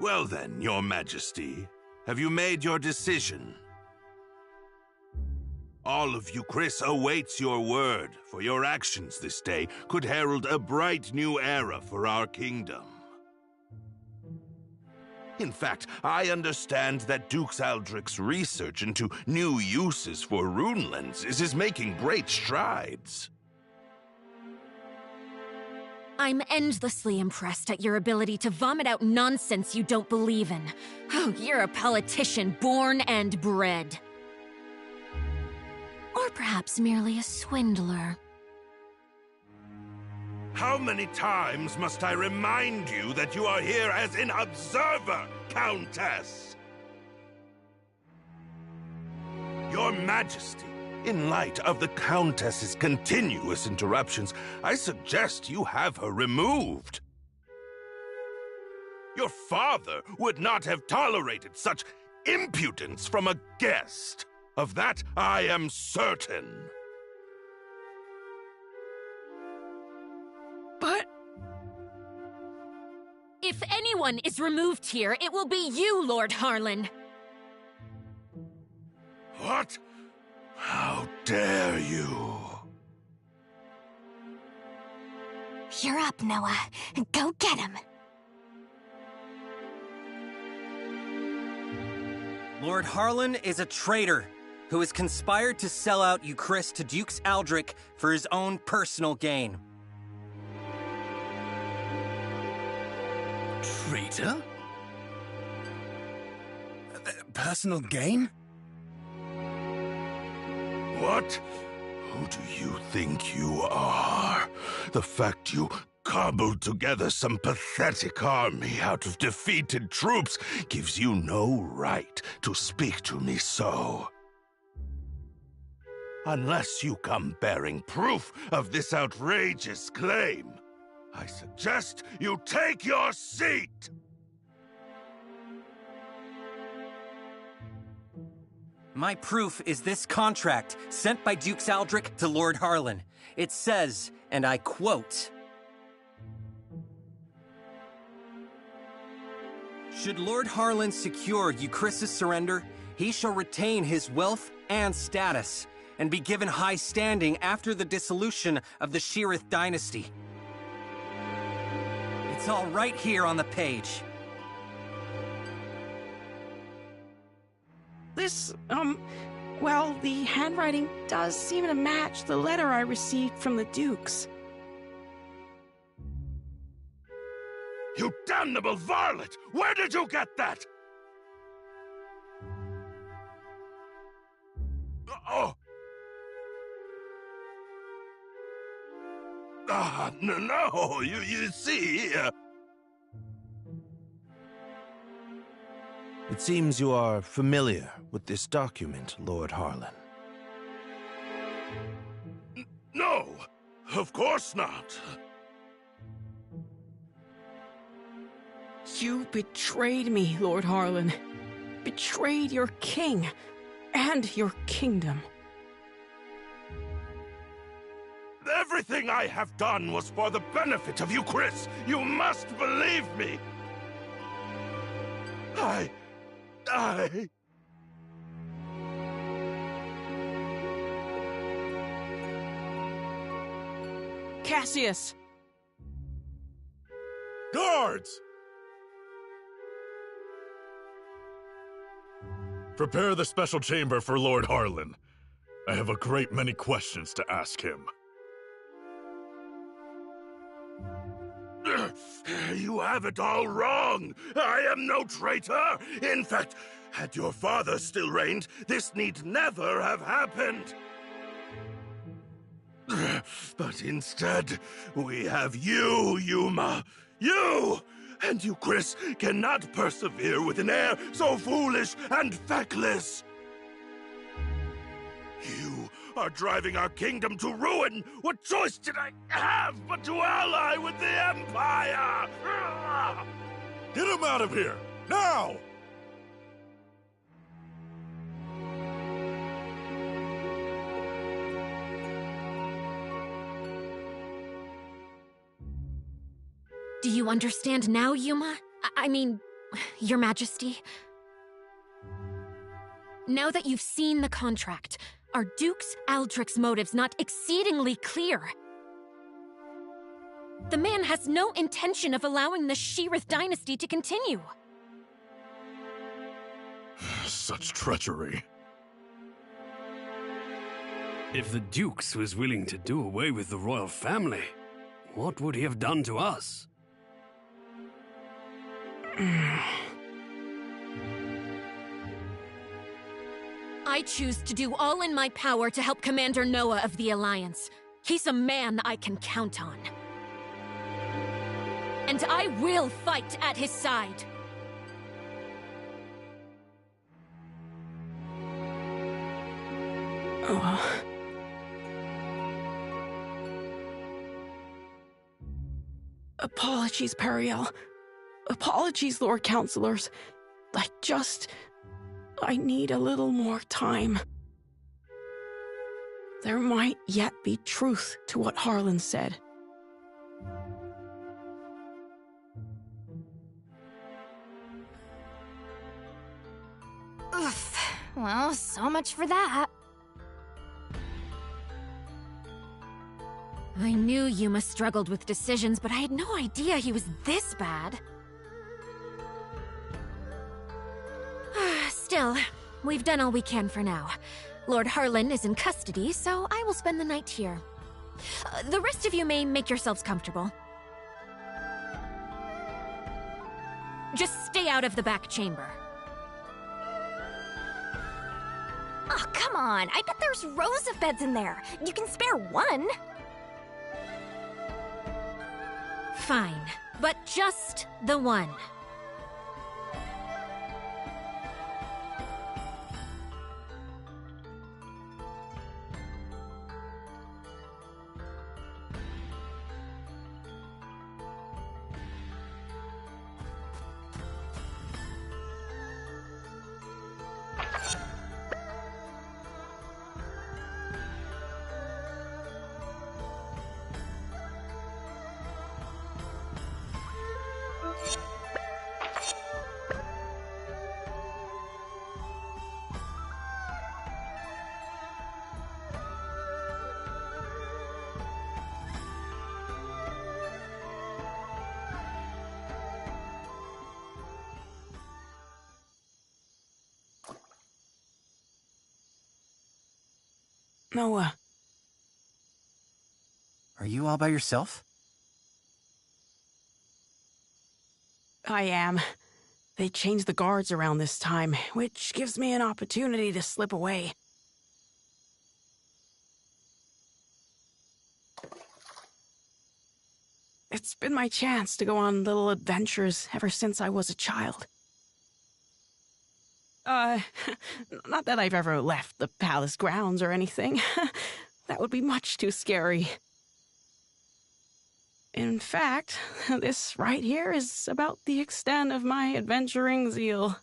Speaker 14: Well then, Your Majesty, have you made your decision? All of you, Chris, awaits your word, for your actions this day could herald a bright new era for our kingdom. In fact, I understand that Duke Aldrich's research into new uses for rune lenses is making great strides.
Speaker 2: I'm endlessly impressed at your ability to vomit out nonsense you don't believe in. Oh, you're a politician born and bred. Or perhaps merely a swindler.
Speaker 14: How many times must I remind you that you are here as an observer, Countess? Your Majesty, in light of the Countess's continuous interruptions, I suggest you have her removed. Your father would not have tolerated such impudence from a guest. Of that I am certain.
Speaker 18: But...
Speaker 2: If anyone is removed here, it will be you, Lord Harlan.
Speaker 14: What? How dare you?
Speaker 1: You're up, Noah. Go get him.
Speaker 12: Lord Harlan is a traitor who has conspired to sell out Euchris to Dukes Aldrich for his own personal gain.
Speaker 6: Traitor? Personal gain?
Speaker 14: What? Who do you think you are? The fact you cobbled together some pathetic army out of defeated troops gives you no right to speak to me so. Unless you come bearing proof of this outrageous claim, I suggest you take your seat!
Speaker 12: My proof is this contract sent by Dukes Aldrich to Lord Harlan. It says, and I quote, "Should Lord Harlan secure Euchris' surrender, he shall retain his wealth and status, and be given high standing after the dissolution of the Sheerith dynasty." It's all right here on the page.
Speaker 18: This, well, the handwriting does seem to match the letter I received from the Dukes.
Speaker 14: You damnable varlet! Where did you get that? Oh! No, you see...
Speaker 19: It seems you are familiar with this document, Lord Harlan.
Speaker 14: No, of course not.
Speaker 18: You betrayed me, Lord Harlan. Betrayed your king and your kingdom.
Speaker 14: Everything I have done was for the benefit of Euchris. You must believe me. I...
Speaker 18: Cassius!
Speaker 20: Guards! Prepare the special chamber for Lord Harlan. I have a great many questions to ask him.
Speaker 14: You have it all wrong. I am no traitor. In fact, had your father still reigned, this need never have happened. But instead, we have you, Yuma. You! And Euchris cannot persevere with an heir so foolish and feckless. You are driving our kingdom to ruin. What choice did I have but to ally with the Empire?
Speaker 20: Get him out of here! Now!
Speaker 2: Do you understand now, Yuma? I mean, Your Majesty? Now that you've seen the contract, are Dukes Aldrich's motives not exceedingly clear? The man has no intention of allowing the Sheerith dynasty to continue.
Speaker 20: Such treachery.
Speaker 6: If the Dukes was willing to do away with the royal family, what would he have done to us?
Speaker 2: I choose to do all in my power to help Commander Noah of the Alliance. He's a man I can count on. and I will fight at his side.
Speaker 18: Apologies, Periel. Apologies, Lord Counselors. I need a little more time. There might yet be truth to what Harlan said.
Speaker 1: Oof. Well, so much for that.
Speaker 2: I knew Yuma struggled with decisions, but I had no idea he was this bad. Still, we've done all we can for now. Lord Harlan is in custody, so I will spend the night here. The rest of you may make yourselves comfortable. Just stay out of the back chamber.
Speaker 1: Oh, come on. I bet there's rows of beds in there. You can spare one.
Speaker 2: Fine, but just the one.
Speaker 18: Noah.
Speaker 12: Are you all by yourself?
Speaker 18: I am. They changed the guards around this time, which gives me an opportunity to slip away. It's been my chance to go on little adventures ever since I was a child. Not that I've ever left the palace grounds or anything. That would be much too scary. In fact, this right here is about the extent of my adventuring zeal.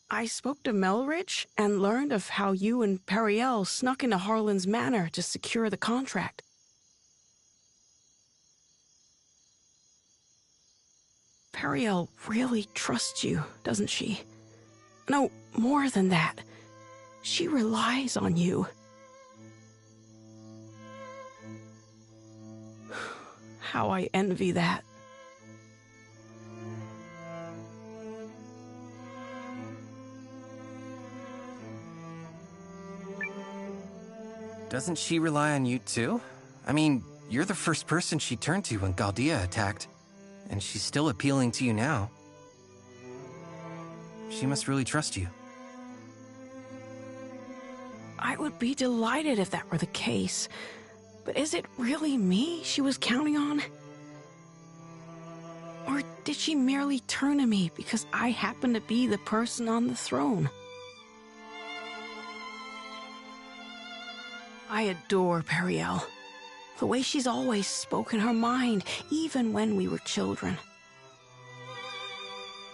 Speaker 18: I spoke to Melridge and learned of how you and Periel snuck into Harlan's manor to secure the contract. Periel really trusts you, doesn't she? No, more than that. She relies on you. How I envy that.
Speaker 12: Doesn't she rely on you too? I mean, you're the first person she turned to when Galdia attacked. And she's still appealing to you now. She must really trust you.
Speaker 18: I would be delighted if that were the case. But is it really me she was counting on? Or did she merely turn to me because I happen to be the person on the throne? I adore Periel. The way she's always spoken her mind, even when we were children.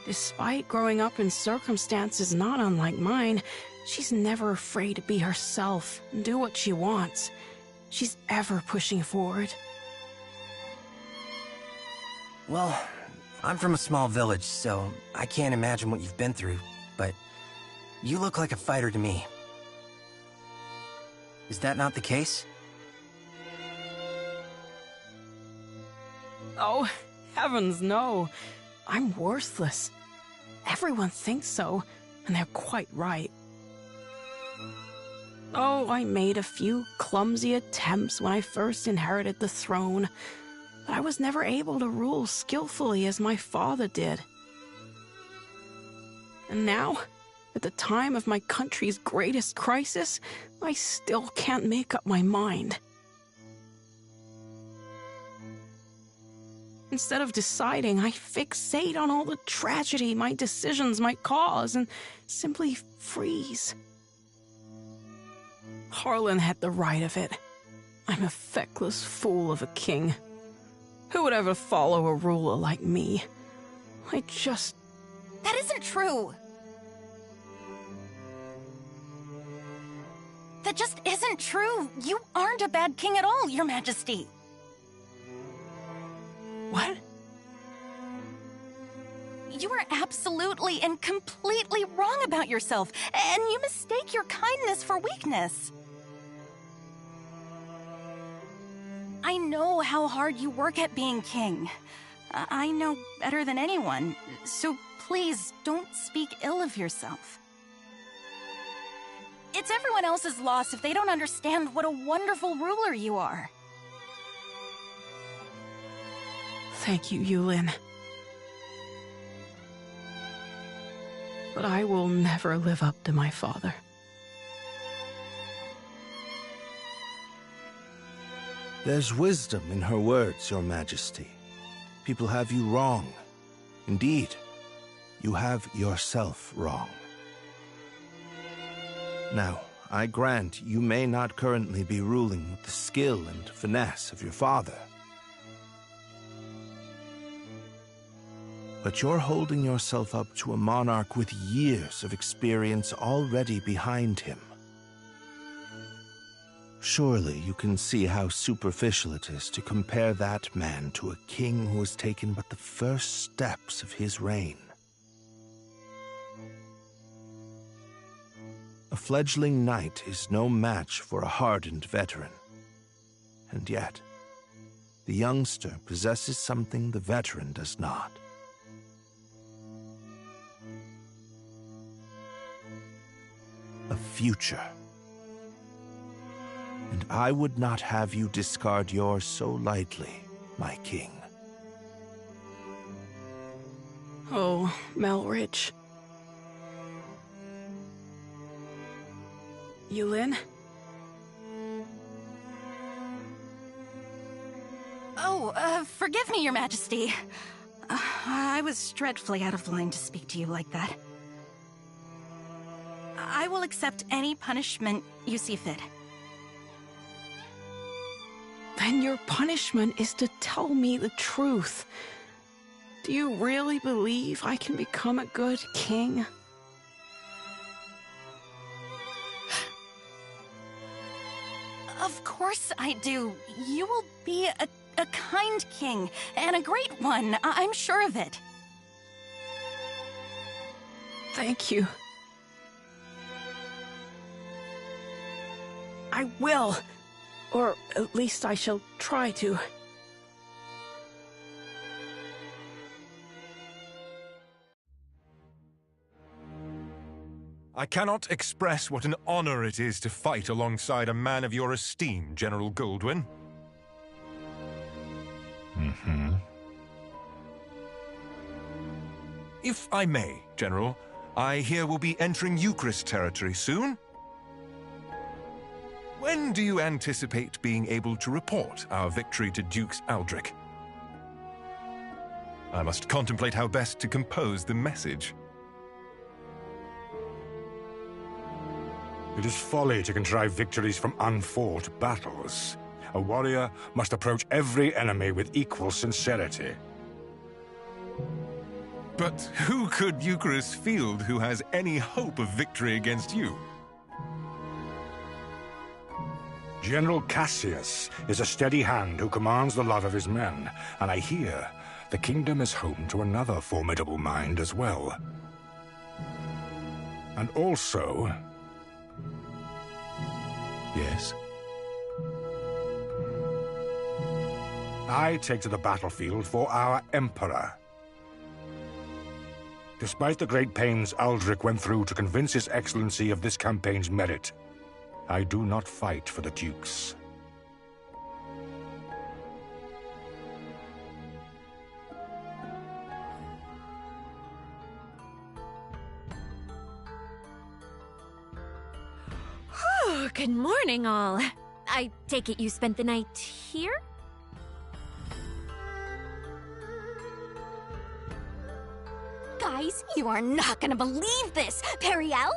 Speaker 18: Despite growing up in circumstances not unlike mine, she's never afraid to be herself and do what she wants. She's ever pushing forward.
Speaker 12: Well, I'm from a small village, so I can't imagine what you've been through, but you look like a fighter to me. Is that not the case?
Speaker 18: Oh, heavens no. I'm worthless. Everyone thinks so, and they're quite right. Oh, I made a few clumsy attempts when I first inherited the throne, but I was never able to rule skillfully as my father did. And now, at the time of my country's greatest crisis, I still can't make up my mind. Instead of deciding, I fixate on all the tragedy my decisions might cause and simply freeze. Harlan had the right of it. I'm a feckless fool of a king. Who would ever follow a ruler like me? I just...
Speaker 21: That isn't true! That just isn't true! You aren't a bad king at all, Your Majesty!
Speaker 18: What?
Speaker 21: You are absolutely and completely wrong about yourself, and you mistake your kindness for weakness. I know how hard you work at being king. I know better than anyone, so please don't speak ill of yourself. It's everyone else's loss if they don't understand what a wonderful ruler you are.
Speaker 18: Thank you, Eiyuden. But I will never live up to my father.
Speaker 19: There's wisdom in her words, Your Majesty. People have you wrong. Indeed, you have yourself wrong. Now, I grant you may not currently be ruling with the skill and finesse of your father. But you're holding yourself up to a monarch with years of experience already behind him. Surely you can see how superficial it is to compare that man to a king who has taken but the first steps of his reign. A fledgling knight is no match for a hardened veteran. And yet, the youngster possesses something the veteran does not. A future. And I would not have you discard yours so lightly, my king.
Speaker 18: Oh, Melridge. Eiyuden?
Speaker 21: Oh, forgive me, Your Majesty. I was dreadfully out of line to speak to you like that. I will accept any punishment you see fit.
Speaker 18: Then your punishment is to tell me the truth. Do you really believe I can become a good king?
Speaker 21: Of course I do. You will be a kind king, and a great one. I'm sure of it.
Speaker 18: Thank you. I will. Or at least I shall try to.
Speaker 10: I cannot express what an honor it is to fight alongside a man of your esteem, General Goldwyn. If I may, General, I hear we'll be entering Eucharist territory soon. When do you anticipate being able to report our victory to Dukes Aldrich? I must contemplate how best to compose the message.
Speaker 13: It is folly to contrive victories from unfought battles. A warrior must approach every enemy with equal sincerity.
Speaker 10: But who could Eucharist field who has any hope of victory against you?
Speaker 13: General Cassius is a steady hand who commands the love of his men, and I hear the kingdom is home to another formidable mind as well. And also...
Speaker 10: Yes?
Speaker 13: I take to the battlefield for our Emperor. Despite the great pains Aldrich went through to convince His Excellency of this campaign's merit, I do not fight for the Dukes.
Speaker 2: Oh, good morning, all. I take it you spent the night here?
Speaker 1: Guys, you are not gonna believe this! Periel?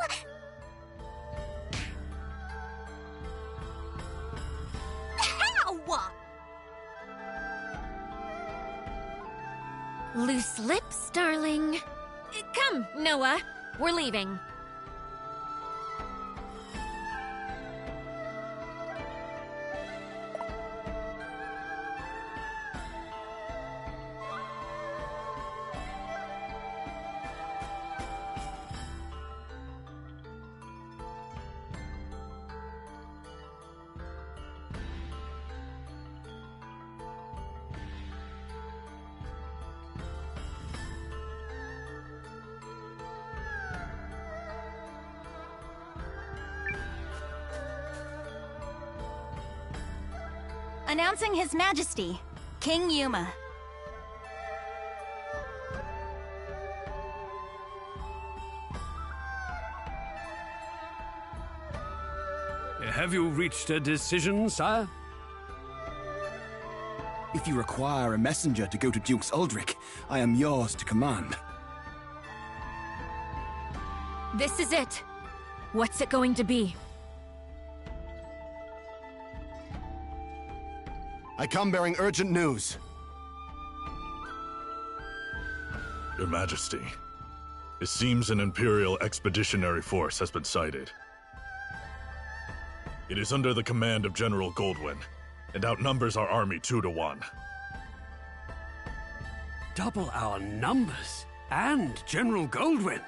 Speaker 1: How?
Speaker 2: Loose lips, darling. Come, Noah. We're leaving.
Speaker 21: Announcing His Majesty, King Yuma.
Speaker 6: Have you reached a decision, sire?
Speaker 8: If you require a messenger to go to Duke's Aldrich, I am yours to command.
Speaker 2: This is it. What's it going to be?
Speaker 8: I come bearing urgent news.
Speaker 20: Your Majesty, it seems an Imperial Expeditionary Force has been sighted. It is under the command of General Goldwyn, and outnumbers our army 2 to 1.
Speaker 6: Double our numbers, and General Goldwyn.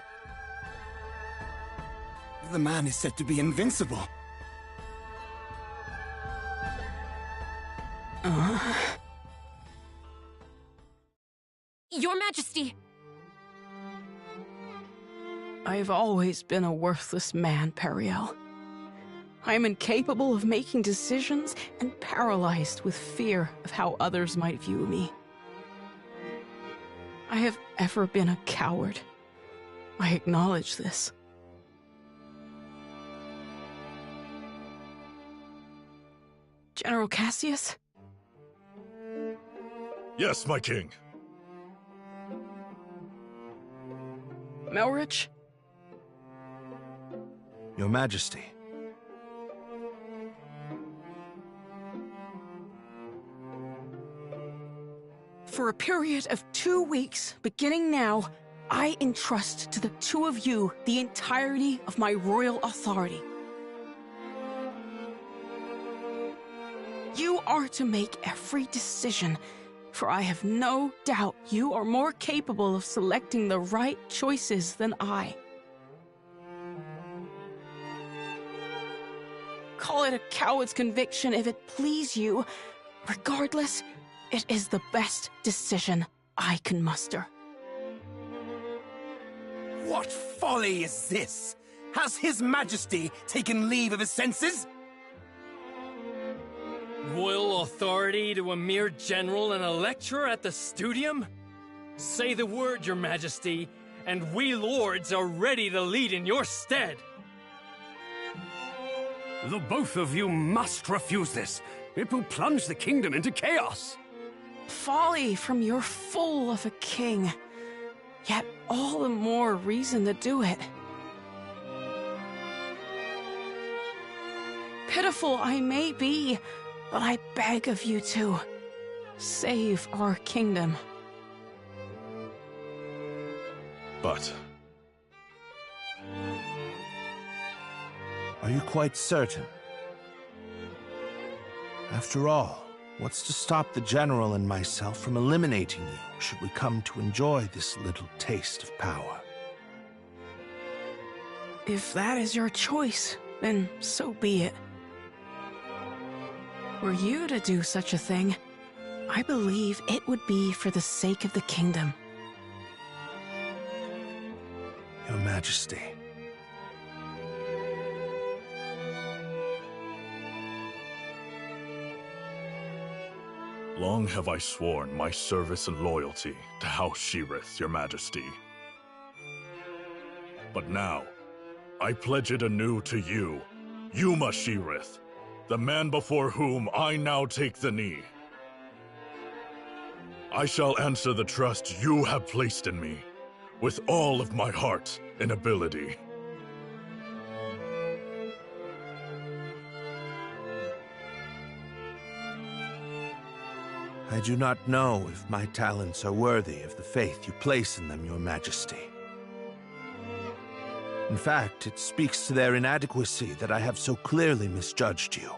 Speaker 8: The man is said to be invincible.
Speaker 2: Your Majesty!
Speaker 18: I've always been a worthless man, Periel. I am incapable of making decisions and paralyzed with fear of how others might view me. I have ever been a coward. I acknowledge this. General Cassius?
Speaker 20: Yes, my king.
Speaker 18: Melrich?
Speaker 19: Your Majesty.
Speaker 18: For a period of 2 weeks, beginning now, I entrust to the 2 of you the entirety of my royal authority. You are to make every decision, for I have no doubt you are more capable of selecting the right choices than I. Call it a coward's conviction if it please you. Regardless, it is the best decision I can muster.
Speaker 8: What folly is this? Has His Majesty taken leave of his senses?
Speaker 9: Royal authority to a mere general and a lecturer at the studium? Say the word, Your Majesty, and we lords are ready to lead in your stead.
Speaker 6: The both of you must refuse this. It will plunge the kingdom into chaos.
Speaker 18: Folly from your fool of a king. Yet all the more reason to do it. Pitiful I may be, but I beg of you to save our kingdom.
Speaker 20: But...
Speaker 19: Are you quite certain? After all, what's to stop the General and myself from eliminating you should we come to enjoy this little taste of power?
Speaker 18: If that is your choice, then so be it. Were you to do such a thing, I believe it would be for the sake of the kingdom.
Speaker 19: Your Majesty.
Speaker 20: Long have I sworn my service and loyalty to House Sheerith, Your Majesty. But now, I pledge it anew to you, Yuma Sheerith, the man before whom I now take the knee. I shall answer the trust you have placed in me, with all of my heart and ability.
Speaker 19: I do not know if my talents are worthy of the faith you place in them, Your Majesty. In fact, it speaks to their inadequacy that I have so clearly misjudged you.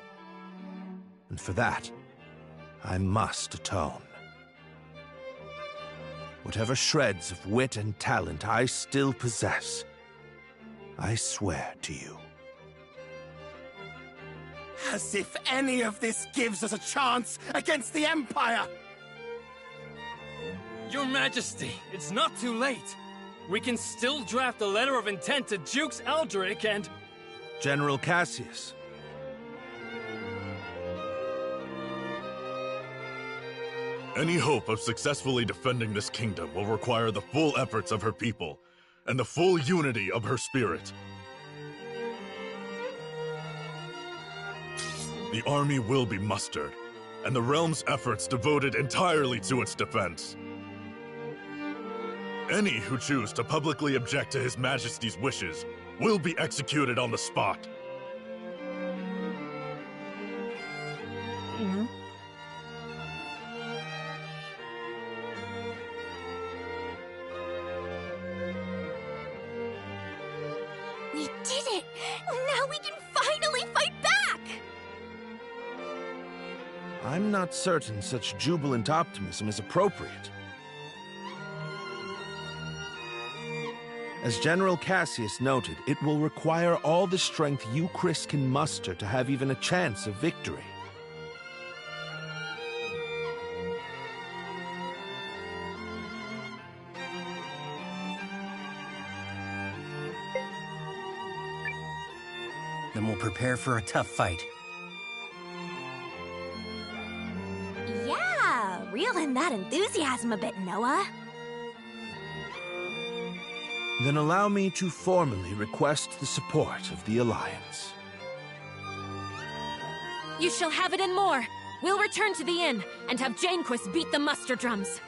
Speaker 19: And for that, I must atone. Whatever shreds of wit and talent I still possess, I swear to you.
Speaker 8: As if any of this gives us a chance against the Empire!
Speaker 9: Your Majesty, it's not too late. We can still draft a letter of intent to Dukes Aldrich and...
Speaker 19: General Cassius.
Speaker 20: Any hope of successfully defending this kingdom will require the full efforts of her people, and the full unity of her spirit. The army will be mustered, and the realm's efforts devoted entirely to its defense. Any who choose to publicly object to His Majesty's wishes will be executed on the spot.
Speaker 1: We did it! Now we can finally fight back!
Speaker 19: I'm not certain such jubilant optimism is appropriate. As General Cassius noted, it will require all the strength you, Chris, can muster to have even a chance of victory.
Speaker 12: Then we'll prepare for a tough fight.
Speaker 1: Yeah, reel in that enthusiasm a bit, Noah.
Speaker 19: Then allow me to formally request the support of the Alliance.
Speaker 2: You shall have it and more. We'll return to the inn and have Janequist beat the muster drums.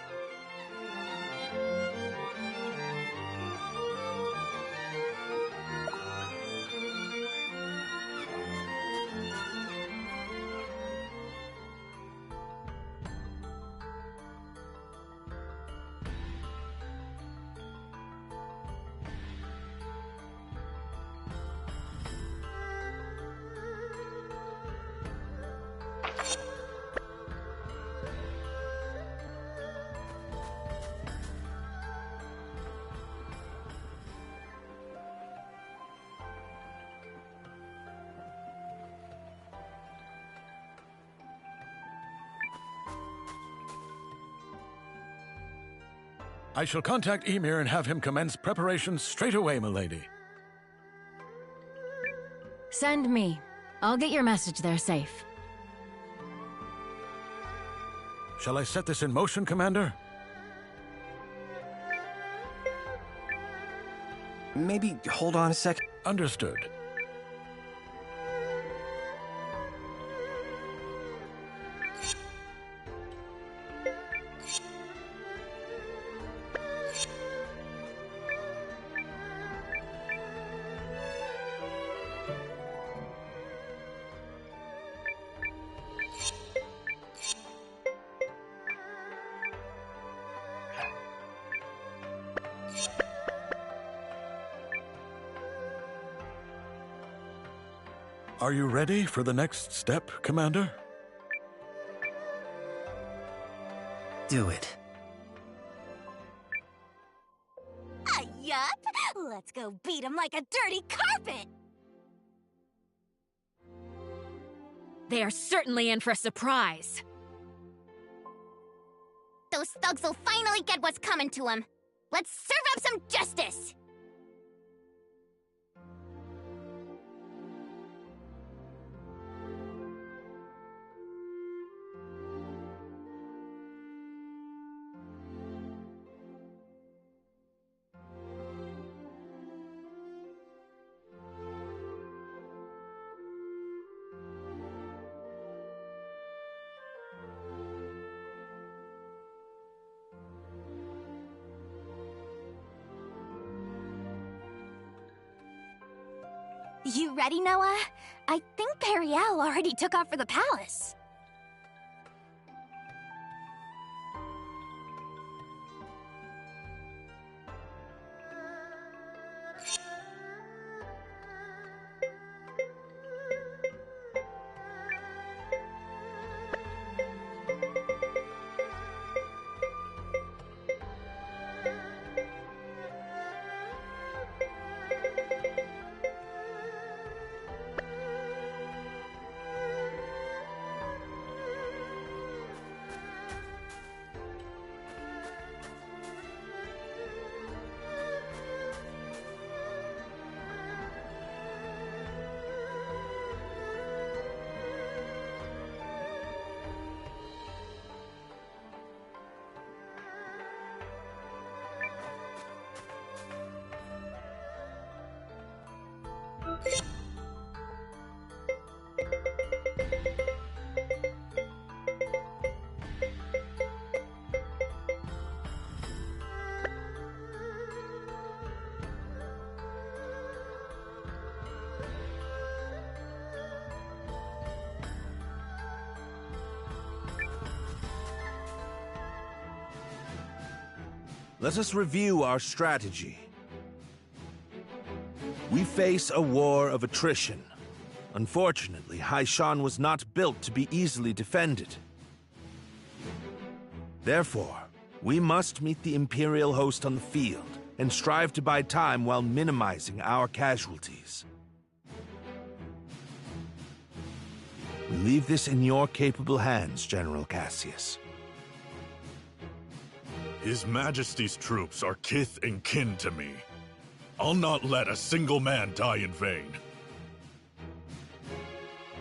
Speaker 11: I shall contact Ymir and have him commence preparations straight away, milady.
Speaker 3: Send me. I'll get your message there safe.
Speaker 11: Shall I set this in motion, Commander?
Speaker 12: Maybe hold on a second.
Speaker 11: Understood. Are you ready for the next step, Commander?
Speaker 12: Do it.
Speaker 1: Yup! Let's go beat him like a dirty carpet!
Speaker 2: They are certainly in for a surprise.
Speaker 16: Those thugs will finally get what's coming to them. Let's serve up some justice!
Speaker 1: You ready, Noah? I think Periel already took off for the palace.
Speaker 19: Let us review our strategy. We face a war of attrition. Unfortunately, Haishan was not built to be easily defended. Therefore, we must meet the Imperial host on the field and strive to buy time while minimizing our casualties. We leave this in your capable hands, General Cassius.
Speaker 20: His Majesty's troops are kith and kin to me. I'll not let a single man die in vain.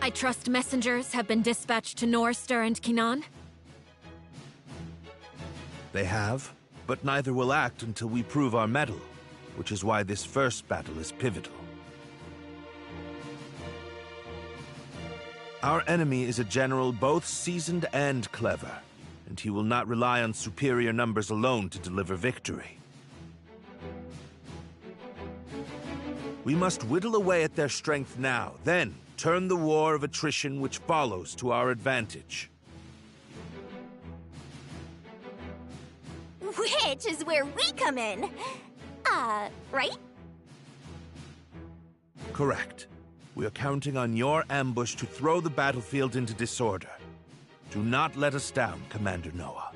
Speaker 2: I trust messengers have been dispatched to Norster and Kinan?
Speaker 19: They have, but neither will act until we prove our mettle, which is why this first battle is pivotal. Our enemy is a general both seasoned and clever, and he will not rely on superior numbers alone to deliver victory. We must whittle away at their strength now, then turn the war of attrition which follows to our advantage.
Speaker 1: Which is where we come in. Right?
Speaker 19: Correct. We are counting on your ambush to throw the battlefield into disorder. Do not let us down, Commander Noah.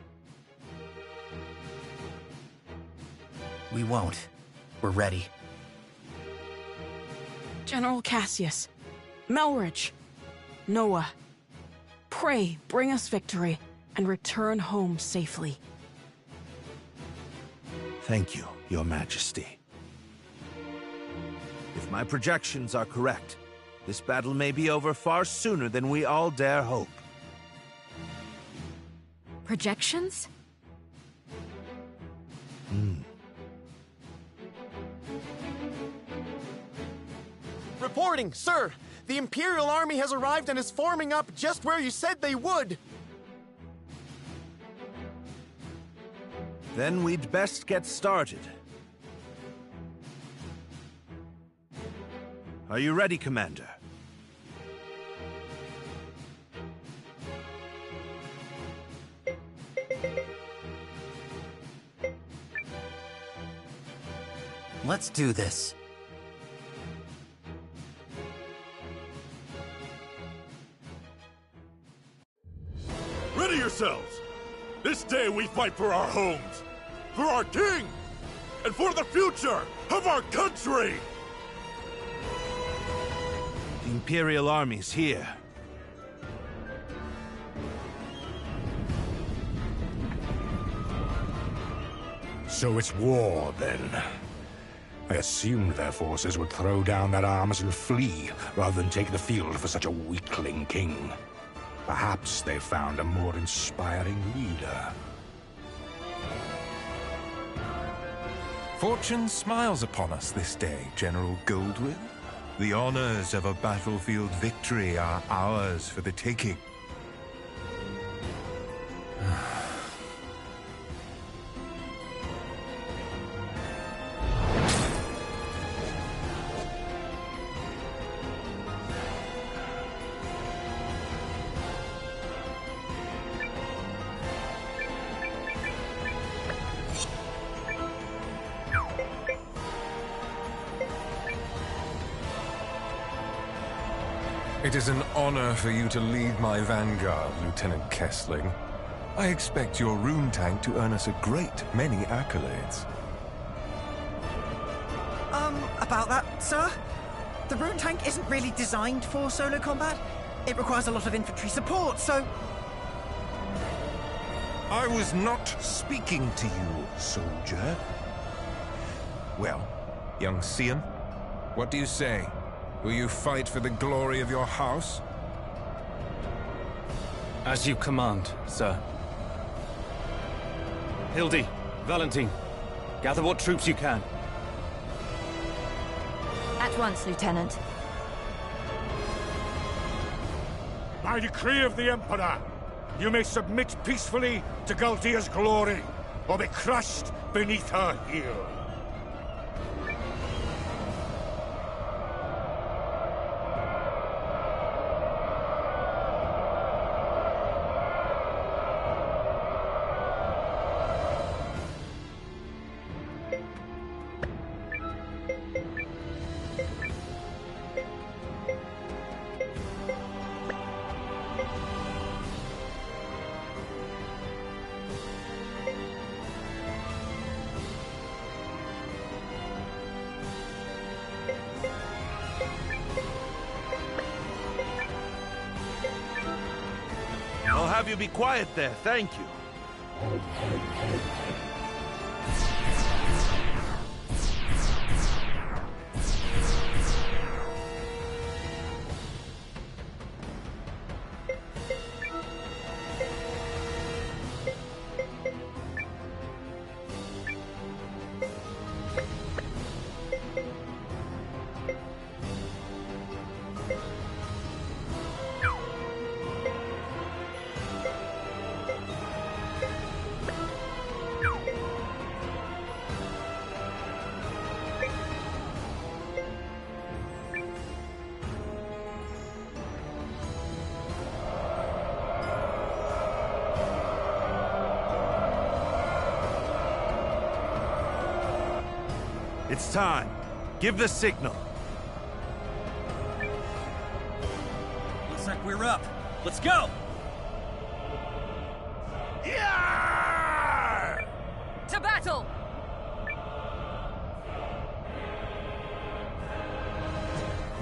Speaker 7: We won't. We're ready.
Speaker 18: General Cassius, Melridge, Noah, pray bring us victory and return home safely.
Speaker 19: Thank you, Your Majesty. If my projections are correct, this battle may be over far sooner than we all dare hope.
Speaker 2: Projections?
Speaker 22: Reporting, sir! The Imperial Army has arrived and is forming up just where you said they would!
Speaker 19: Then we'd best get started. Are you ready, Commander?
Speaker 7: Let's do this.
Speaker 20: Ready yourselves! This day we fight for our homes, for our king, and for the future of our country!
Speaker 19: The Imperial Army's here.
Speaker 13: So it's war, then. I assumed their forces would throw down their arms and flee, rather than take the field for such a weakling king. Perhaps they found a more inspiring leader.
Speaker 23: Fortune smiles upon us this day, General Goldwyn. The honors of a battlefield victory are ours for the taking. It is an honor for you to lead my vanguard, Lieutenant Kessling. I expect your rune tank to earn us a great many accolades.
Speaker 4: About that, sir? The rune tank isn't really designed for solo combat. It requires a lot of infantry support, so...
Speaker 23: I was not speaking to you, soldier. Well, young Sion, what do you say? Will you fight for the glory of your house?
Speaker 15: As you command, sir. Hildy, Valentine, gather what troops you can.
Speaker 17: At once, Lieutenant.
Speaker 10: By decree of the Emperor, you may submit peacefully to Galtia's glory, or be crushed beneath her heel.
Speaker 14: I'll have you be quiet there, thank you. It's time. Give the signal.
Speaker 15: Looks like we're up. Let's go!
Speaker 14: Yeah!
Speaker 17: To battle!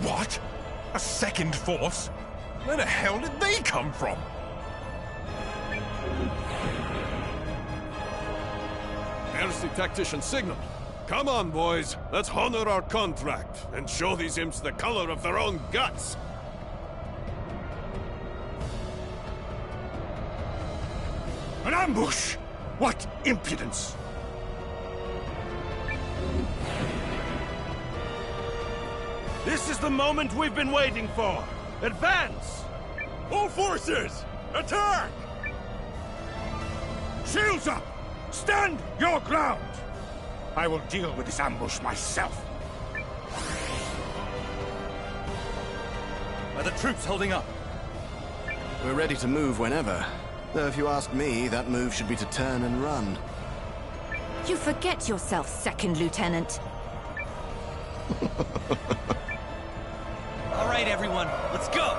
Speaker 23: What? A second force? Where the hell did they come from?
Speaker 20: Heresy tactician signal. Come on, boys. Let's honor our contract and show these imps the color of their own guts.
Speaker 10: An ambush! What impudence!
Speaker 14: This is the moment we've been waiting for. Advance!
Speaker 20: All forces, attack!
Speaker 10: Shields up! Stand your ground! I will deal with this ambush myself.
Speaker 15: Are the troops holding up?
Speaker 24: We're ready to move whenever. Though if you ask me, that move should be to turn and run.
Speaker 17: You forget yourself, Second Lieutenant.
Speaker 15: All right, everyone, let's go!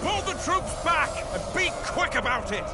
Speaker 14: Pull the troops back and be quick about it!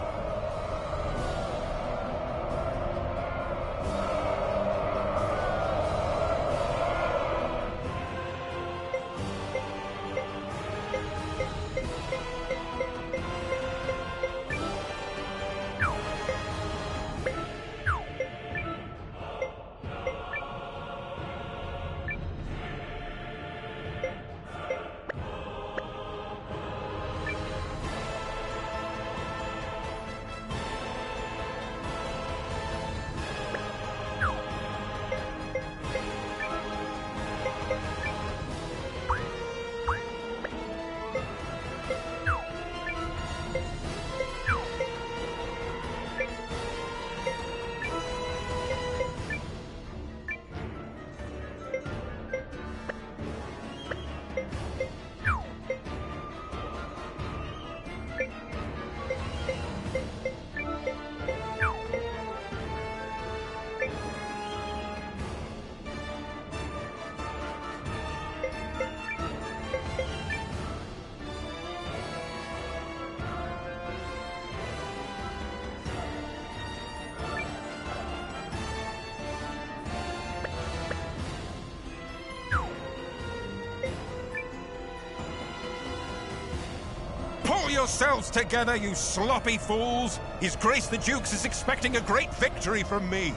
Speaker 23: yourselves together, you sloppy fools! His Grace the Dukes is expecting a great victory from me!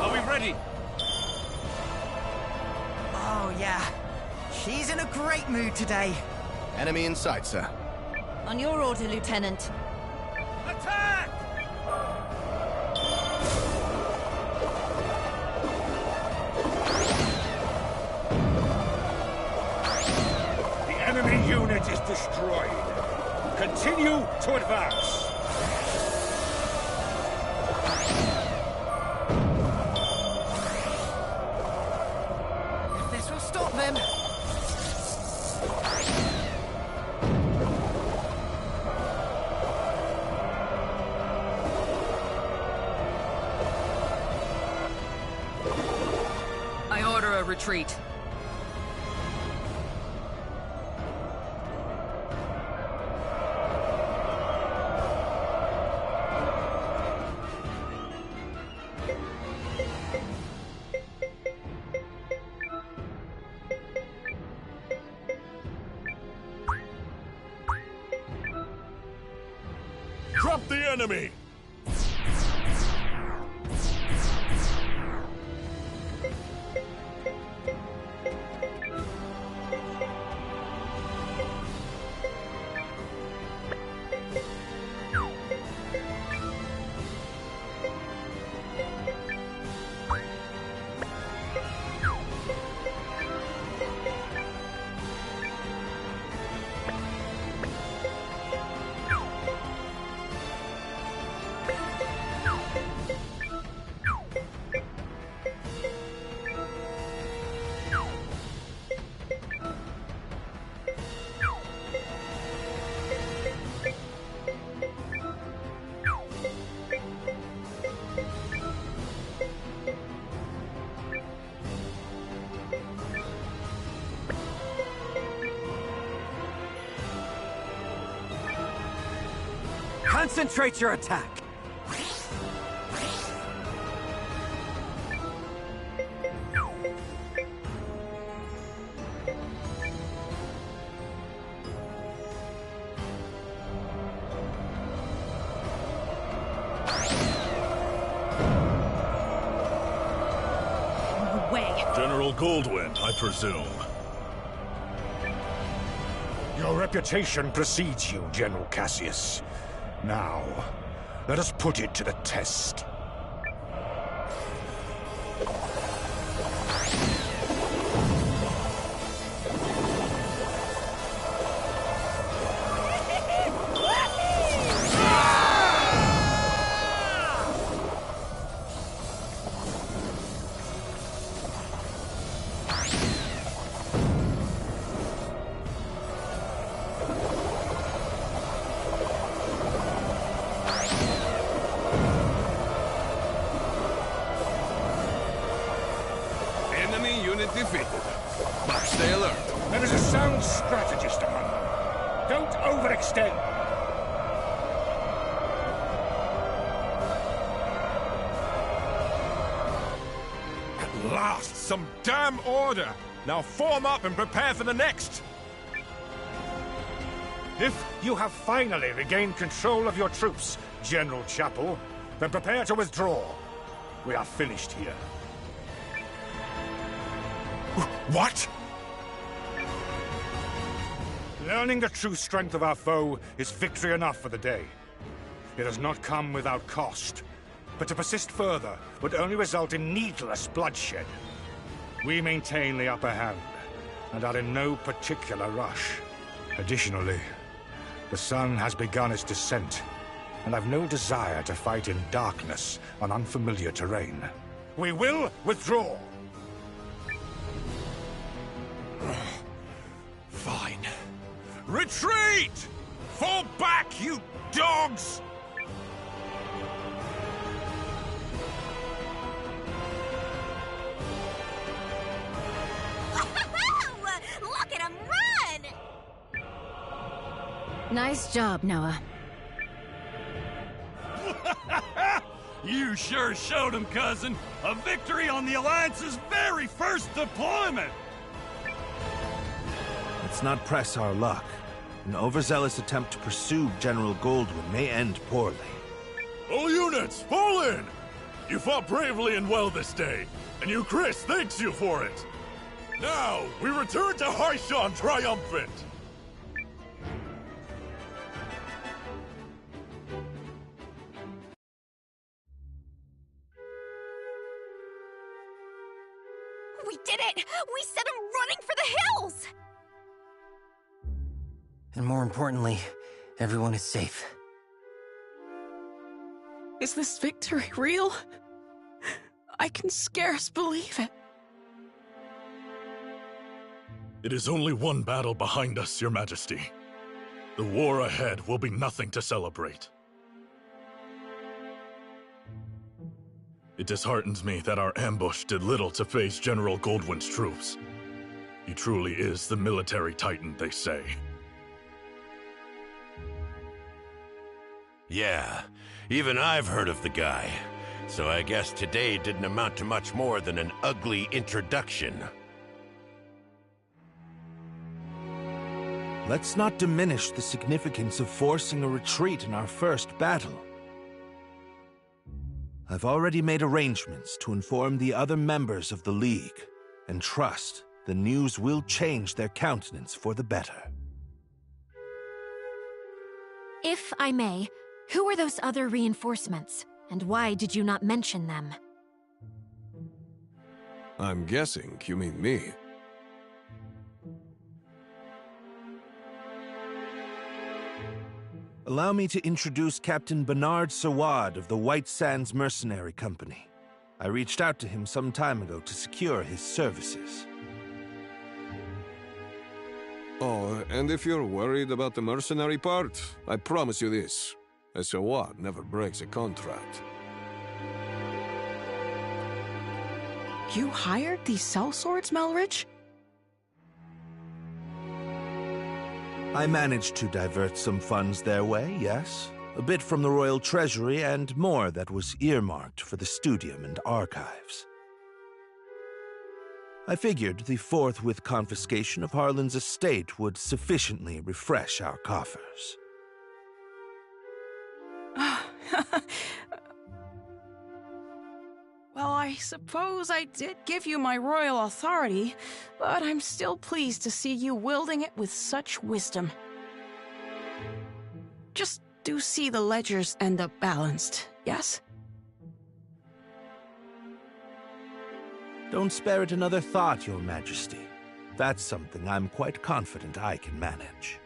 Speaker 15: Are we ready?
Speaker 4: Oh, yeah. She's in a great mood today.
Speaker 24: Enemy in sight, sir.
Speaker 17: On your order, Lieutenant.
Speaker 23: Attack!
Speaker 10: The enemy unit is destroyed. Continue to advance.
Speaker 4: This will stop them.
Speaker 17: I order a retreat.
Speaker 20: Drop the enemy!
Speaker 12: Concentrate your attack!
Speaker 17: No way.
Speaker 20: General Goldwind, I presume.
Speaker 10: Your reputation precedes you, General Cassius. Now, let us put it to the test.
Speaker 20: Defeated. But stay alert.
Speaker 10: There is a sound strategist among them. Don't overextend.
Speaker 23: At last, some damn order! Now form up and prepare for the next!
Speaker 10: If you have finally regained control of your troops, General Chapel, then prepare to withdraw. We are finished here.
Speaker 23: What?
Speaker 10: Learning the true strength of our foe is victory enough for the day. It has not come without cost, but to persist further would only result in needless bloodshed. We maintain the upper hand, and are in no particular rush. Additionally, the sun has begun its descent, and I've no desire to fight in darkness on unfamiliar terrain. We will withdraw!
Speaker 23: Fine. Retreat! Fall back, you dogs!
Speaker 1: Look at him run!
Speaker 3: Nice job, Noah.
Speaker 20: You sure showed him, cousin. A victory on the Alliance's very first deployment!
Speaker 19: Let's not press our luck. An overzealous attempt to pursue General Goldwyn may end poorly.
Speaker 20: All units, fall in! You fought bravely and well this day, and Chris thanks you for it. Now, we return to Haishan triumphant!
Speaker 1: We did it! We set him running for the hills!
Speaker 7: And more importantly, everyone is safe.
Speaker 18: Is this victory real? I can scarce believe it.
Speaker 20: It is only one battle behind us, Your Majesty. The war ahead will be nothing to celebrate. It disheartens me that our ambush did little to phase General Goldwyn's troops. He truly is the military titan, they say.
Speaker 14: Yeah, even I've heard of the guy. So I guess today didn't amount to much more than an ugly introduction.
Speaker 19: Let's not diminish the significance of forcing a retreat in our first battle. I've already made arrangements to inform the other members of the League, and trust the news will change their countenance for the better.
Speaker 2: If I may, who are those other reinforcements, and why did you not mention them?
Speaker 11: I'm guessing you mean me.
Speaker 19: Allow me to introduce Captain Bernard Sawad of the White Sands Mercenary Company. I reached out to him some time ago to secure his services.
Speaker 11: Oh, and if you're worried about the mercenary part, I promise you this. A Sawad never breaks a contract.
Speaker 18: You hired these sellswords, Melridge?
Speaker 19: I managed to divert some funds their way, yes. A bit from the Royal Treasury and more that was earmarked for the Studium and Archives. I figured the forthwith confiscation of Harlan's estate would sufficiently refresh our coffers.
Speaker 18: Well, I suppose I did give you my royal authority, but I'm still pleased to see you wielding it with such wisdom. Just do see the ledgers end up balanced, yes?
Speaker 19: Don't spare it another thought, Your Majesty. That's something I'm quite confident I can manage.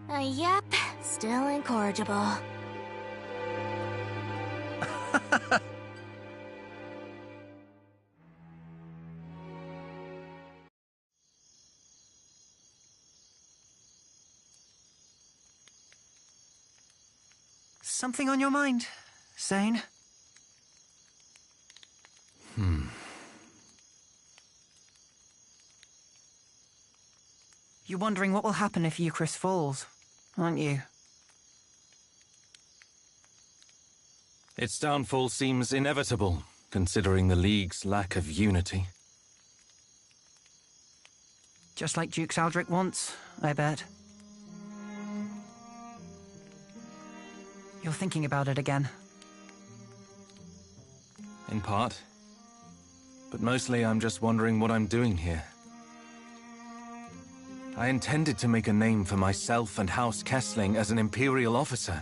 Speaker 1: Yep, still incorrigible.
Speaker 4: Something on your mind, Zane? You're wondering what will happen if Eucharist falls, aren't you?
Speaker 15: Its downfall seems inevitable, considering the League's lack of unity.
Speaker 4: Just like Duke Saldric wants, I bet. You're thinking about it again.
Speaker 15: In part. But mostly I'm just wondering what I'm doing here. I intended to make a name for myself and House Kessling as an Imperial officer.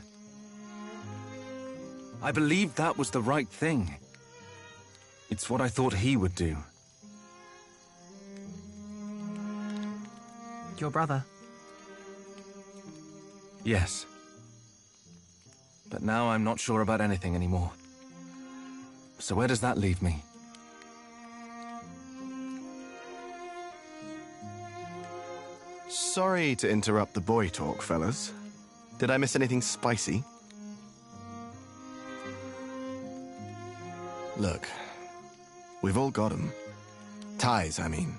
Speaker 15: I believed that was the right thing. It's what I thought he would do.
Speaker 4: Your brother?
Speaker 15: Yes. But now I'm not sure about anything anymore. So where does that leave me?
Speaker 24: Sorry to interrupt the boy talk, fellas. Did I miss anything spicy? Look, we've all got 'em. Ties, I mean.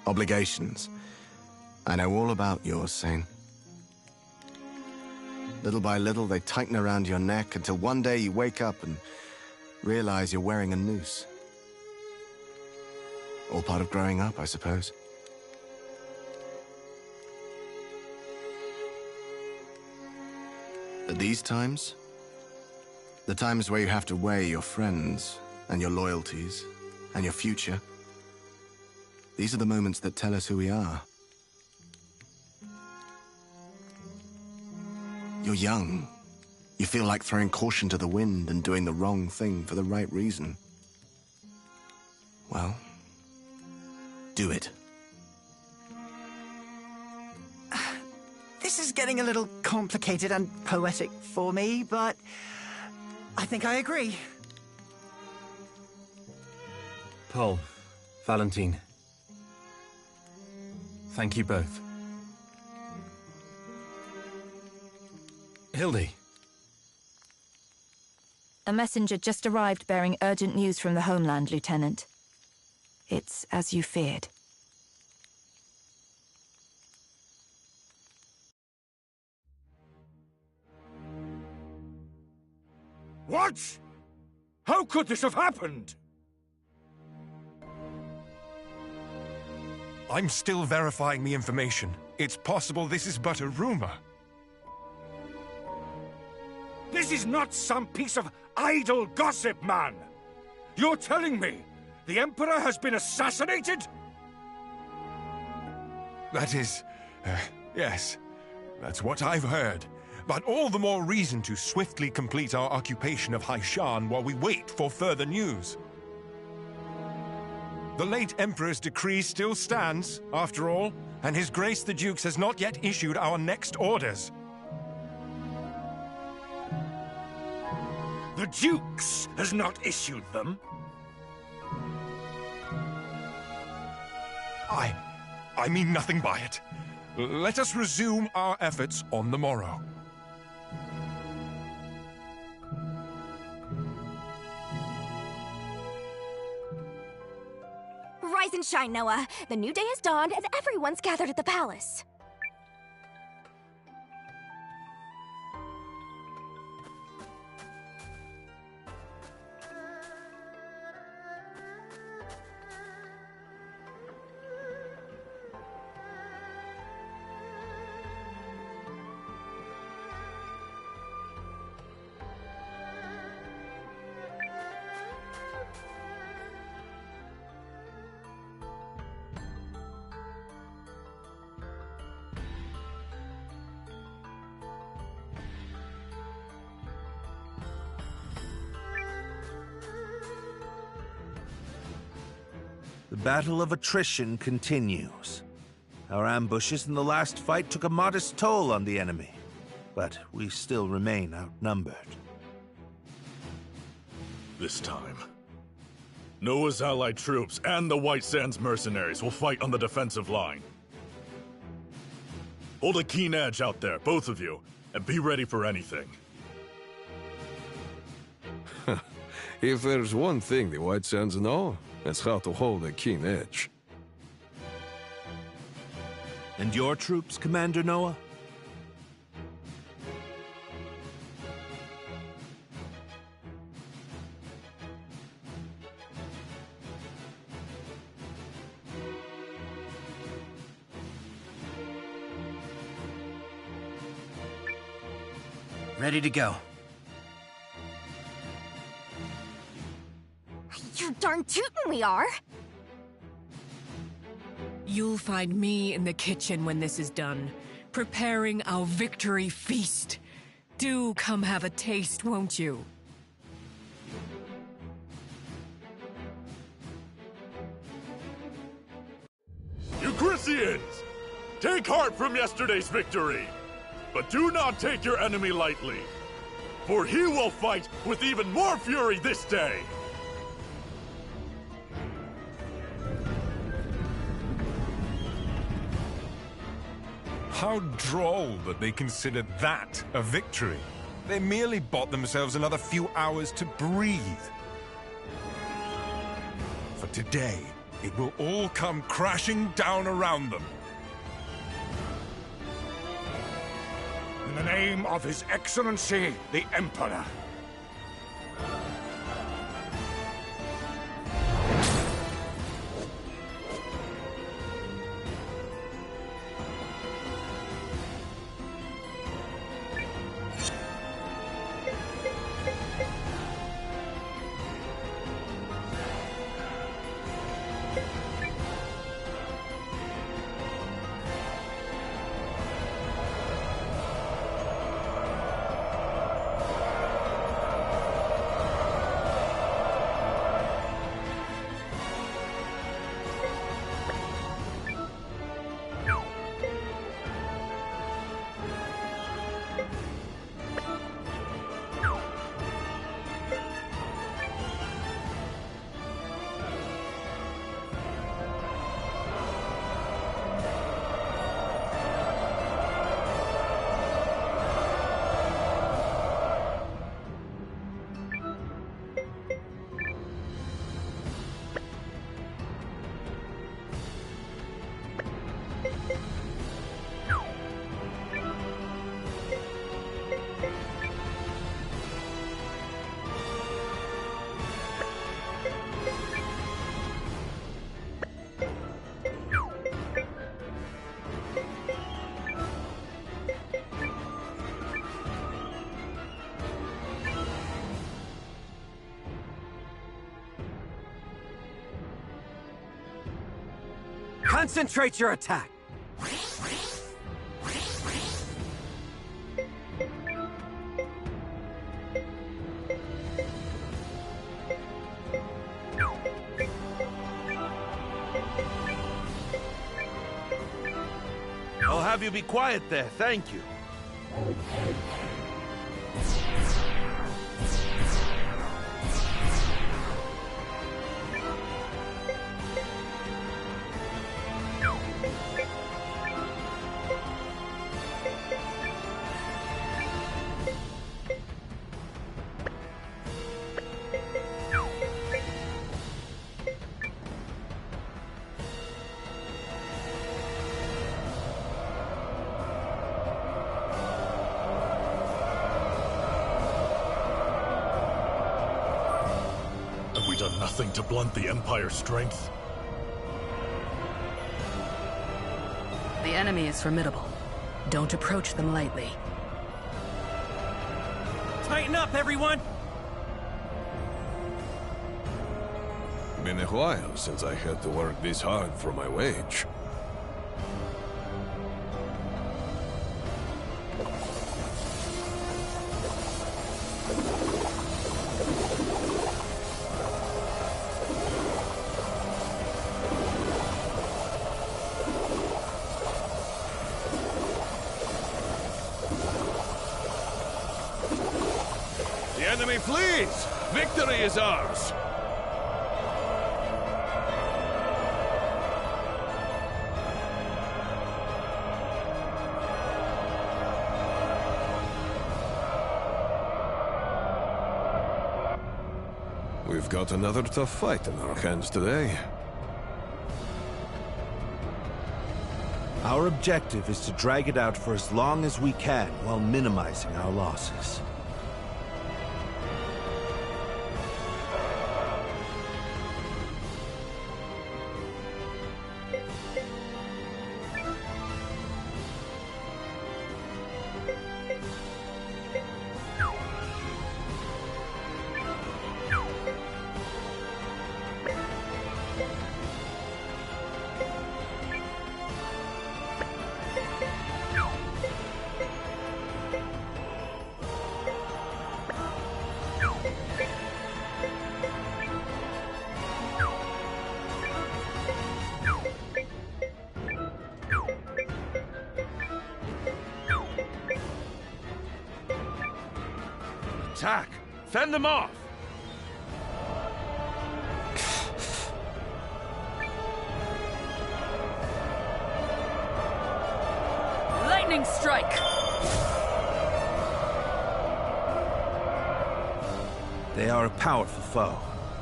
Speaker 24: Obligations. I know all about yours, Zane. Little by little, they tighten around your neck until one day you wake up and realize you're wearing a noose. All part of growing up, I suppose. But these times, the times where you have to weigh your friends and your loyalties and your future, these are the moments that tell us who we are. You're young. You feel like throwing caution to the wind and doing the wrong thing for the right reason. Well, do it.
Speaker 4: This is getting a little complicated and poetic for me, but I think I agree.
Speaker 15: Paul, Valentine, thank you both. Hildy.
Speaker 17: A messenger just arrived bearing urgent news from the homeland, Lieutenant. It's as you feared.
Speaker 10: What? How could this have happened?
Speaker 23: I'm still verifying the information. It's possible this is but a rumor.
Speaker 10: This is not some piece of idle gossip, man! You're telling me the Emperor has been assassinated?
Speaker 23: That is... yes. That's what I've heard. But all the more reason to swiftly complete our occupation of Haishan while we wait for further news. The late Emperor's decree still stands, after all, and His Grace the Dukes has not yet issued our next orders.
Speaker 10: The Dukes has not issued them?
Speaker 23: I mean nothing by it. Let us resume our efforts on the morrow.
Speaker 1: Rise and shine, Noah. The new day has dawned and everyone's gathered at the palace.
Speaker 19: The battle of attrition continues. Our ambushes in the last fight took a modest toll on the enemy, but we still remain outnumbered.
Speaker 20: This time, Noah's allied troops and the White Sands mercenaries will fight on the defensive line. Hold a keen edge out there, both of you, and be ready for anything.
Speaker 11: If there's one thing the White Sands know, it's how to hold a keen edge.
Speaker 19: And your troops, Commander Noah?
Speaker 7: Ready to go.
Speaker 1: You darn tootin' we are!
Speaker 5: You'll find me in the kitchen when this is done, preparing our victory feast. Do come have a taste, won't you?
Speaker 20: Euchrysians! Take heart from yesterday's victory, but do not take your enemy lightly, for he will fight with even more fury this day!
Speaker 23: How droll that they considered that a victory. They merely bought themselves another few hours to breathe. For today, it will all come crashing down around them.
Speaker 10: In the name of His Excellency, the Emperor.
Speaker 12: Concentrate your attack!
Speaker 14: I'll have you be quiet there, thank you.
Speaker 20: Nothing to blunt the Empire's strength.
Speaker 6: The enemy is formidable. Don't approach them lightly.
Speaker 12: Tighten up, everyone!
Speaker 11: Been a while since I had to work this hard for my wage.
Speaker 14: Enemy flees! Victory is ours!
Speaker 11: We've got another tough fight in our hands today.
Speaker 19: Our objective is to drag it out for as long as we can while minimizing our losses.
Speaker 14: Attack! Fend them off!
Speaker 6: Lightning strike!
Speaker 19: They are a powerful foe.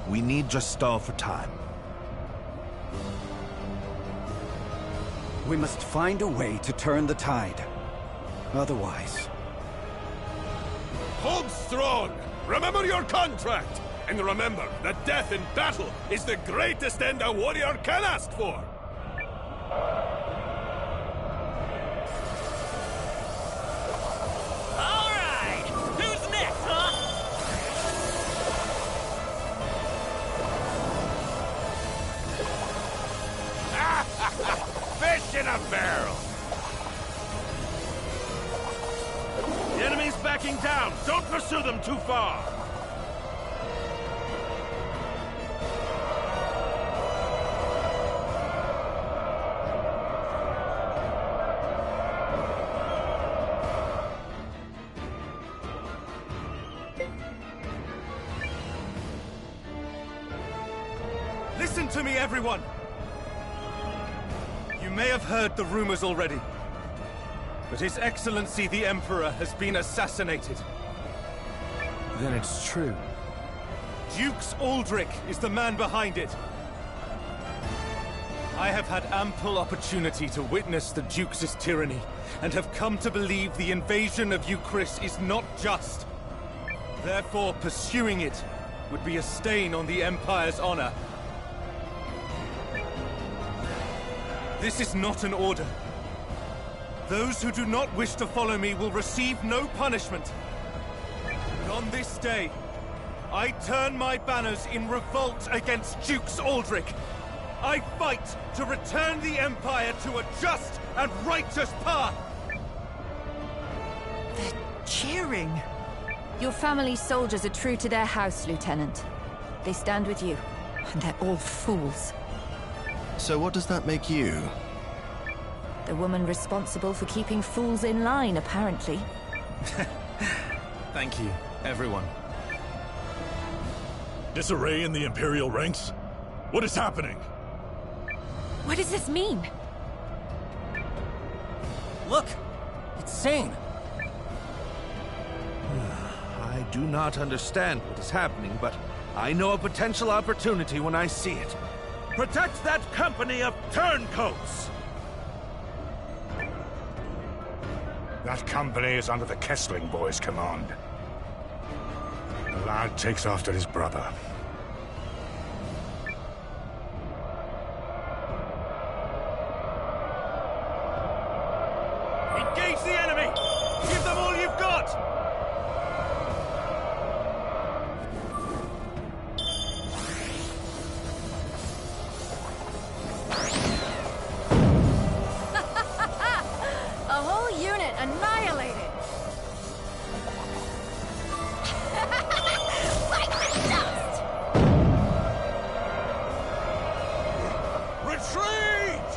Speaker 19: We need just stall for time.
Speaker 8: We must find a way to turn the tide. Otherwise,
Speaker 20: Hold strong! Remember your contract! And remember that death in battle is the greatest end a warrior can ask for!
Speaker 8: Alright! Who's next, huh?
Speaker 14: Fish in a barrel! The enemy's backing down! Don't pursue them too far!
Speaker 9: Listen to me, everyone! You may have heard the rumors already, but His Excellency the Emperor has been assassinated.
Speaker 15: Then it's true.
Speaker 9: Duke Aldrich is the man behind it. I have had ample opportunity to witness the Duke's tyranny, and have come to believe the invasion of Euchris is not just. Therefore, pursuing it would be a stain on the Empire's honor. This is not an order. Those who do not wish to follow me will receive no punishment. But on this day, I turn my banners in revolt against Duke Aldrich. I fight to return the Empire to a just and righteous path.
Speaker 17: They're cheering. Your family's soldiers are true to their house, Lieutenant. They stand with you, and they're all fools.
Speaker 24: So what does that make you?
Speaker 17: The woman responsible for keeping fools in line, apparently.
Speaker 9: Thank you, everyone.
Speaker 20: Disarray in the Imperial ranks? What is happening?
Speaker 2: What does this mean?
Speaker 22: Look! It's Sane!
Speaker 19: I do not understand what is happening, but I know a potential opportunity when I see it.
Speaker 14: Protect that company of turncoats!
Speaker 10: That company is under the Kessling boys' command. The lad takes after his brother.
Speaker 9: Engage the enemy! Give them all you've got!
Speaker 3: A whole unit annihilated!
Speaker 1: Like the dust!
Speaker 14: Retreat!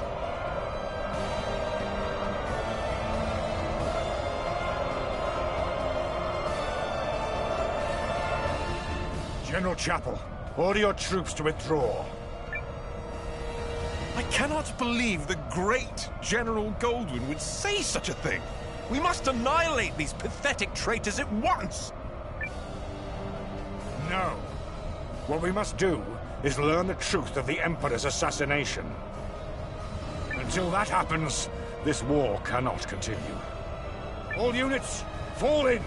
Speaker 10: General Chapel, order your troops to withdraw.
Speaker 23: I cannot believe the great General Goldwyn would say such a thing. We must annihilate these pathetic traitors at once.
Speaker 10: No. What we must do is learn the truth of the Emperor's assassination. Until that happens, this war cannot continue. All units, fall in!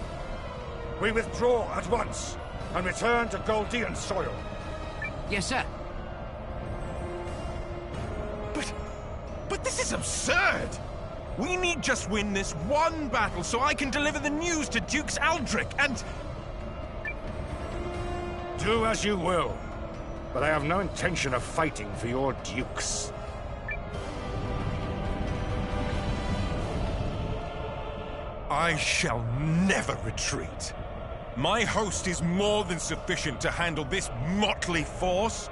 Speaker 10: We withdraw at once, and return to Goldean soil.
Speaker 7: Yes, sir.
Speaker 23: But this is absurd! We need just win this one battle so I can deliver the news to Duke Aldrich and...
Speaker 10: Do as you will, but I have no intention of fighting for your dukes.
Speaker 23: I shall never retreat. My host is more than sufficient to handle this motley force.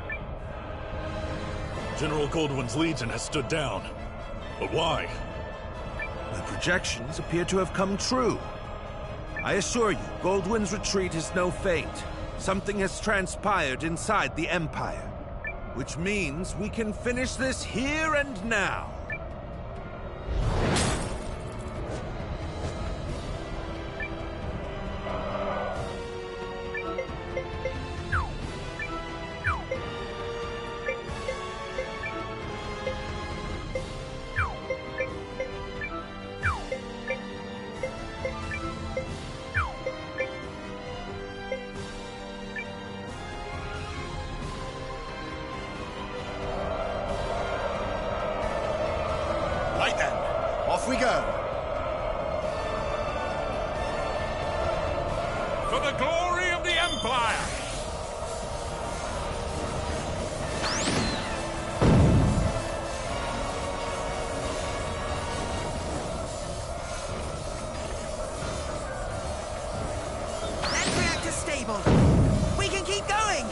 Speaker 20: General Goldwyn's Legion has stood down. But why?
Speaker 19: The projections appear to have come true. I assure you, Goldwyn's retreat is no feint. Something has transpired inside the Empire. Which means we can finish this here and now.
Speaker 24: Off we go!
Speaker 20: For the glory of the Empire!
Speaker 4: That reactor's stable. We can keep going!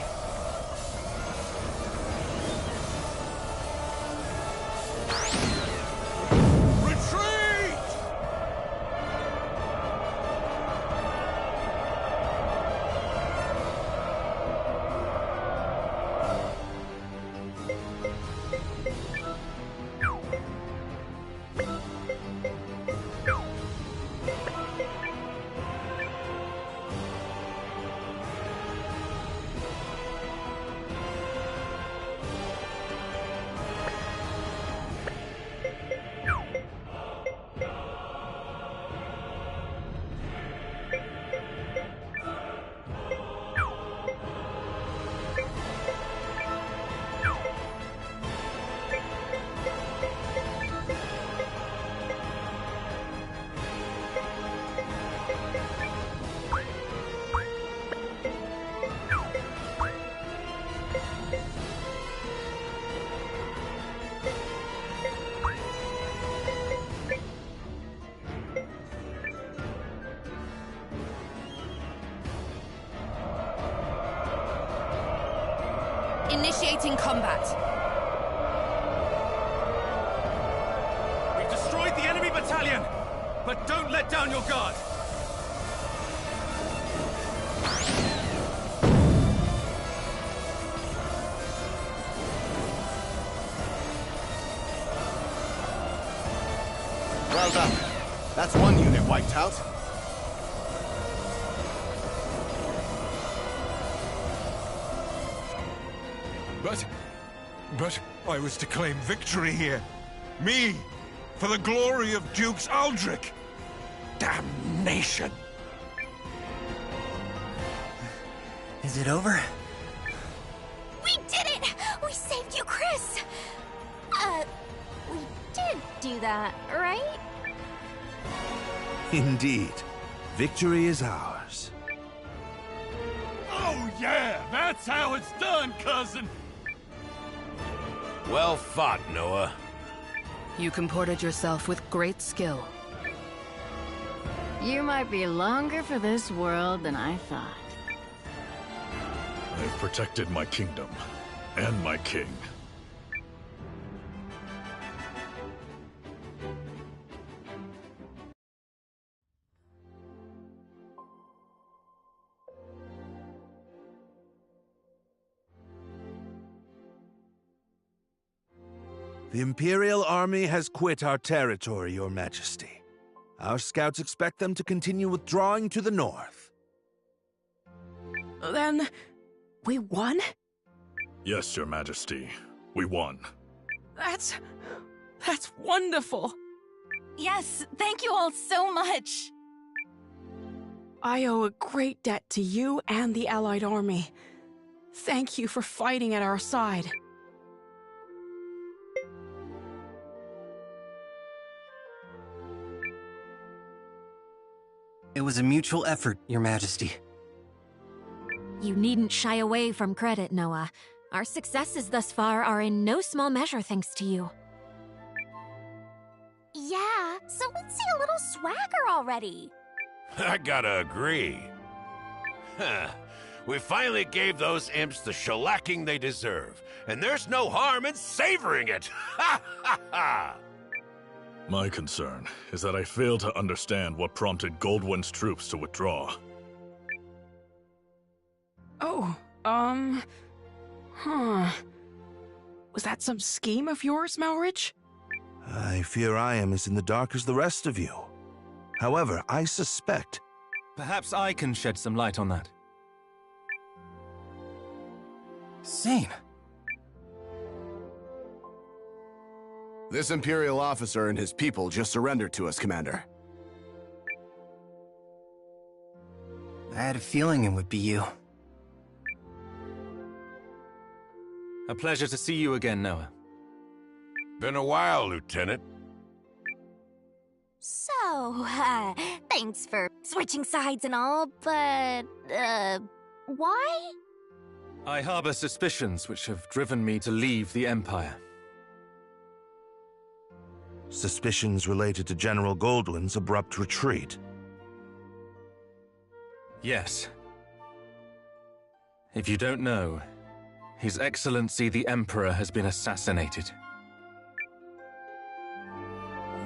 Speaker 17: Initiating combat.
Speaker 9: We've destroyed the enemy battalion, but don't let down your guard.
Speaker 24: Well done. That's one unit wiped out.
Speaker 23: But I was to claim victory here. Me! For the glory of Dukes Aldrich! Damnation!
Speaker 7: Is it over?
Speaker 1: We did it! We saved you, Chris! We did do that, right?
Speaker 19: Indeed. Victory is ours.
Speaker 20: Oh yeah, that's how it's done, cousin!
Speaker 14: Well fought, Noah.
Speaker 6: You comported yourself with great skill.
Speaker 3: You might be longer for this world than I thought.
Speaker 20: I've protected my kingdom, and my king.
Speaker 19: The Imperial Army has quit our territory, Your Majesty. Our scouts expect them to continue withdrawing to the north.
Speaker 13: Then... we won?
Speaker 20: Yes, Your Majesty. We won.
Speaker 13: That's wonderful!
Speaker 17: Yes, thank you all so much!
Speaker 13: I owe a great debt to you and the Allied Army. Thank you for fighting at our side.
Speaker 7: It was a mutual effort, Your Majesty.
Speaker 2: You needn't shy away from credit, Noah. Our successes thus far are in no small measure thanks to you.
Speaker 1: Yeah, so let's see a little swagger already.
Speaker 14: I gotta agree. Huh. We finally gave those imps the shellacking they deserve, and there's no harm in savoring it! Ha ha ha!
Speaker 20: My concern is that I fail to understand what prompted Goldwyn's troops to withdraw.
Speaker 13: Oh, was that some scheme of yours, Malrich?
Speaker 19: I fear I am as in the dark as the rest of you. However, I suspect...
Speaker 15: Perhaps I can shed some light on that.
Speaker 7: Sane.
Speaker 24: This Imperial officer and his people just surrendered to us, Commander.
Speaker 7: I had a feeling it would be you.
Speaker 15: A pleasure to see you again, Noah.
Speaker 14: Been a while, Lieutenant.
Speaker 1: So, thanks for switching sides and all, but, why?
Speaker 15: I harbor suspicions which have driven me to leave the Empire.
Speaker 14: Suspicions related to General Goldwyn's abrupt retreat.
Speaker 15: Yes. If you don't know, His Excellency the Emperor has been assassinated.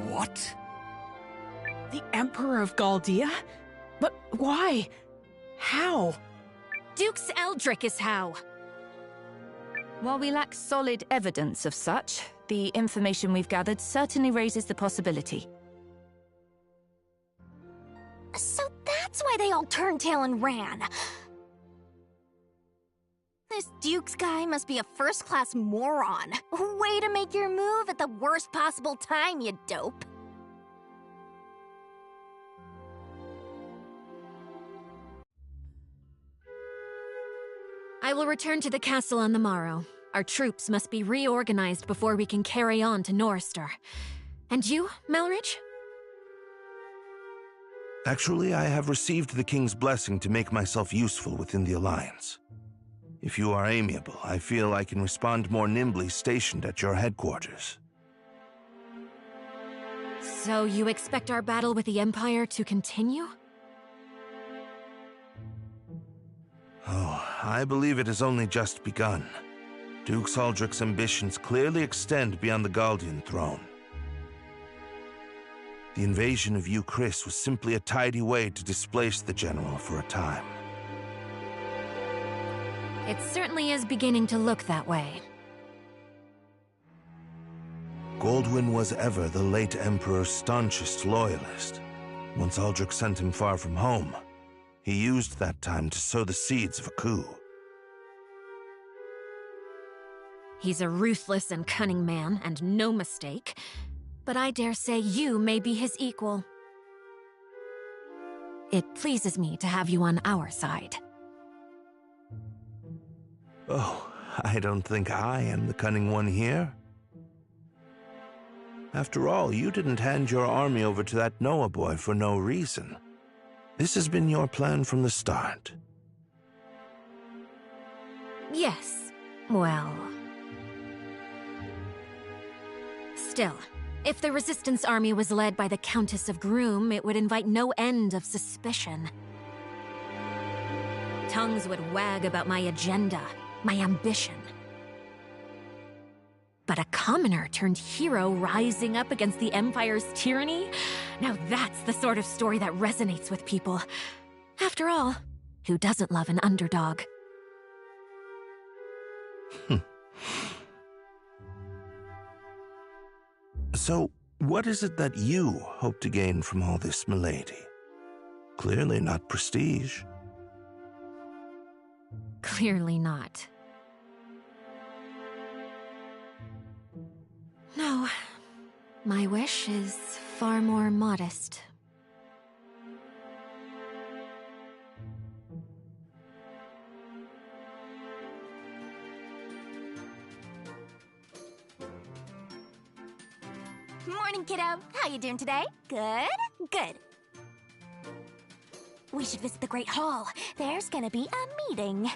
Speaker 13: What? The Emperor of Galdia? But why? How?
Speaker 2: Duke's Eldrick is how.
Speaker 17: While we lack solid evidence of such, the information we've gathered certainly raises the possibility.
Speaker 1: So that's why they all turned tail and ran. This Dukes guy must be a first-class moron. Way to make your move at the worst possible time, you dope.
Speaker 2: I will return to the castle on the morrow. Our troops must be reorganized before we can carry on to Norrister. And you, Melridge?
Speaker 14: Actually, I have received the King's blessing to make myself useful within the Alliance. If you are amiable, I feel I can respond more nimbly stationed at your headquarters.
Speaker 2: So you expect our battle with the Empire to continue?
Speaker 14: Oh, I believe it has only just begun. Duke Saldric's ambitions clearly extend beyond the Galdian throne. The invasion of Chris was simply a tidy way to displace the general for a time.
Speaker 2: It certainly is beginning to look that way.
Speaker 14: Goldwyn was ever the late Emperor's staunchest loyalist. Once Aldrich sent him far from home, he used that time to sow the seeds of a coup.
Speaker 2: He's a ruthless and cunning man, and no mistake. But I dare say you may be his equal. It pleases me to have you on our side.
Speaker 14: Oh, I don't think I am the cunning one here. After all, you didn't hand your army over to that Noah boy for no reason. This has been your plan from the start.
Speaker 2: Yes, well... Still, if the Resistance army was led by the Countess of Groom, it would invite no end of suspicion. Tongues would wag about my agenda, my ambition. But a commoner turned hero rising up against the Empire's tyranny? Now that's the sort of story that resonates with people. After all, who doesn't love an underdog?
Speaker 14: So, what is it that you hope to gain from all this, milady? Clearly not prestige.
Speaker 2: Clearly not. No, my wish is far more modest.
Speaker 1: Morning, kiddo. How you doing today? Good? Good. We should visit the Great Hall. There's gonna be a meeting.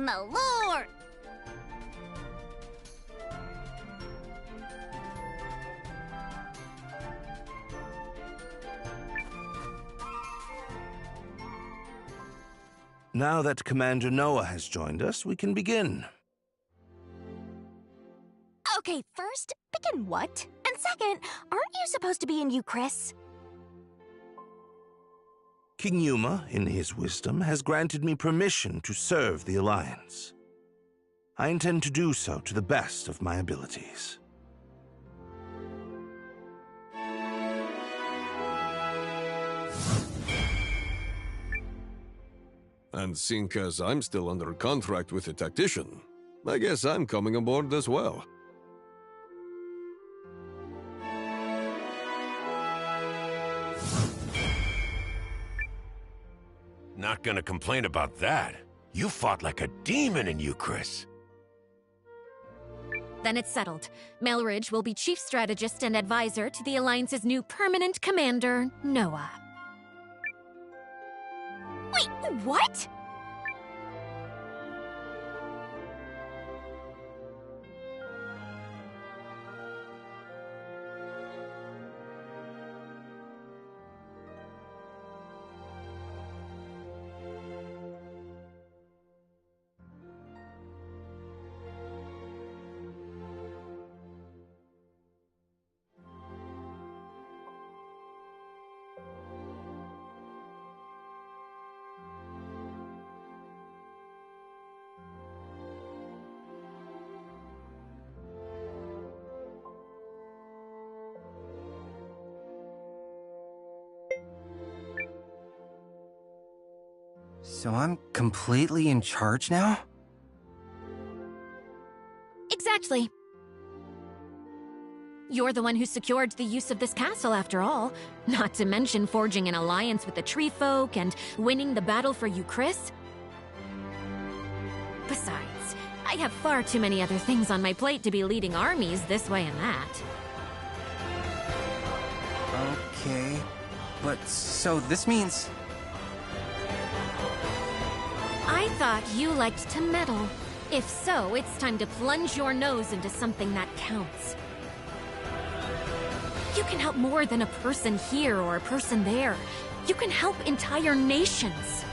Speaker 1: my lord!
Speaker 14: Now that Commander Noah has joined us, we can begin.
Speaker 1: Okay, first, begin what? And second, aren't you supposed to be in Euchris?
Speaker 14: King Yuma, in his wisdom, has granted me permission to serve the Alliance. I intend to do so to the best of my abilities.
Speaker 11: And seeing as I'm still under contract with the tactician, I guess I'm coming aboard as well.
Speaker 5: Not gonna complain about that. You fought like a demon in Euchris.
Speaker 2: Then it's settled. Melridge will be chief strategist and advisor to the Alliance's new permanent commander, Noah.
Speaker 1: Wait, what?
Speaker 7: So I'm completely in charge now?
Speaker 2: Exactly. You're the one who secured the use of this castle, after all. Not to mention forging an alliance with the tree folk and winning the battle for Euchris. Besides, I have far too many other things on my plate to be leading armies this way and that.
Speaker 7: Okay, but so this means...
Speaker 2: I thought you liked to meddle. If so, it's time to plunge your nose into something that counts. You can help more than a person here or a person there. You can help entire nations.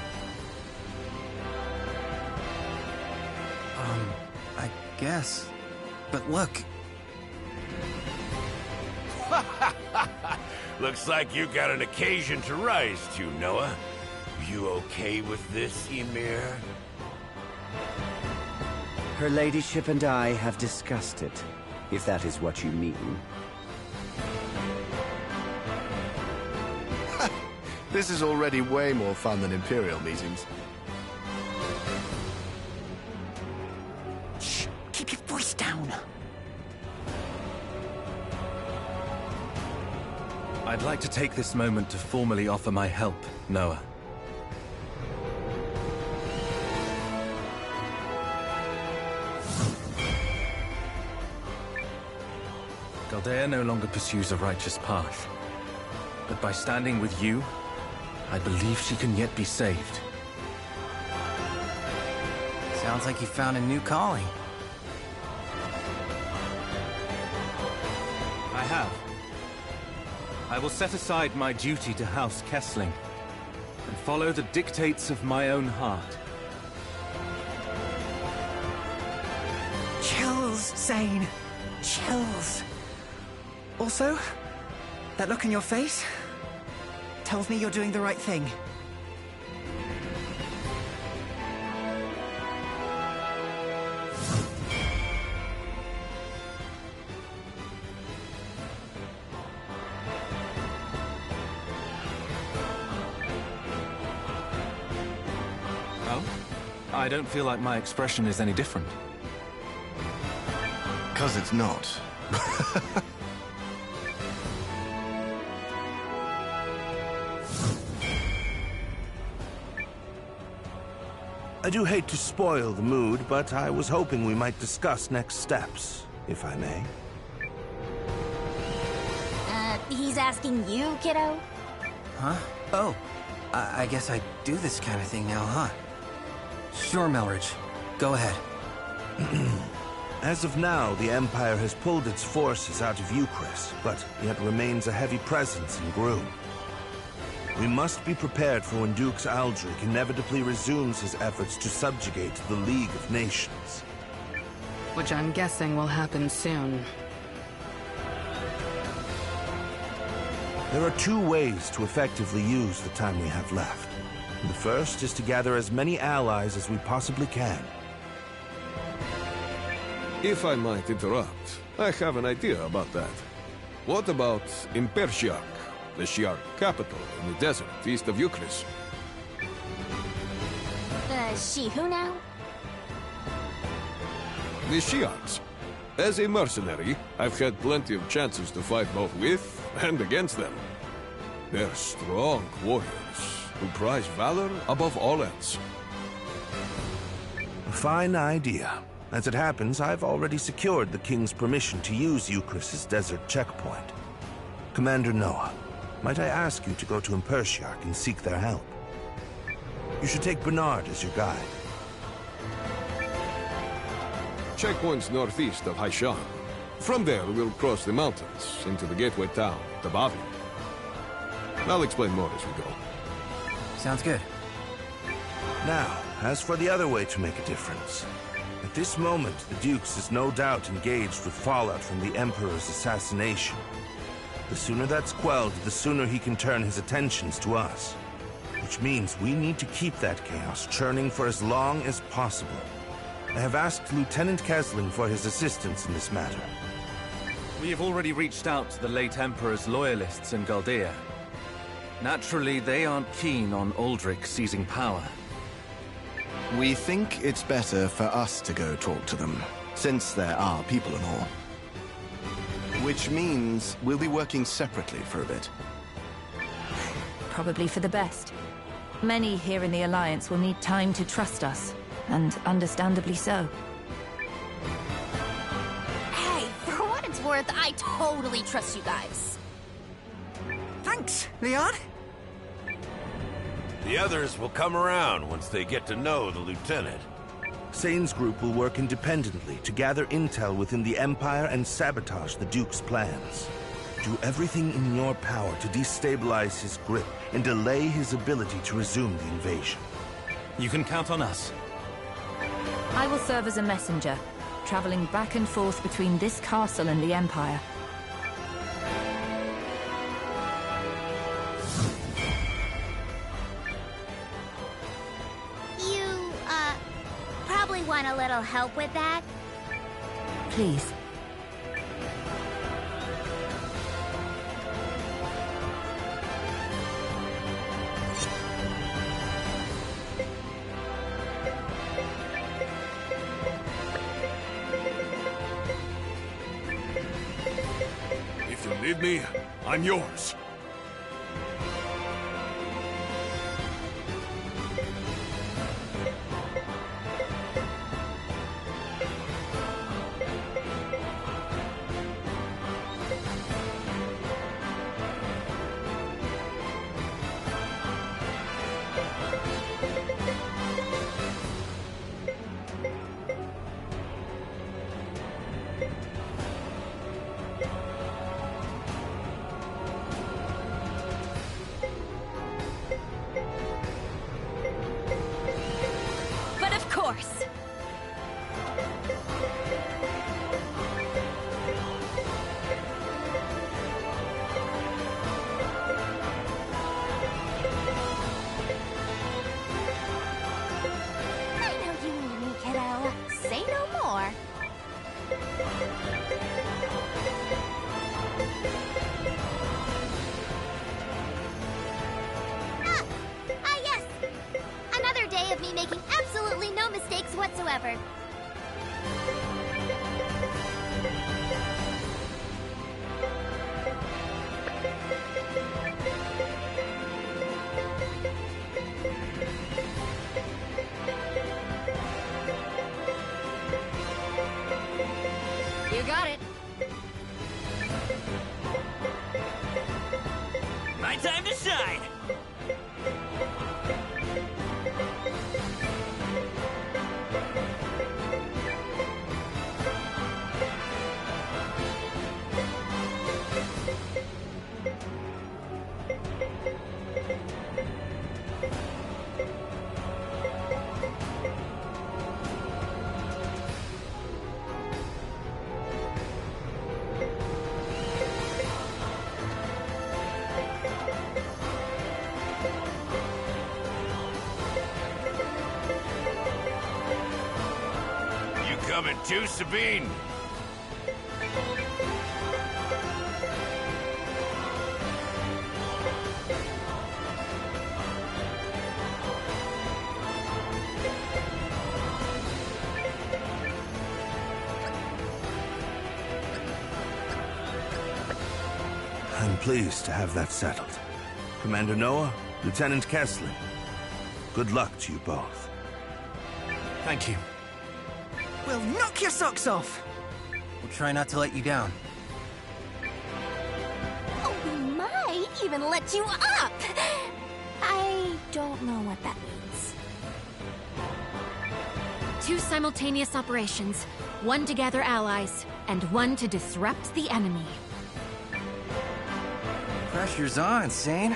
Speaker 7: I guess. But look.
Speaker 5: Looks like you got an occasion to rise to, Noah. You okay with this, Ymir?
Speaker 16: Her ladyship and I have discussed it, if that is what you mean.
Speaker 24: This is already way more fun than Imperial meetings.
Speaker 4: Shh! Keep your voice down.
Speaker 15: I'd like to take this moment to formally offer my help, Noah. Galdea no longer pursues a righteous path. But by standing with you, I believe she can yet be saved.
Speaker 7: Sounds like you found a new calling.
Speaker 15: I have. I will set aside my duty to House Kessling and follow the dictates of my own heart.
Speaker 4: Chills, Zane. Chills. Also, that look in your face tells me you're doing the right thing.
Speaker 15: Oh? I don't feel like my expression is any different.
Speaker 24: 'Cause it's not.
Speaker 14: I do hate to spoil the mood, but I was hoping we might discuss next steps, if I may.
Speaker 1: He's asking you, kiddo?
Speaker 7: Huh? Oh, I guess I do this kind of thing now, huh? Sure, Melridge. Go ahead.
Speaker 19: As of now, the Empire has pulled its forces out of Euchris, but yet remains a heavy presence in Groom. We must be prepared for when Dux Aldrich inevitably resumes his efforts to subjugate the League of Nations.
Speaker 6: Which I'm guessing will happen soon.
Speaker 19: There are two ways to effectively use the time we have left. The first is to gather as many allies as we possibly can.
Speaker 11: If I might interrupt, I have an idea about that. What about Impershiak, the Shi'ar capital in the desert east of Euchris?
Speaker 1: She who now?
Speaker 11: The Shi'ars. As a mercenary, I've had plenty of chances to fight both with and against them. They're strong warriors who prize valor above all else.
Speaker 19: A fine idea. As it happens, I've already secured the King's permission to use Euchris' desert checkpoint. Commander Noah, might I ask you to go to Impershiak and seek their help? You should take Bernard as your guide.
Speaker 11: Checkpoint's northeast of Haishan. From there, we'll cross the mountains into the gateway town, Tabavi. I'll explain more as we go.
Speaker 7: Sounds good.
Speaker 19: Now, as for the other way to make a difference. At this moment, the Dukes is no doubt engaged with fallout from the Emperor's assassination. The sooner that's quelled, the sooner he can turn his attentions to us. Which means we need to keep that chaos churning for as long as possible. I have asked Lieutenant Kesling for his assistance in this matter.
Speaker 15: We have already reached out to the late Emperor's loyalists in Galdea. Naturally, they aren't keen on Aldrich seizing power.
Speaker 24: We think it's better for us to go talk to them, since there are people and all. Which means we'll be working separately for a bit.
Speaker 17: Probably for the best. Many here in the Alliance will need time to trust us, and understandably so.
Speaker 1: Hey, for what it's worth, I totally trust you guys.
Speaker 4: Thanks, Leon.
Speaker 5: The others will come around once they get to know the Lieutenant.
Speaker 19: Sane's group will work independently to gather intel within the Empire and sabotage the Duke's plans. Do everything in your power to destabilize his grip and delay his ability to resume the invasion.
Speaker 15: You can count on us.
Speaker 17: I will serve as a messenger, traveling back and forth between this castle and the Empire.
Speaker 1: You, probably want a little help with that?
Speaker 17: Please.
Speaker 10: If you need me, I'm yours.
Speaker 1: But of course. I know you need me, kiddo. Say no more. Yes. Another day of me making absolutely no mistakes whatsoever.
Speaker 2: You got it.
Speaker 8: My time to shine!
Speaker 5: Coming to Sabine.
Speaker 14: I'm pleased to have that settled. Commander Noah, Lieutenant Kessler, good luck to you both.
Speaker 7: Thank you.
Speaker 4: We'll knock your socks off!
Speaker 7: We'll try not to let you down.
Speaker 1: Oh, we might even let you up! I don't know what that means.
Speaker 2: 2 simultaneous operations. 1 to gather allies, and 1 to disrupt the enemy.
Speaker 7: Pressure's on, Sane.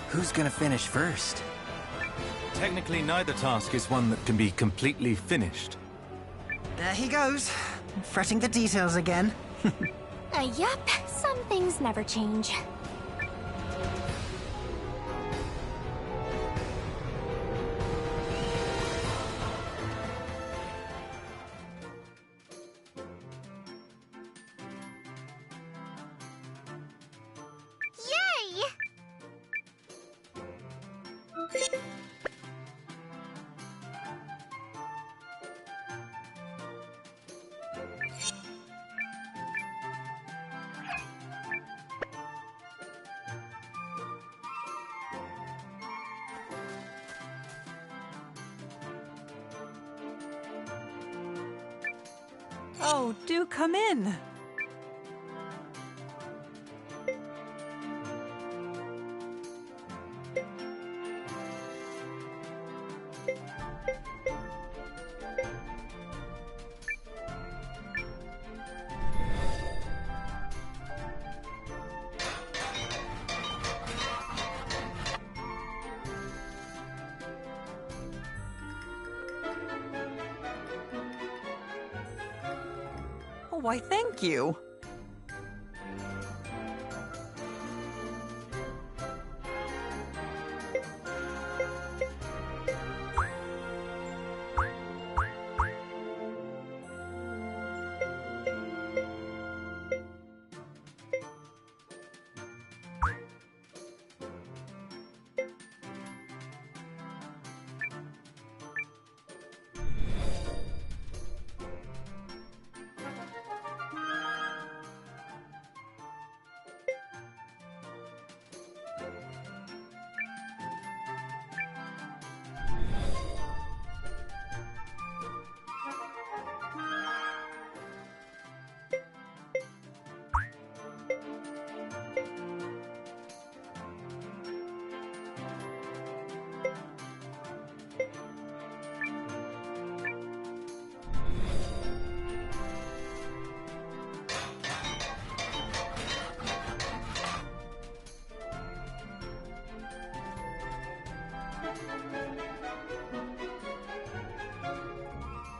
Speaker 7: Who's gonna finish first?
Speaker 15: Technically, neither task is one that can be completely finished.
Speaker 4: There he goes, fretting the details again.
Speaker 1: Yup, some things never change. Yay!
Speaker 12: Oh, do come in. Why, thank you.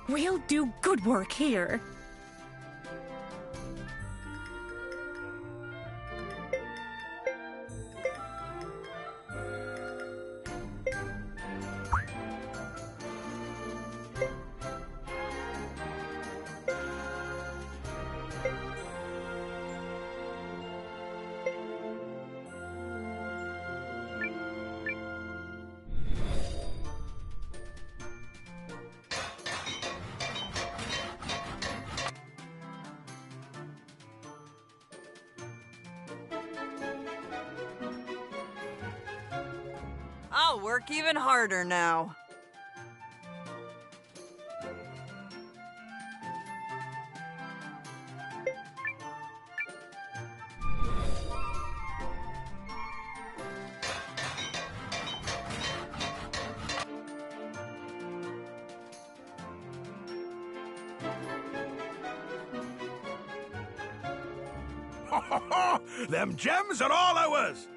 Speaker 12: We'll do good work here. I'll work even harder now.
Speaker 14: Them gems are all ours!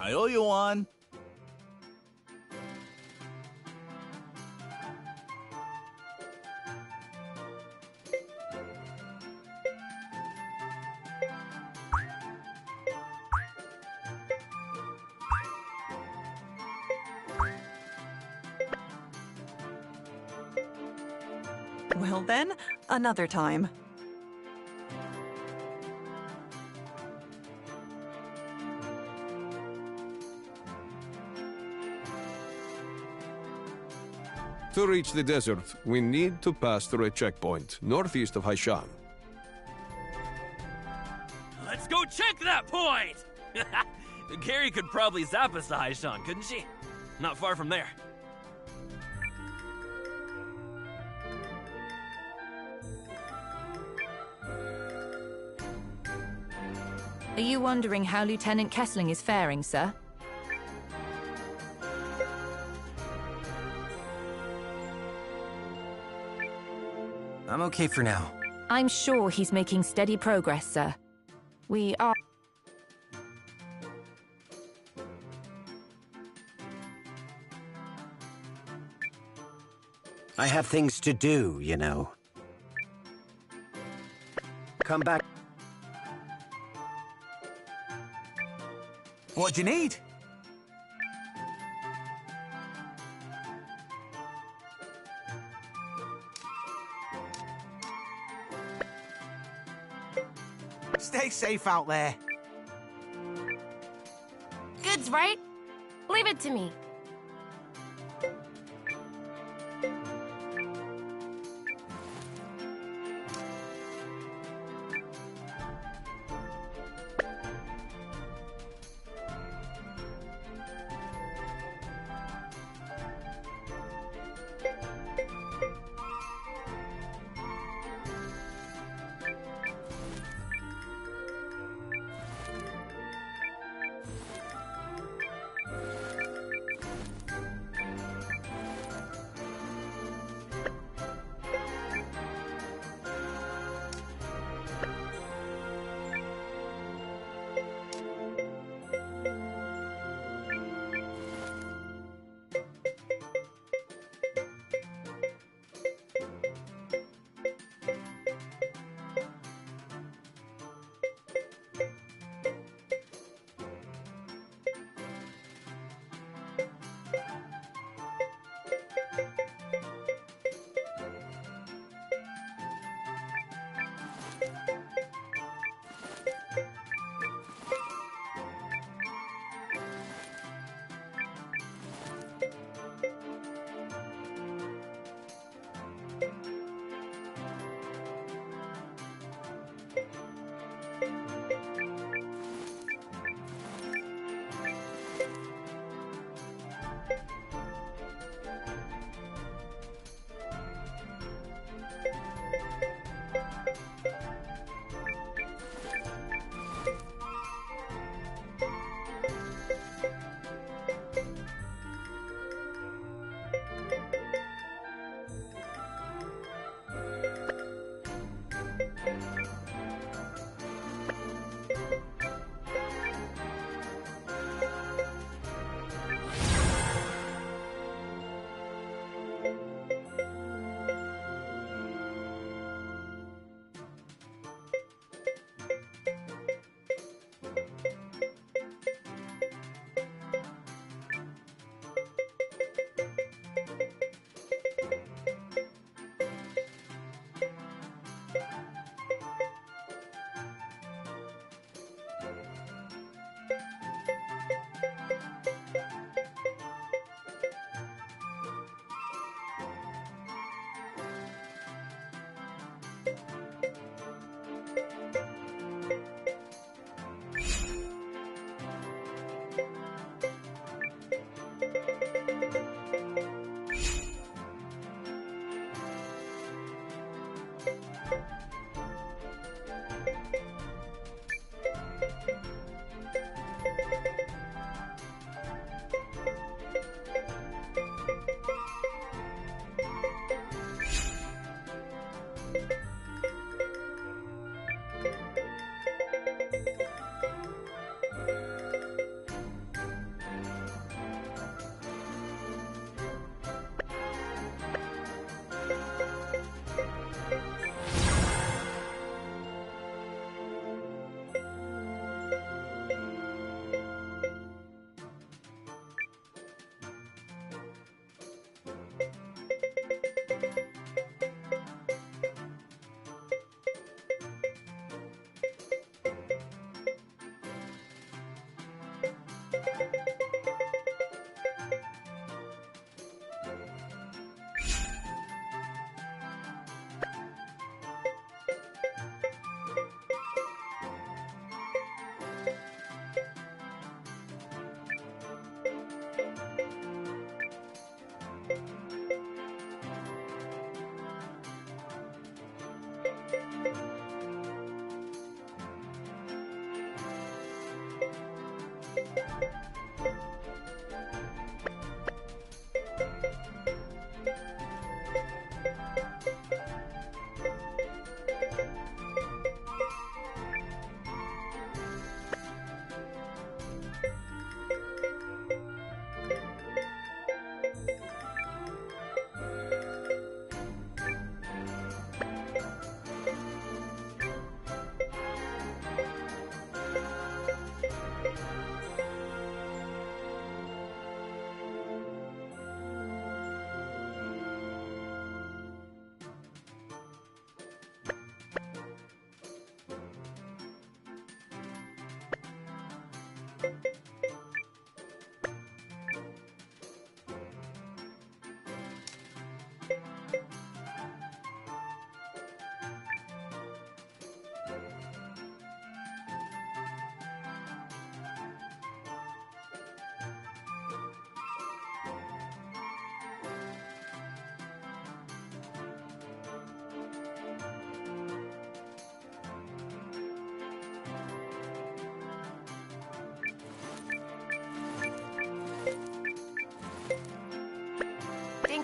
Speaker 9: I owe you one.
Speaker 12: Well then, another time.
Speaker 11: To reach the desert, we need to pass through a checkpoint northeast of Haishan.
Speaker 8: Let's go check that point! Carrie could probably zap us to Haishan, couldn't she? Not far from there.
Speaker 17: Are you wondering how Lieutenant Kessling is faring, sir?
Speaker 7: I'm okay for now.
Speaker 17: I'm sure he's making steady progress, sir. We are...
Speaker 16: I have things to do, you know. Come back.
Speaker 4: What do you need? Stay safe out there.
Speaker 18: Goods, right? Leave it to me.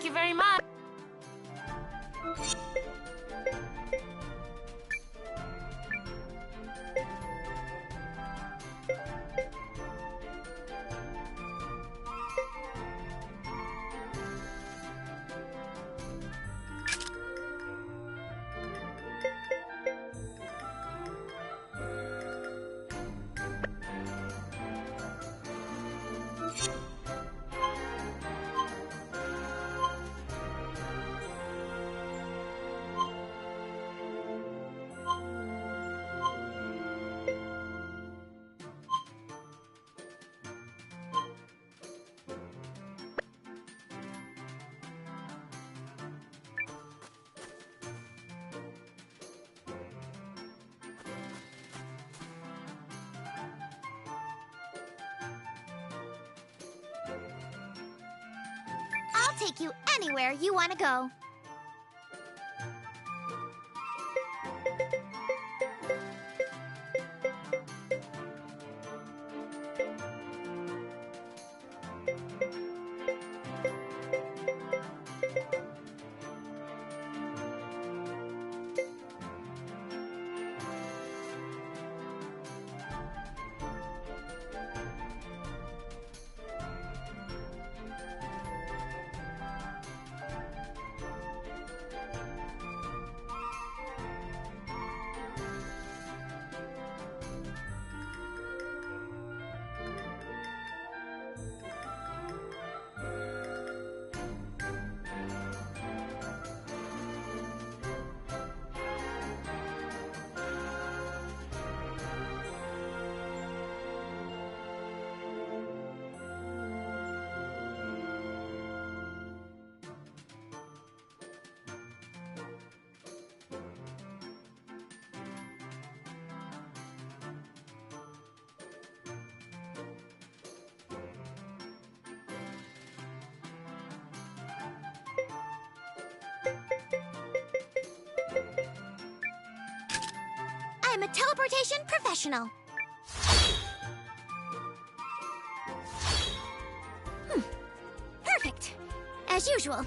Speaker 18: you very much.
Speaker 1: I'll take you anywhere you want to go. I'm a teleportation professional. Perfect. As usual.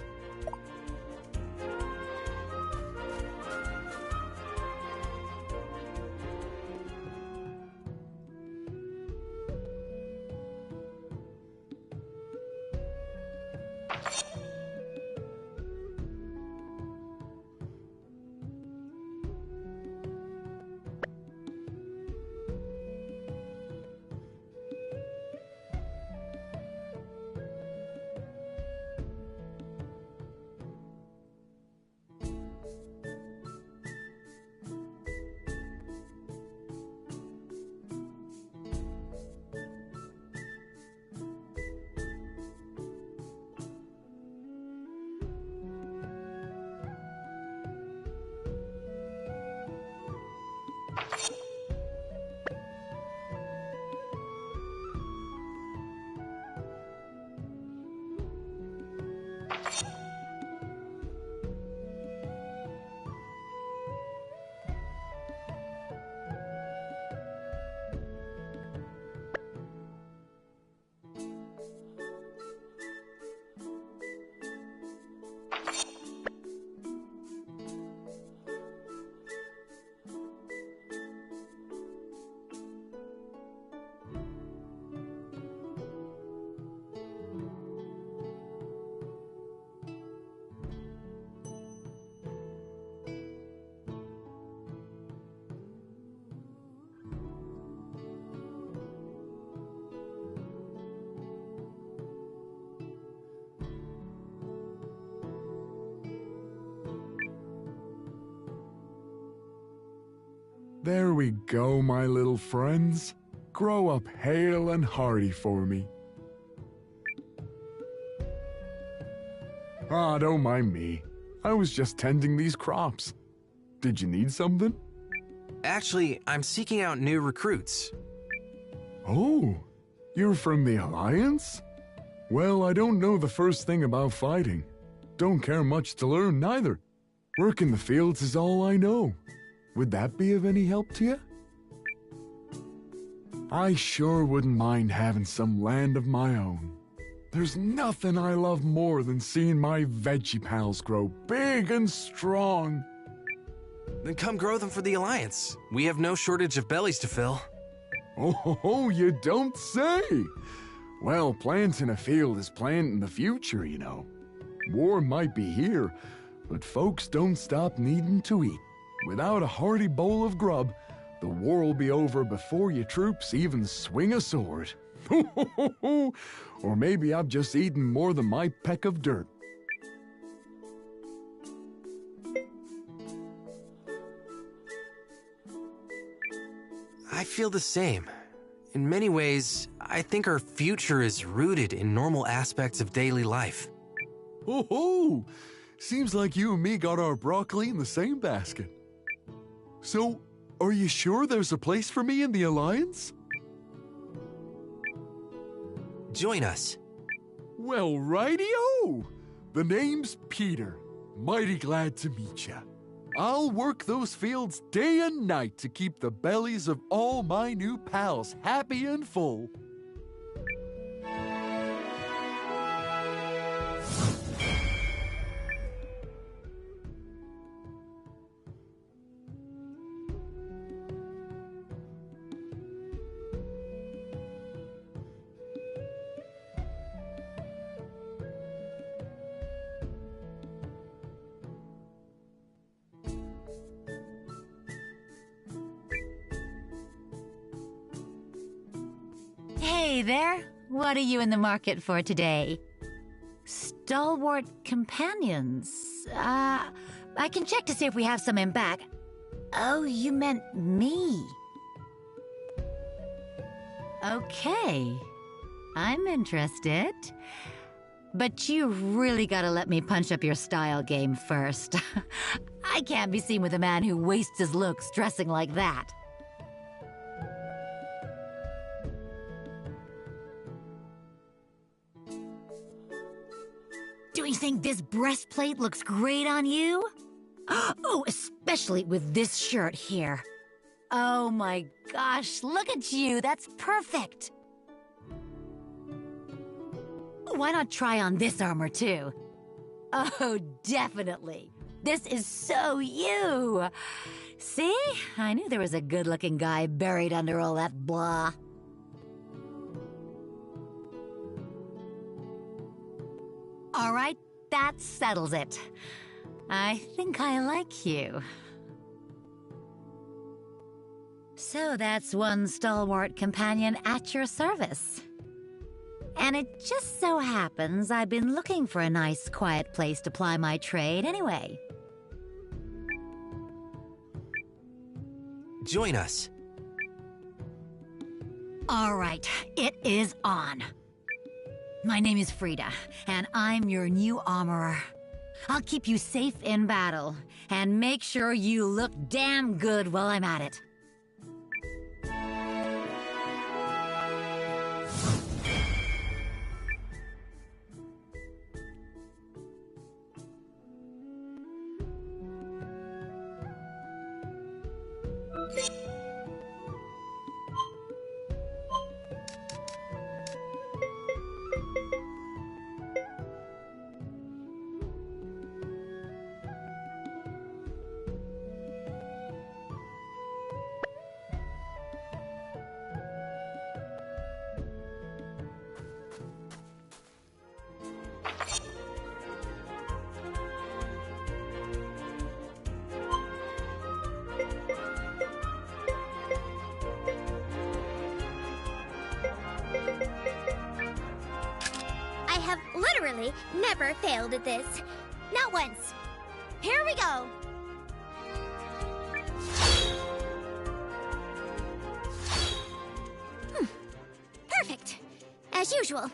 Speaker 9: There we go, my little friends. Grow up hale and hearty for me. Ah, don't mind me. I was just tending these crops. Did you need something?
Speaker 21: Actually, I'm seeking out new recruits.
Speaker 9: Oh, you're from the Alliance? Well, I don't know the first thing about fighting. Don't care much to learn neither. Work in the fields is all I know. Would that be of any help to you? I sure wouldn't mind having some land of my own. There's nothing I love more than seeing my veggie pals grow big and strong.
Speaker 21: Then come grow them for the Alliance. We have no shortage of bellies to fill.
Speaker 9: Oh, you don't say. Well, planting a field is planting the future, you know. War might be here, but folks don't stop needing to eat. Without a hearty bowl of grub, the war will be over before your troops even swing a sword. Or maybe I've just eaten more than my peck of dirt.
Speaker 21: I feel the same. In many ways, I think our future is rooted in normal aspects of daily life.
Speaker 9: Oh, seems like you and me got our broccoli in the same basket. So, are you sure there's a place for me in the Alliance?
Speaker 21: Join us.
Speaker 9: Well, righty-o! The name's Peter. Mighty glad to meet ya. I'll work those fields day and night to keep the bellies of all my new pals happy and full.
Speaker 3: Hey there! What are you in the market for today? Stalwart companions? I can check to see if we have some in back. Oh, you meant me. Okay. I'm interested. But you really gotta let me punch up your style game first. I can't be seen with a man who wastes his looks dressing like that. Do you think this breastplate looks great on you? Oh, especially with this shirt here. Oh my gosh, look at you, that's perfect! Why not try on this armor too? Oh, definitely. This is so you! See? I knew there was a good-looking guy buried under all that blah. All right, that settles it. I think I like you. So that's one stalwart companion at your service. And it just so happens I've been looking for a nice, quiet place to ply my trade anyway.
Speaker 21: Join us.
Speaker 3: All right, it is on. My name is Frida, and I'm your new armorer. I'll keep you safe in battle, and make sure you look damn good while I'm at it.
Speaker 1: Literally never failed at this. Not once. Here we go. Perfect. As usual.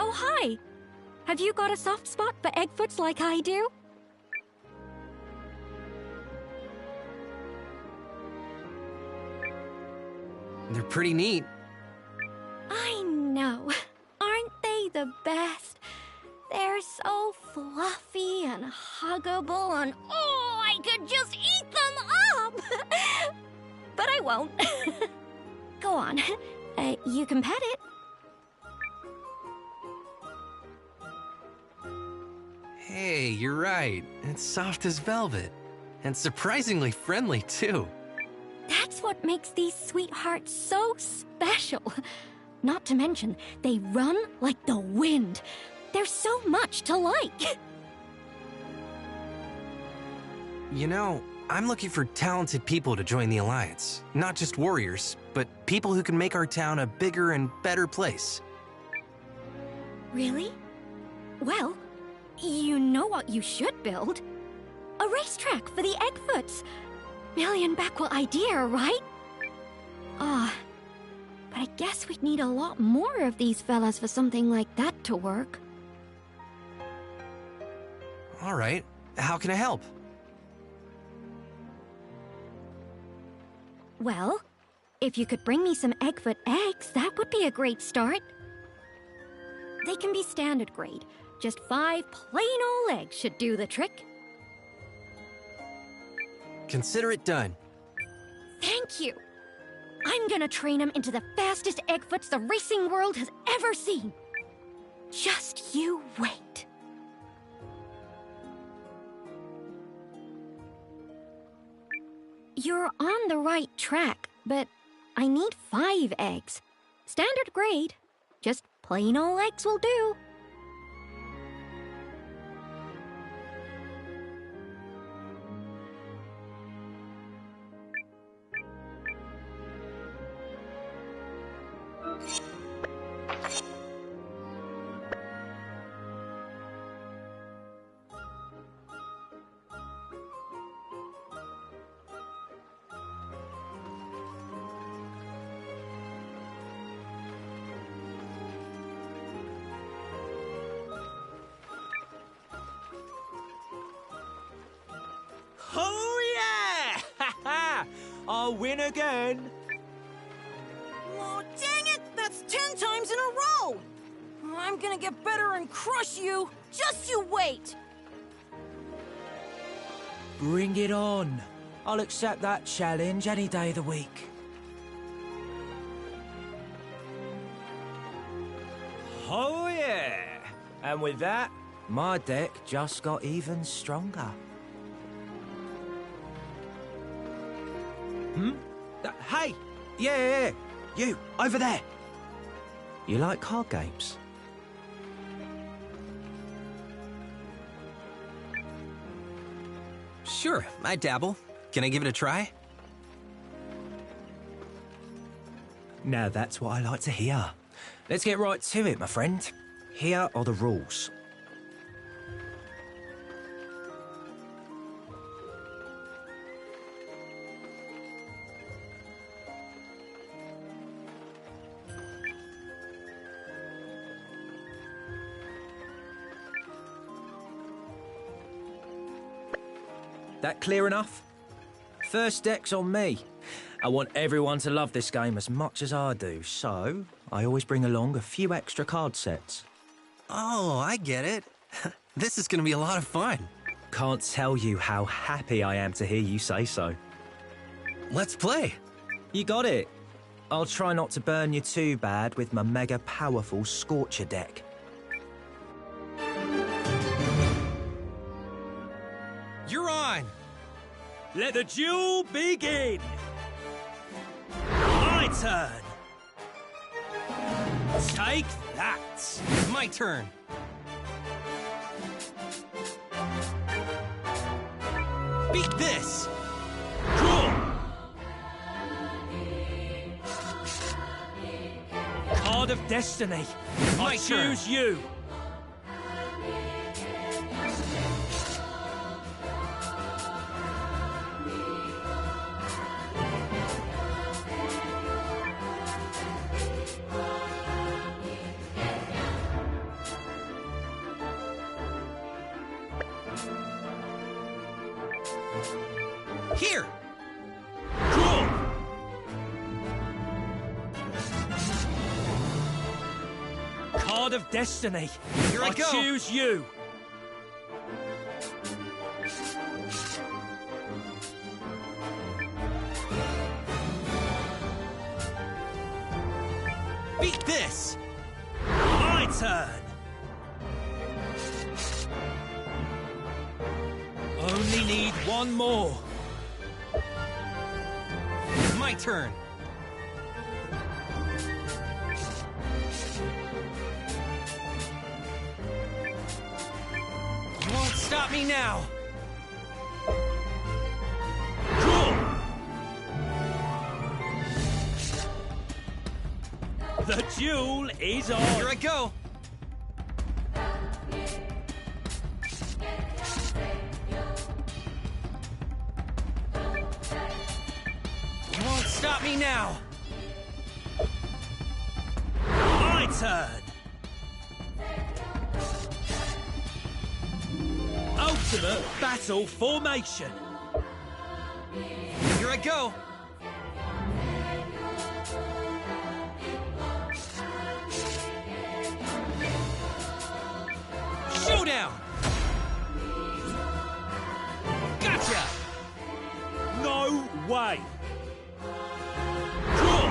Speaker 2: Oh, hi! Have you got a soft spot for Eggfoots like I do?
Speaker 21: They're pretty neat.
Speaker 2: I know. Aren't they the huggable and oh, I could just eat them up! But I won't. Go on. You can pet it.
Speaker 21: Hey, you're right. It's soft as velvet. And surprisingly friendly, too.
Speaker 2: That's what makes these sweethearts so special. Not to mention, they run like the wind. There's so much to like.
Speaker 21: You know, I'm looking for talented people to join the Alliance. Not just warriors, but people who can make our town a bigger and better place.
Speaker 2: Really? Well, you know what you should build? A racetrack for the Eggfoots. Million-backwell idea, right? But I guess we'd need a lot more of these fellas for something like that to work.
Speaker 21: All right, how can I help?
Speaker 2: Well, if you could bring me some Eggfoot eggs, that would be a great start. They can be standard grade. Just 5 plain old eggs should do the trick.
Speaker 21: Consider it done.
Speaker 2: Thank you. I'm gonna train them into the fastest Eggfoots the racing world has ever seen. Just you wait. You're on the right track, but I need 5 eggs. Standard grade. Just plain old eggs will do.
Speaker 13: Oh yeah! Ha ha! I'll win again.
Speaker 20: Oh, dang it! That's 10 times in a row! I'm gonna get better and crush you. Just you wait!
Speaker 13: Bring it on. I'll accept that challenge any day of the week. Oh yeah! And with that, my deck just got even stronger. Hey! Yeah, you, over there! You like card games?
Speaker 21: Sure, I dabble. Can I give it a try?
Speaker 13: Now that's what I like to hear. Let's get right to it, my friend. Here are the rules. That clear enough? First deck's on me. I want everyone to love this game as much as I do, so I always bring along a few extra card sets.
Speaker 21: Oh, I get it. This is gonna be a lot of fun.
Speaker 13: Can't tell you how happy I am to hear you say so.
Speaker 21: Let's play.
Speaker 13: You got it. I'll try not to burn you too bad with my mega powerful Scorcher deck.
Speaker 21: You're on!
Speaker 13: Let the duel begin! My turn! Take that!
Speaker 21: My turn! Beat this!
Speaker 13: Draw! Card of Destiny! I choose you!
Speaker 21: Here!
Speaker 13: Draw! Card of Destiny.
Speaker 21: Here I go.
Speaker 13: choose you. Beat this! My turn! Only need one more. My turn. You won't stop me now.
Speaker 8: The duel is on.
Speaker 13: Here I go. You won't stop me now.
Speaker 8: My turn. Ultimate battle formation.
Speaker 13: Here I go. Showdown! Gotcha!
Speaker 8: No way! Draw!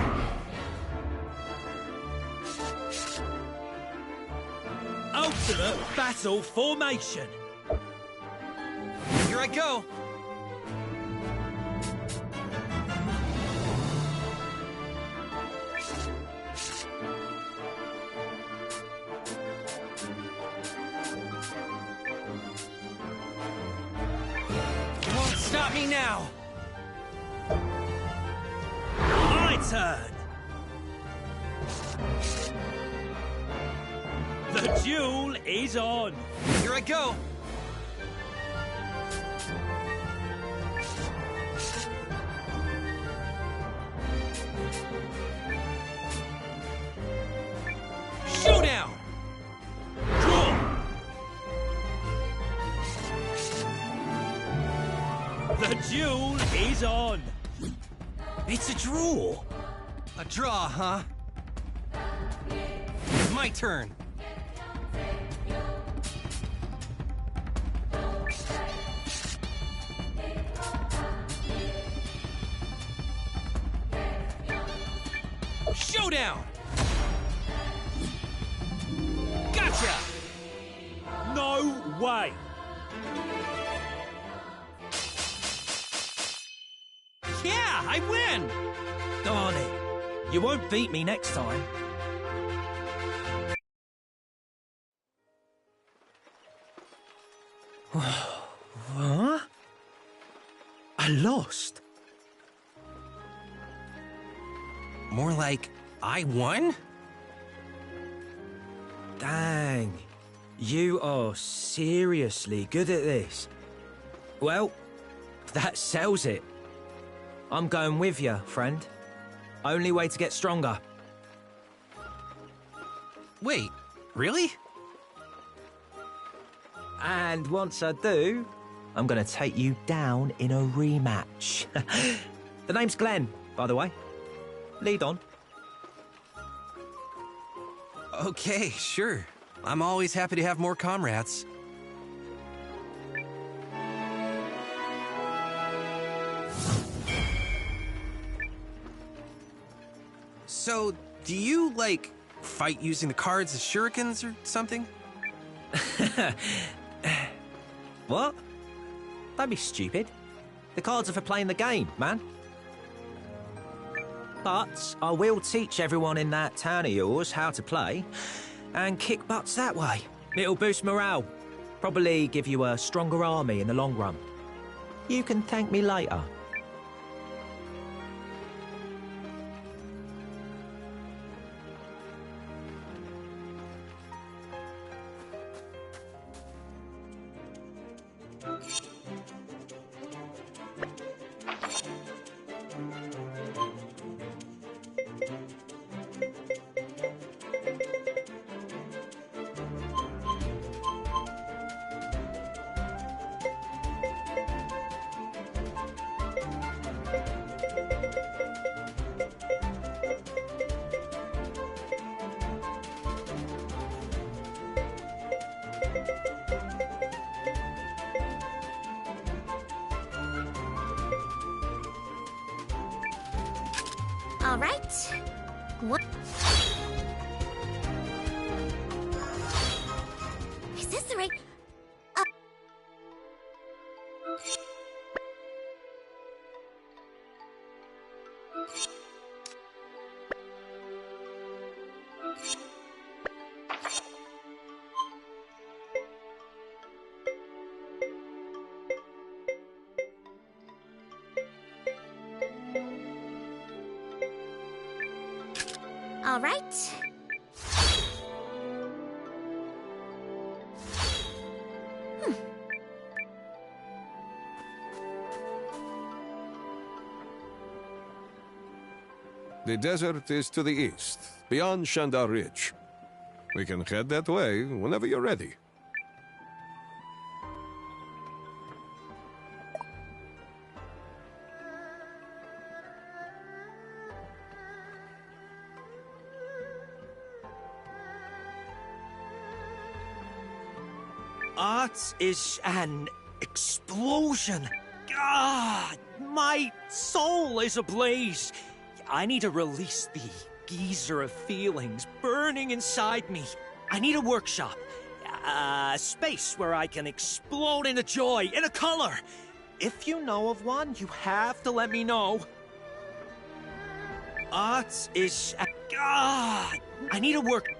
Speaker 8: Ultimate battle formation.
Speaker 13: Here I go. Stop me now!
Speaker 8: My turn! The duel is on!
Speaker 13: Here I go! Showdown!
Speaker 8: The duel is on!
Speaker 13: It's a draw! A draw, huh? My turn! Showdown! Gotcha!
Speaker 8: No way!
Speaker 13: Yeah, I win! Darn it. You won't beat me next time. Huh? I lost.
Speaker 21: More like, I won?
Speaker 13: Dang. You are seriously good at this. Well, that sells it. I'm going with you, friend. Only way to get stronger.
Speaker 21: Wait, really?
Speaker 13: And once I do, I'm gonna take you down in a rematch. The name's Glenn, by the way. Lead on.
Speaker 21: Okay, sure. I'm always happy to have more comrades. So, do you, like, fight using the cards as shurikens or something?
Speaker 13: What? Don't be stupid. The cards are for playing the game, man. But I will teach everyone in that town of yours how to play and kick butts that way. It'll boost morale. Probably give you a stronger army in the long run. You can thank me later.
Speaker 1: All right. What? the right... All right.
Speaker 11: The desert is to the east, beyond Shandar Ridge. We can head that way whenever you're ready.
Speaker 13: Art is an explosion. Ah, my soul is ablaze. I need to release the geyser of feelings burning inside me. I need a workshop. A space where I can explode into joy, into color. If you know of one, you have to let me know. Art is... I need a work...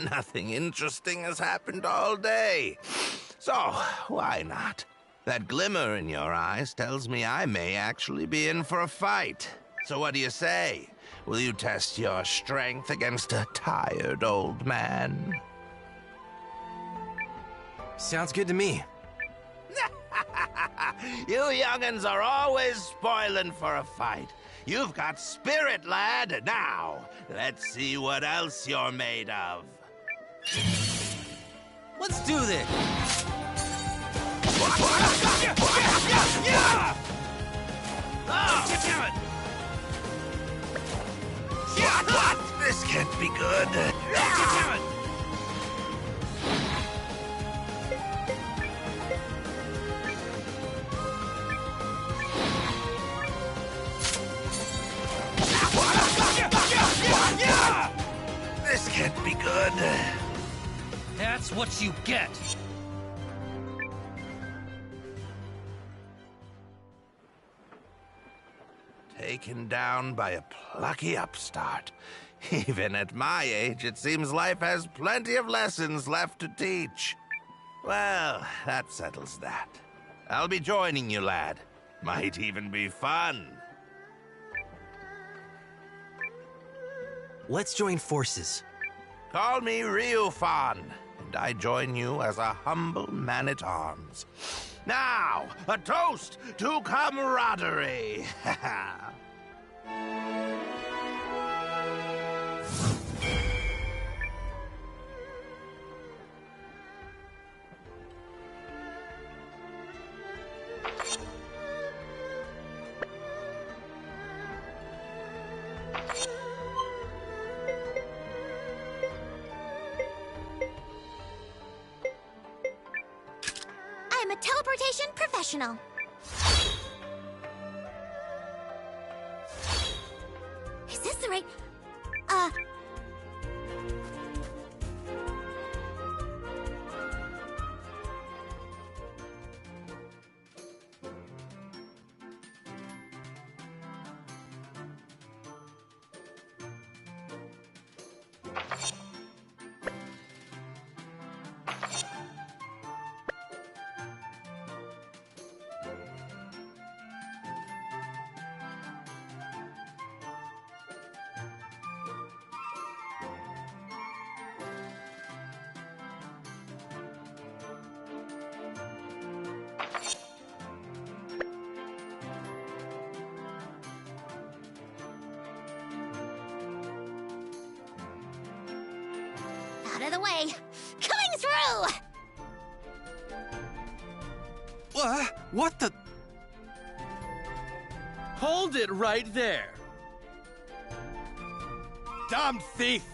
Speaker 14: Nothing interesting has happened all day. So, why not? That glimmer in your eyes tells me I may actually be in for a fight. So what do you say? Will you test your strength against a tired old man?
Speaker 21: Sounds good to me.
Speaker 14: You young'uns are always spoiling for a fight. You've got spirit, lad. Now, let's see what else you're made of.
Speaker 13: Let's do this!
Speaker 14: What? This can't be good. This can't be good.
Speaker 13: That's what you get.
Speaker 14: Taken down by a plucky upstart. Even at my age, it seems life has plenty of lessons left to teach. Well, that settles that. I'll be joining you, lad. Might even be fun.
Speaker 21: Let's join forces.
Speaker 14: Call me Ryufan, and I join you as a humble man-at-arms. Now, a toast to camaraderie!
Speaker 1: I'm a teleportation professional. Is this the right... Out of the way. Coming through!
Speaker 21: What the?
Speaker 6: Hold it right there!
Speaker 22: Damn thief!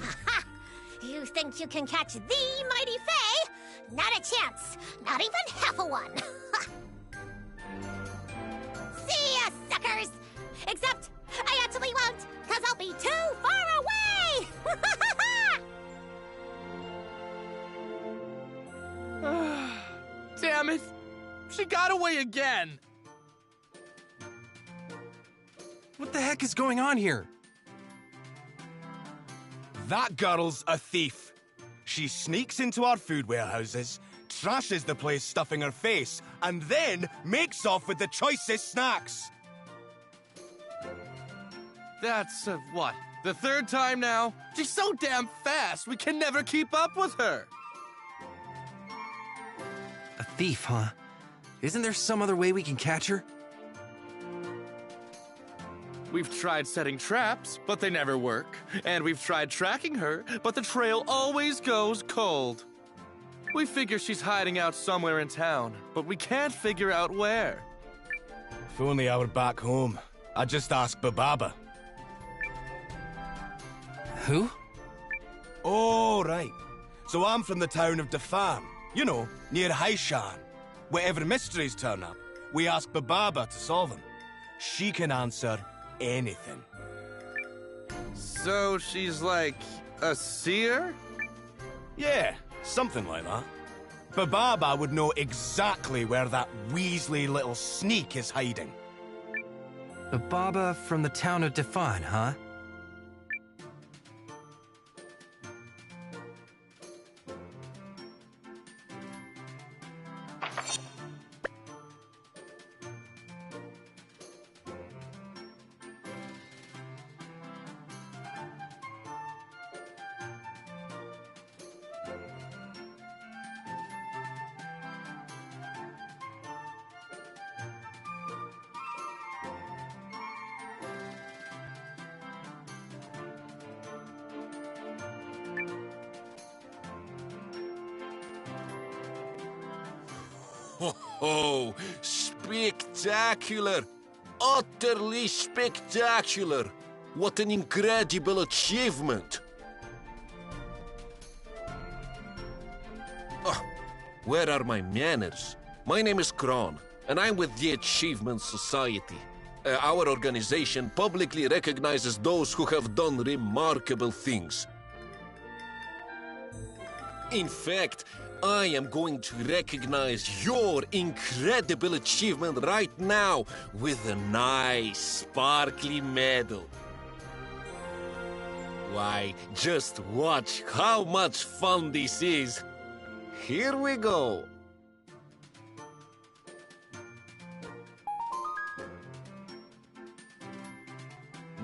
Speaker 1: Ha! You think you can catch the mighty Fae? Not a chance! Not even half a one! See ya, suckers! Except, I actually won't, cause I'll be too far away!
Speaker 6: Damn it! She got away again!
Speaker 21: What the heck is going on here?
Speaker 22: That girl's a thief. She sneaks into our food warehouses, trashes the place stuffing her face, and then makes off with the choicest snacks.
Speaker 6: That's, what? The third time now? She's so damn fast, we can never keep up with her!
Speaker 21: A thief, huh? Isn't there some other way we can catch her?
Speaker 6: We've tried setting traps, but they never work. And we've tried tracking her, but the trail always goes cold. We figure she's hiding out somewhere in town, but we can't figure out where.
Speaker 22: If only I were back home. I'd just ask Bababa.
Speaker 21: Who?
Speaker 22: Oh, right. So I'm from the town of Defan. You know, near Haishan. Wherever mysteries turn up, we ask Bababa to solve them. She can answer anything.
Speaker 6: So she's like a seer?
Speaker 22: Yeah, something like that. Bababa would know exactly where that Weasley little sneak is hiding.
Speaker 21: Bababa from the town of Defan, huh?
Speaker 23: Oh, spectacular! Utterly spectacular! What an incredible achievement! Oh, where are my manners? My name is Kron, and I'm with the Achievement Society. Our organization publicly recognizes those who have done remarkable things. In fact, I am going to recognize your incredible achievement right now with a nice, sparkly medal. Why, just watch how much fun this is. Here we go.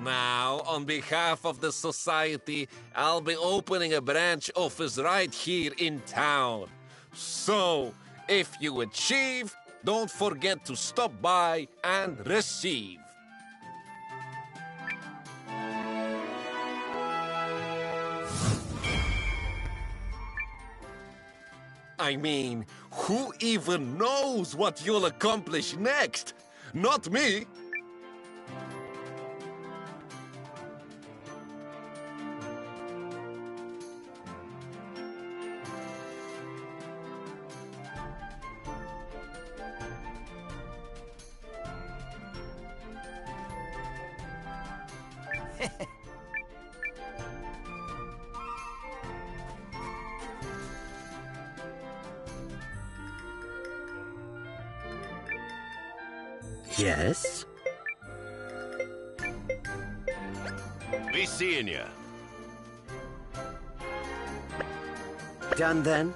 Speaker 23: Now, on behalf of the society, I'll be opening a branch office right here in town. So, if you achieve, don't forget to stop by and receive. I mean, who even knows what you'll accomplish next? Not me.
Speaker 16: Yes?
Speaker 5: Be seeing ya.
Speaker 16: Done then?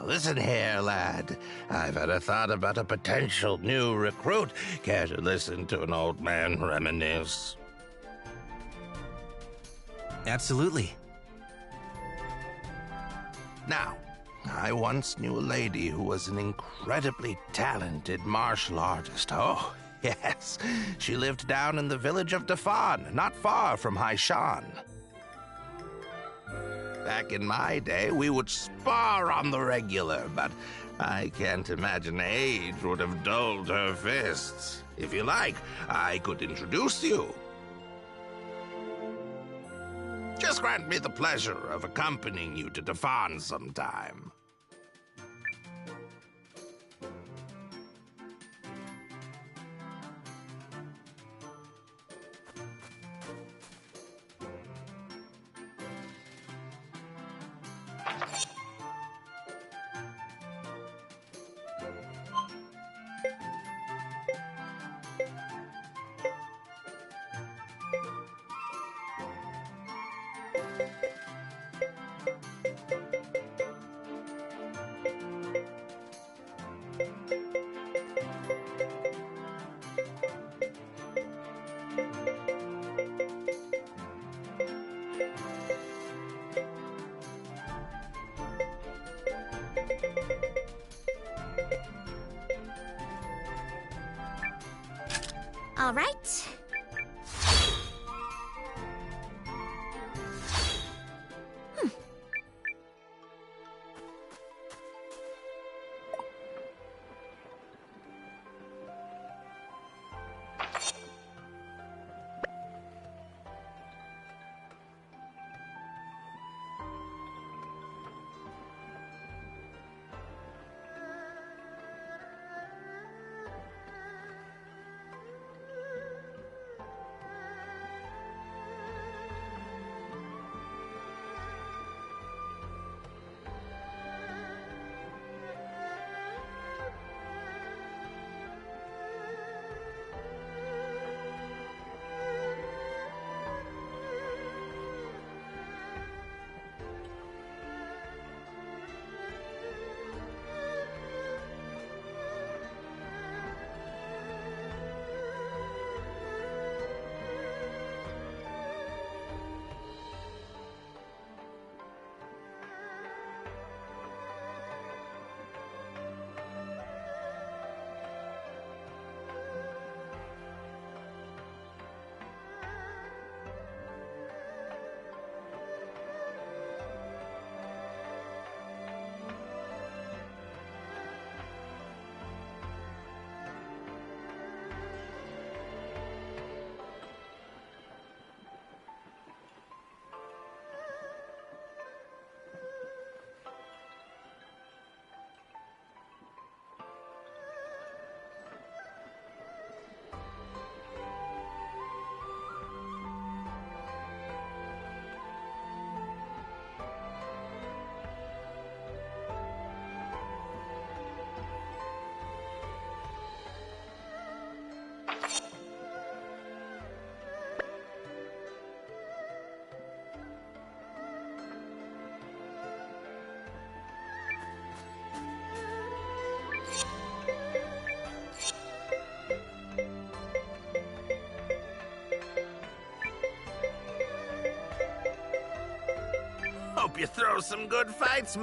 Speaker 14: Listen here, lad. I've had a thought about a potential new recruit. Care to listen to an old man reminisce?
Speaker 21: Absolutely.
Speaker 14: Now, I once knew a lady who was an incredibly talented martial artist. Oh, yes. She lived down in the village of Dafan, not far from Haishan. Back in my day, we would spar on the regular, but I can't imagine age would have dulled her fists. If you like, I could introduce you. Just grant me the pleasure of accompanying you to Dafan sometime.
Speaker 1: All right.
Speaker 14: Hope you throw some good fights.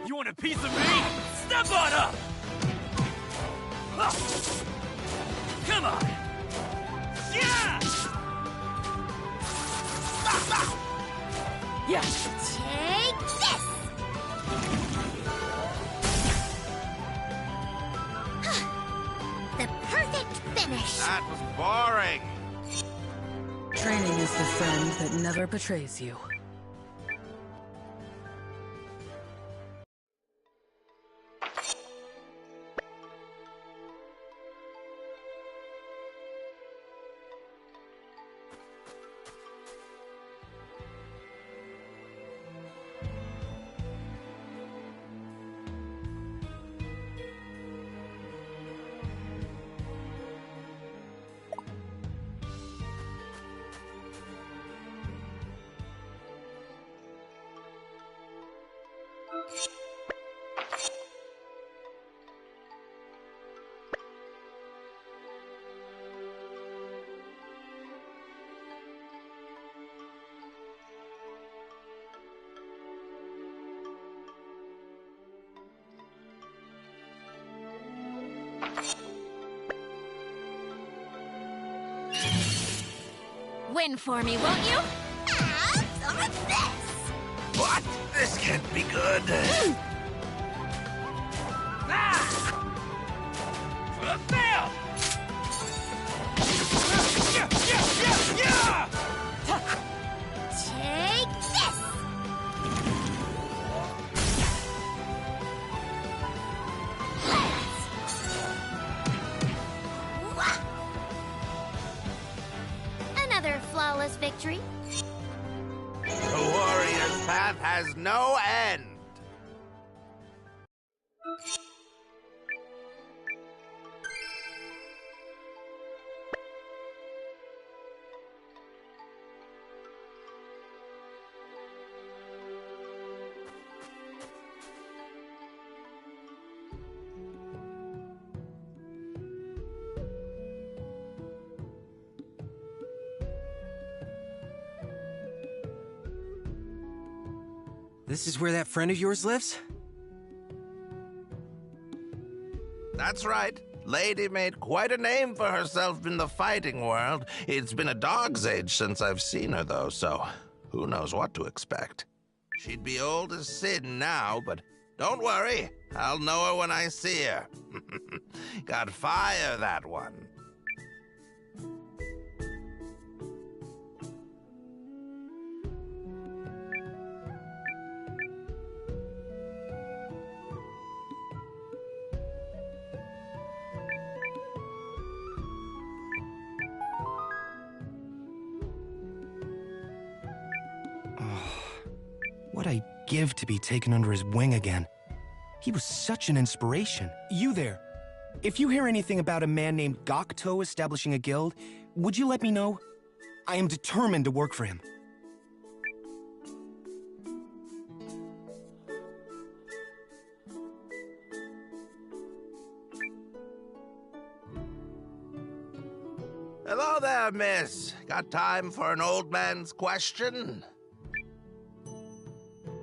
Speaker 8: You want a piece of me? Step on up! Come on! Yeah!
Speaker 1: Yeah. Take this! The perfect finish!
Speaker 14: That was boring!
Speaker 10: Training is the friend that never betrays you.
Speaker 2: Win for me, won't you?
Speaker 1: Have some of this!
Speaker 14: What? This can't be good.
Speaker 8: Fail!
Speaker 1: Take this! Another flawless victory.
Speaker 14: The warrior's path has no end.
Speaker 7: This is where that friend of yours lives?
Speaker 14: That's right. Lady made quite a name for herself in the fighting world. It's been a dog's age since I've seen her, though, so who knows what to expect. She'd be old as sin now, but don't worry. I'll know her when I see her. Got fire, that one.
Speaker 22: What I'd give to be taken under his wing again. He was such an inspiration. You there. If you hear anything about a man named Gokto establishing a guild, would you let me know? I am determined to work for him.
Speaker 14: Hello there, miss. Got time for an old man's question?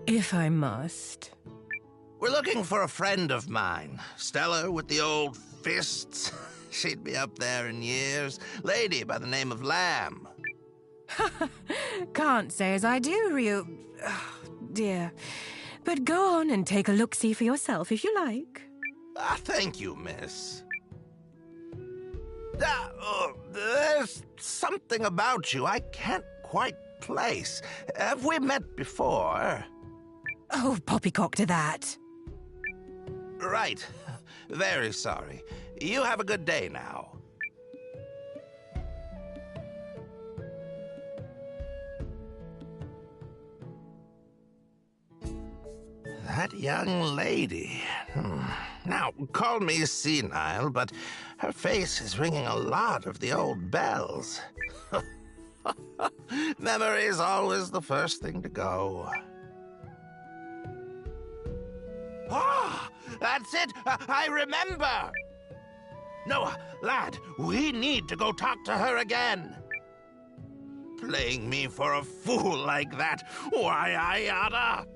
Speaker 10: If I must.
Speaker 14: We're looking for a friend of mine. Stella with the old fists. She'd be up there in years. Lady by the name of Lamb.
Speaker 10: Can't say as I do, Ryu. Oh, dear. But go on and take a look-see for yourself if you like.
Speaker 14: Thank you, miss. There's something about you I can't quite place. Have we met before?
Speaker 10: Oh, poppycock to that.
Speaker 14: Right. Very sorry. You have a good day now. That young lady. Now, call me senile, but her face is ringing a lot of the old bells. Memory's always the first thing to go. Ah, that's it! I remember! Noah, lad, we need to go talk to her again. Playing me for a fool like that, why, I oughta...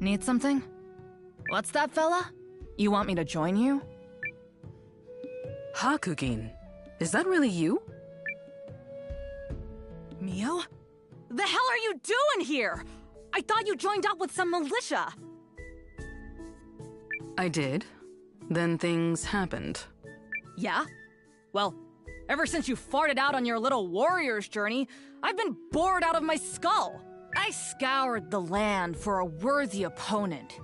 Speaker 17: Need something? What's that, fella? You want me to join you?
Speaker 10: Hakukin, is that really you?
Speaker 20: Mio? The hell are you doing here? I thought you joined up with some militia.
Speaker 10: I did. Then things happened.
Speaker 20: Yeah? Well, ever since you farted out on your little warrior's journey, I've been bored out of my skull. I scoured the land for a worthy opponent,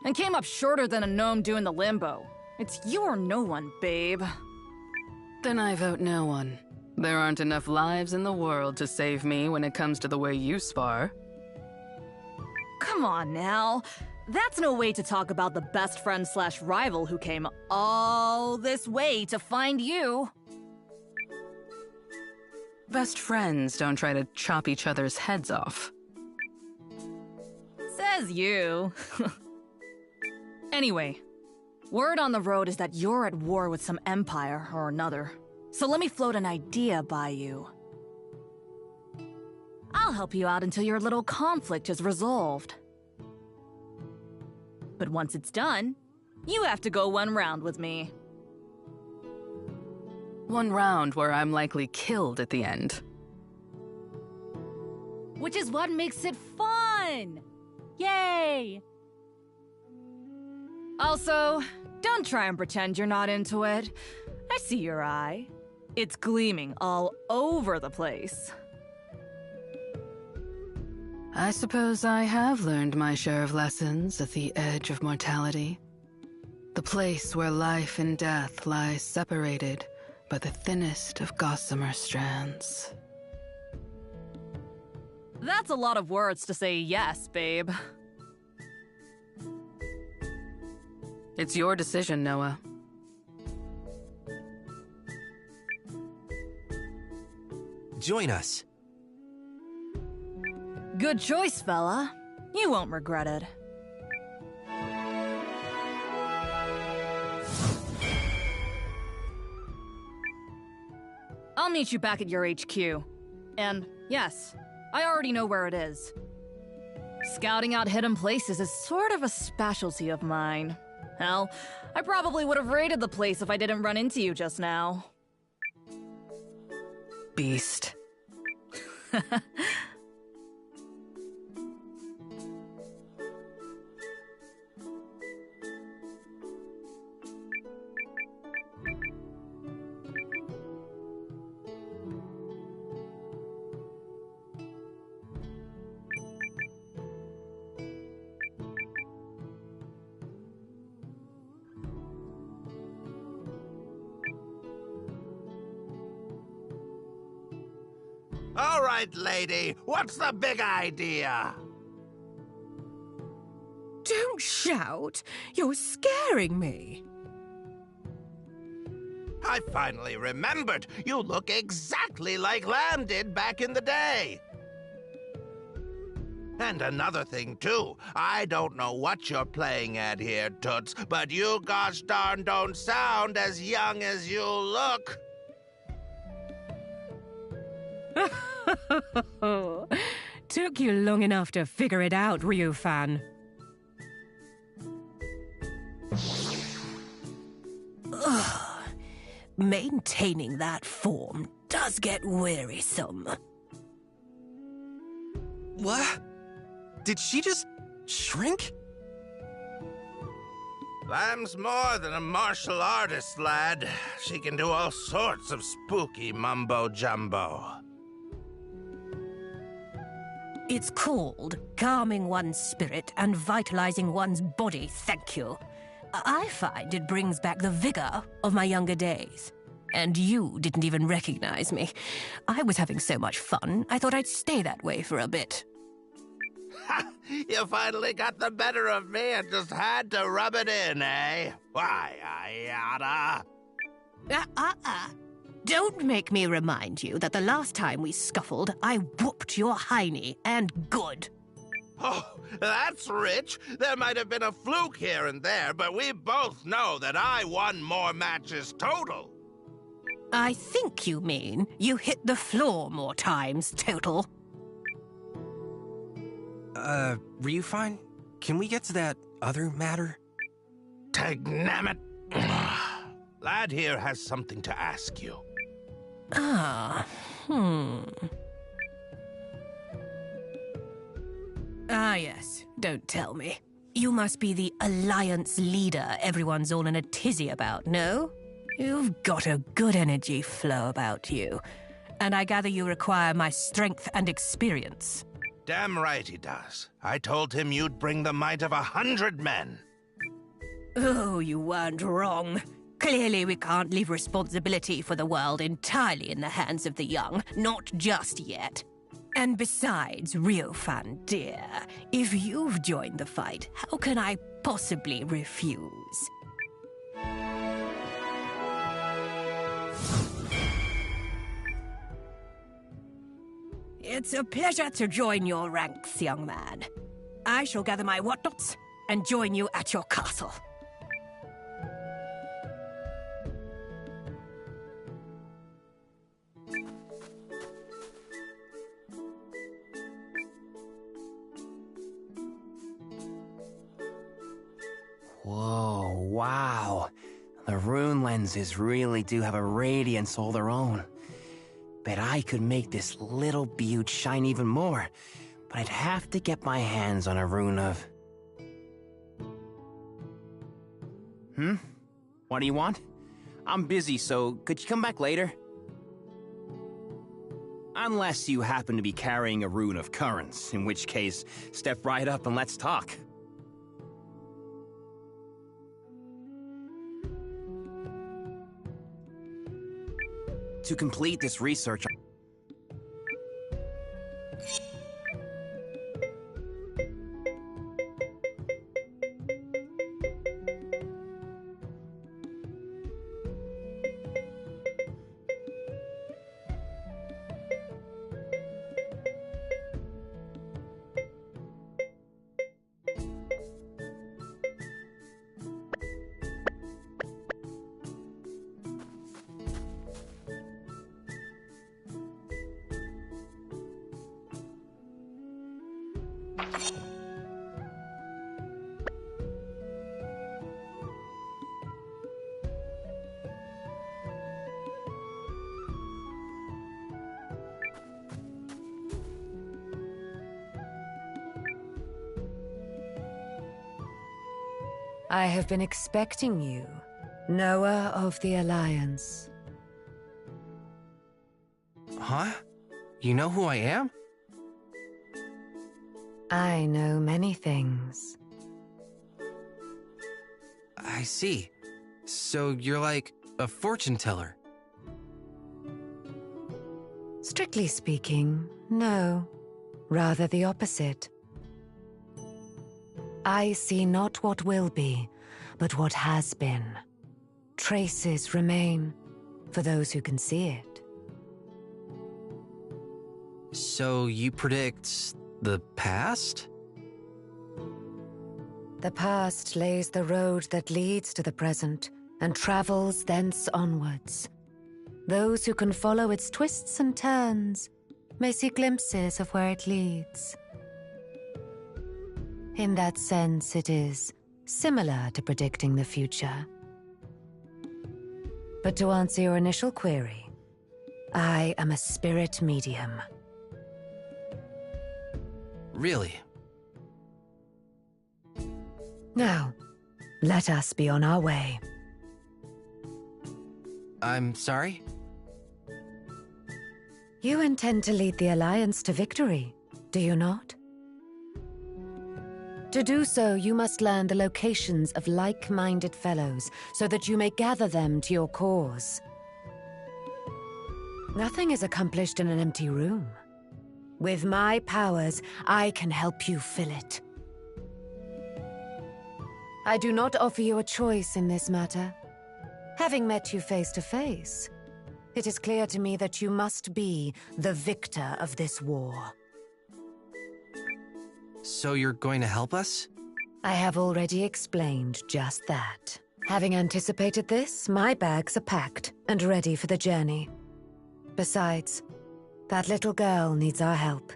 Speaker 20: and came up shorter than a gnome doing the limbo. It's you or no one, babe.
Speaker 10: Then I vote no one. There aren't enough lives in the world to save me when it comes to the way you spar.
Speaker 20: Come on now. That's no way to talk about the best friend slash rival who came all this way to find you.
Speaker 10: Best friends don't try to chop each other's heads off.
Speaker 20: Says you. Anyway, word on the road is that you're at war with some empire or another. So let me float an idea by you. I'll help you out until your little conflict is resolved. But once it's done, you have to go one round with me.
Speaker 10: One round where I'm likely killed at the end.
Speaker 20: which is what makes it fun! Yay! Also, don't try and pretend you're not into it. I see your eye. It's gleaming all over the place.
Speaker 10: I suppose I have learned my share of lessons at the edge of mortality. The place where life and death lie separated by the thinnest of gossamer strands.
Speaker 20: That's a lot of words to say yes, babe.
Speaker 10: It's your decision, Noah.
Speaker 21: Join us.
Speaker 20: Good choice, fella. You won't regret it. I'll meet you back at your HQ. And yes, I already know where it is. Scouting out hidden places is sort of a specialty of mine. Hell, I probably would have raided the place if I didn't run into you just now.
Speaker 21: Beast.
Speaker 14: All right, lady, what's the big idea?
Speaker 12: Don't shout! You're scaring me!
Speaker 14: I finally remembered. You look exactly like Lamb did back in the day. And another thing, too. I don't know what you're playing at here, Toots, but you gosh darn don't sound as young as you look.
Speaker 12: Took you long enough to figure it out, Ryu fan. Ugh. Maintaining that form does get wearisome.
Speaker 21: What? Did she just shrink?
Speaker 14: Lamb's more than a martial artist, lad. She can do all sorts of spooky mumbo-jumbo.
Speaker 12: It's called calming one's spirit and vitalizing one's body, thank you. I find it brings back the vigor of my younger days. And you didn't even recognize me. I was having so much fun, I thought I'd stay that way for a bit.
Speaker 14: Ha! You finally got the better of me and just had to rub it in, eh? Why, I oughta...
Speaker 12: Don't make me remind you that the last time we scuffled, I whooped your hiney, and good.
Speaker 14: Oh, that's rich. There might have been a fluke here and there, but we both know that I won more matches total.
Speaker 12: I think you mean you hit the floor more times total.
Speaker 21: Ryu fine? Can we get to that other matter?
Speaker 14: Tagnammit. Lad here has something to ask you.
Speaker 12: Ah, Ah, yes. Don't tell me. You must be the Alliance leader everyone's all in a tizzy about, no? You've got a good energy flow about you. And I gather you require my strength and experience.
Speaker 14: Damn right he does. I told him you'd bring the might of 100 men.
Speaker 12: Oh, you weren't wrong. Clearly we can't leave responsibility for the world entirely in the hands of the young. Not just yet. And besides, Ryofan dear, if you've joined the fight, how can I possibly refuse? It's a pleasure to join your ranks, young man. I shall gather my whatnots and join you at your castle.
Speaker 7: Whoa, wow. The rune lenses really do have a radiance all their own. Bet I could make this little butte shine even more, but I'd have to get my hands on a rune of... What do you want? I'm busy, so could you come back later? Unless you happen to be carrying a rune of currents, in which case, step right up and let's talk. To complete this research...
Speaker 4: I have been expecting you, Noah of the Alliance.
Speaker 7: Huh? You know who I am?
Speaker 4: I know many things.
Speaker 21: I see. So you're like a fortune teller.
Speaker 4: Strictly speaking, no. Rather the opposite. I see not what will be, but what has been. Traces remain, for those who can see it.
Speaker 21: So you predict the past?
Speaker 4: The past lays the road that leads to the present, and travels thence onwards. Those who can follow its twists and turns may see glimpses of where it leads. In that sense, it is similar to predicting the future. But to answer your initial query, I am a spirit medium.
Speaker 21: Really?
Speaker 4: Now, let us be on our way.
Speaker 21: I'm sorry?
Speaker 4: You intend to lead the Alliance to victory, do you not? To do so, you must learn the locations of like-minded fellows, so that you may gather them to your cause. Nothing is accomplished in an empty room. With my powers, I can help you fill it. I do not offer you a choice in this matter. Having met you face to face, it is clear to me that you must be the victor of this war.
Speaker 21: So you're going to help us?
Speaker 4: I have already explained just that. Having anticipated this, my bags are packed and ready for the journey. Besides, that little girl needs our help.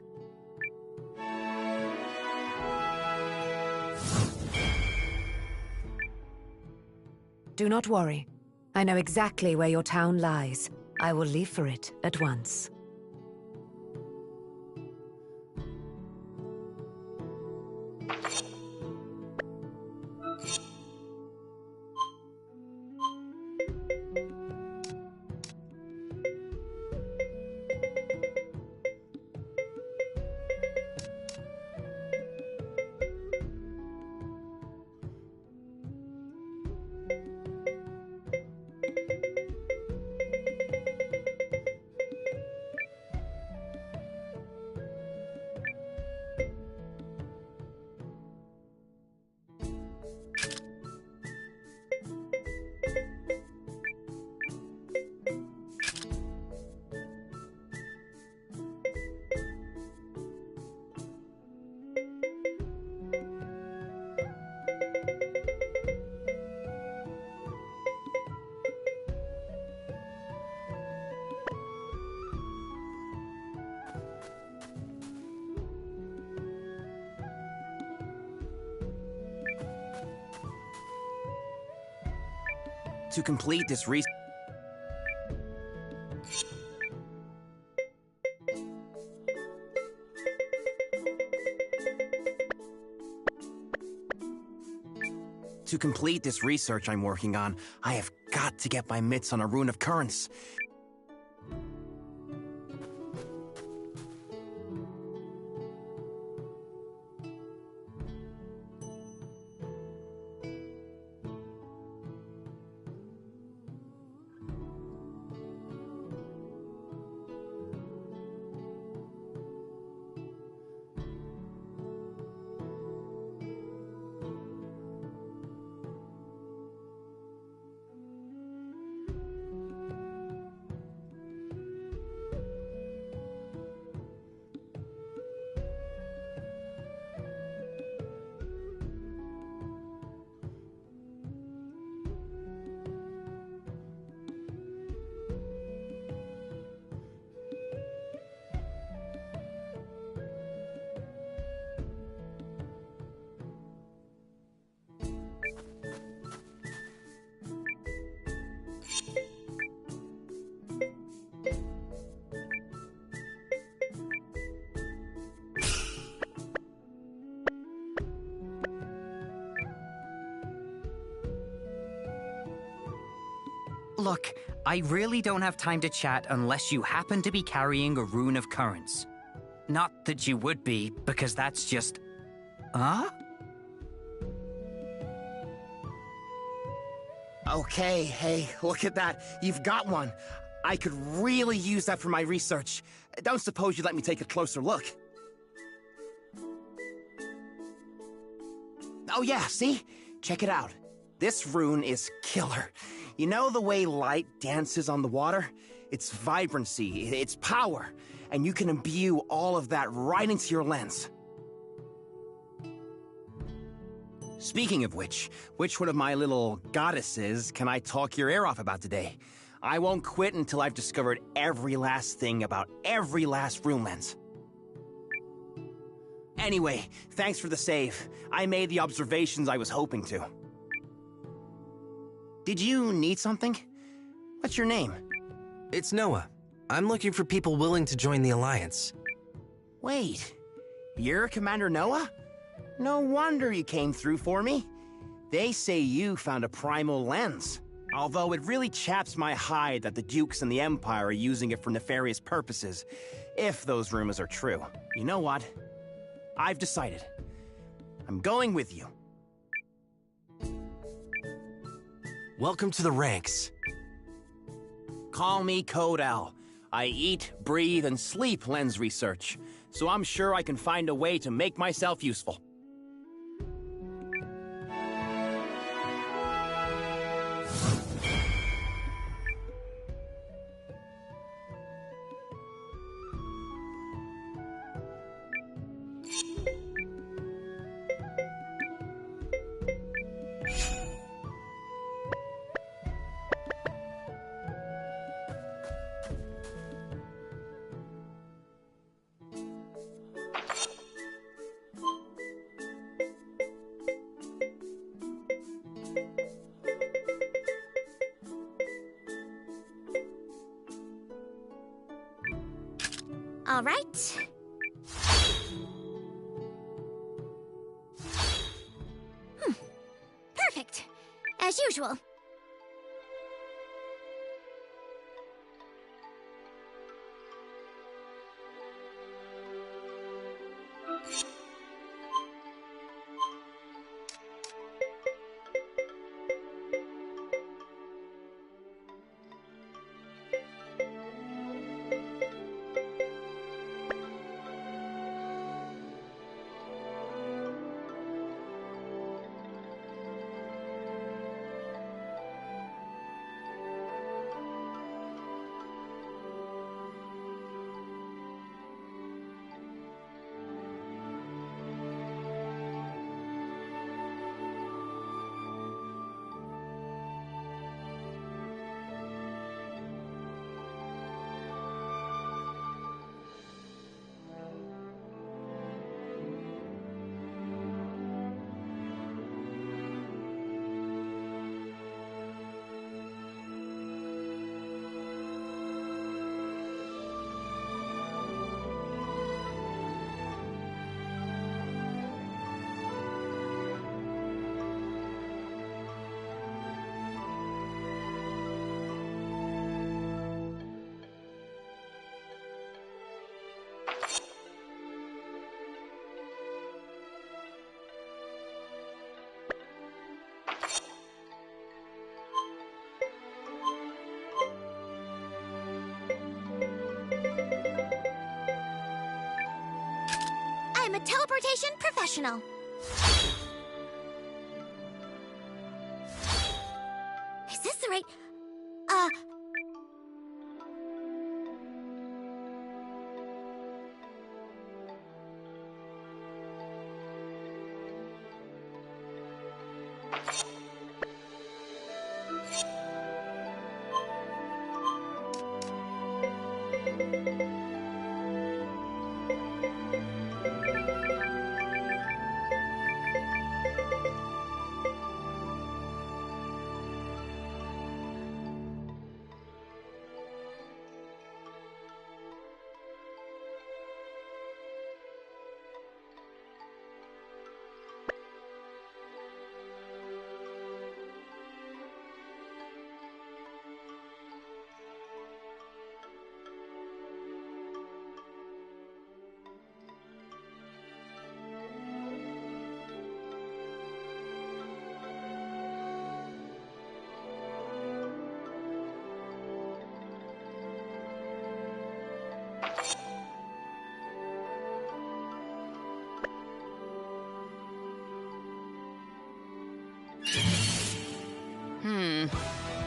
Speaker 4: Do not worry. I know exactly where your town lies. I will leave for it at once.
Speaker 7: To complete this research... To complete this research I'm working on, I have got to get my mitts on a rune of currents.
Speaker 15: Look, I really don't have time to chat unless you happen to be carrying a rune of currents. Not that you would be, because that's just... Huh?
Speaker 7: Okay, hey, look at that. You've got one. I could really use that for my research. Don't suppose you'd let me take a closer look? Oh yeah, see? Check it out. This rune is killer. You know the way light dances on the water? It's vibrancy, it's power, and you can imbue all of that right into your lens. Speaking of which one of my little goddesses can I talk your ear off about today? I won't quit until I've discovered every last thing about every last rune lens. Anyway, thanks for the save. I made the observations I was hoping to. Did you need something? What's your name?
Speaker 21: It's Noah. I'm looking for people willing to join the Alliance.
Speaker 7: Wait, you're Commander Noah? No wonder you came through for me. They say you found a primal lens. Although it really chaps my hide that the Dukes and the Empire are using it for nefarious purposes, if those rumors are true. You know what? I've decided. I'm going with you.
Speaker 21: Welcome to the ranks.
Speaker 7: Call me Code L. I eat, breathe, and sleep lens research, so I'm sure I can find a way to make myself useful.
Speaker 1: All right. Perfect. As usual. teleportation professional. Is this the right...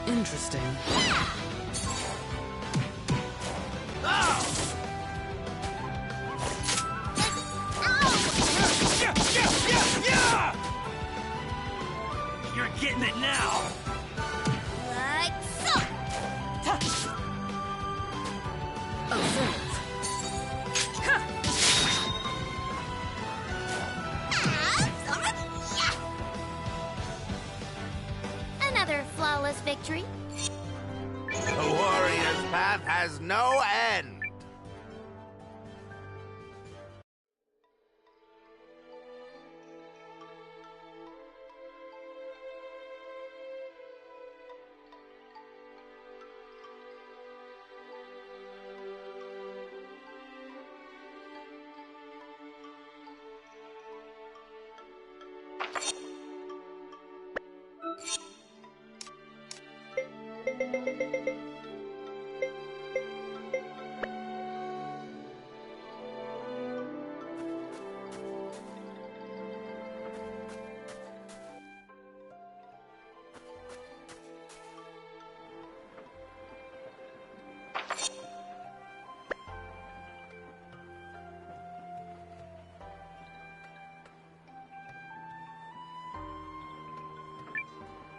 Speaker 10: Interesting.
Speaker 8: You're getting it now!
Speaker 1: Like so! Another flawless victory.
Speaker 14: The warrior's path has no end.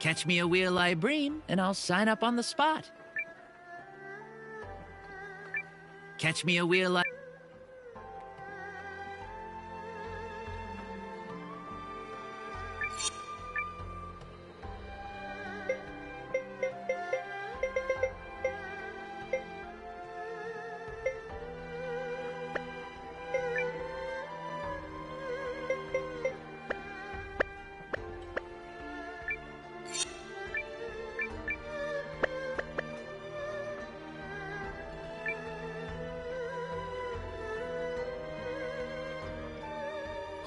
Speaker 9: Catch me a wheel librarian, and I'll sign up on the spot. Catch me a wheel li-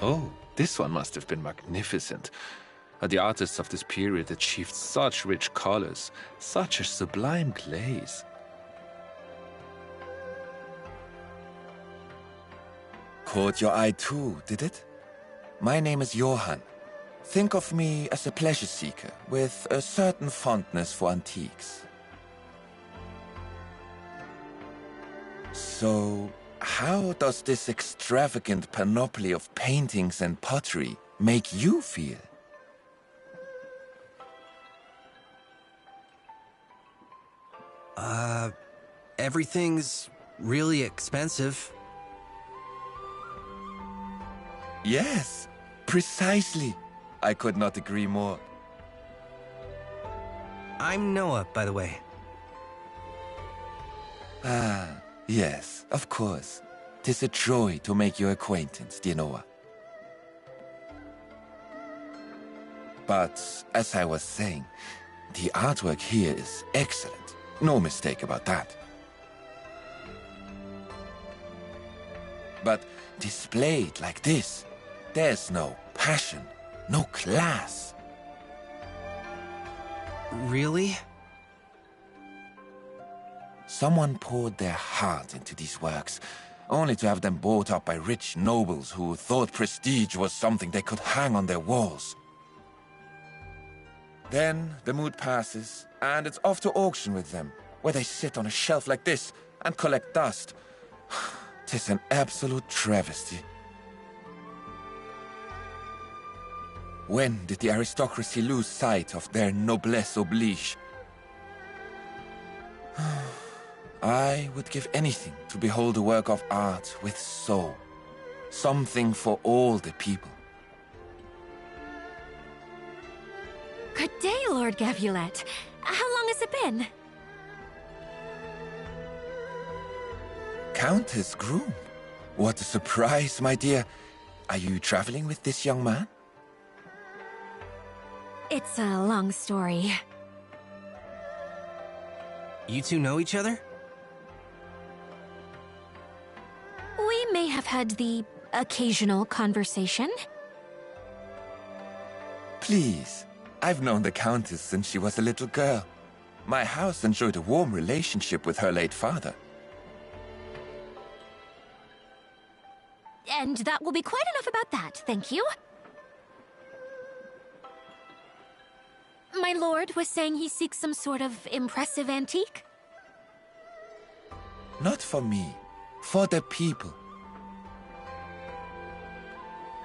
Speaker 18: Oh, this one must have been magnificent. The artists of this period achieved such rich colors, such a sublime glaze.
Speaker 19: Caught your eye too, did it? My name is Johann. Think of me as a pleasure seeker with a certain fondness for antiques. So, how does this extravagant panoply of paintings and pottery make you feel?
Speaker 21: Everything's really expensive.
Speaker 19: Yes, precisely. I could not agree more.
Speaker 21: I'm Noah, by the way.
Speaker 19: Ah, yes, of course. 'Tis a joy to make your acquaintance, dear Noah. But, as I was saying, the artwork here is excellent. No mistake about that. But displayed like this, there's no passion, no class.
Speaker 21: Really?
Speaker 19: Someone poured their heart into these works, only to have them bought up by rich nobles who thought prestige was something they could hang on their walls. Then the mood passes, and it's off to auction with them, where they sit on a shelf like this and collect dust. 'Tis an absolute travesty. When did the aristocracy lose sight of their noblesse oblige? I would give anything to behold a work of art with soul. Something for all the people.
Speaker 2: Good day, Lord Gavulet. How long has it been?
Speaker 19: Countess Groom? What a surprise, my dear. Are you traveling with this young man?
Speaker 2: It's a long story.
Speaker 21: You two know each other?
Speaker 2: We may have had the occasional conversation.
Speaker 19: Please. I've known the Countess since she was a little girl. My house enjoyed a warm relationship with her late father.
Speaker 2: And that will be quite enough about that, thank you. My lord was saying he seeks some sort of impressive antique?
Speaker 19: Not for me. For the people.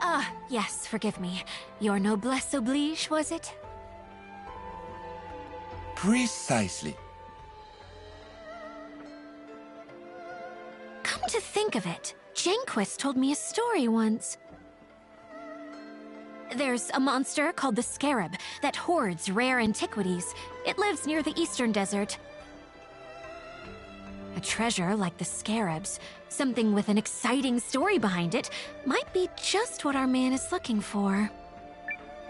Speaker 2: Ah, yes, forgive me. Your noblesse oblige, was it?
Speaker 19: Precisely.
Speaker 2: Come to think of it, Janquist told me a story once. There's a monster called the Scarab that hoards rare antiquities. It lives near the Eastern Desert. A treasure like the Scarab's, something with an exciting story behind it, might be just what our man is looking for.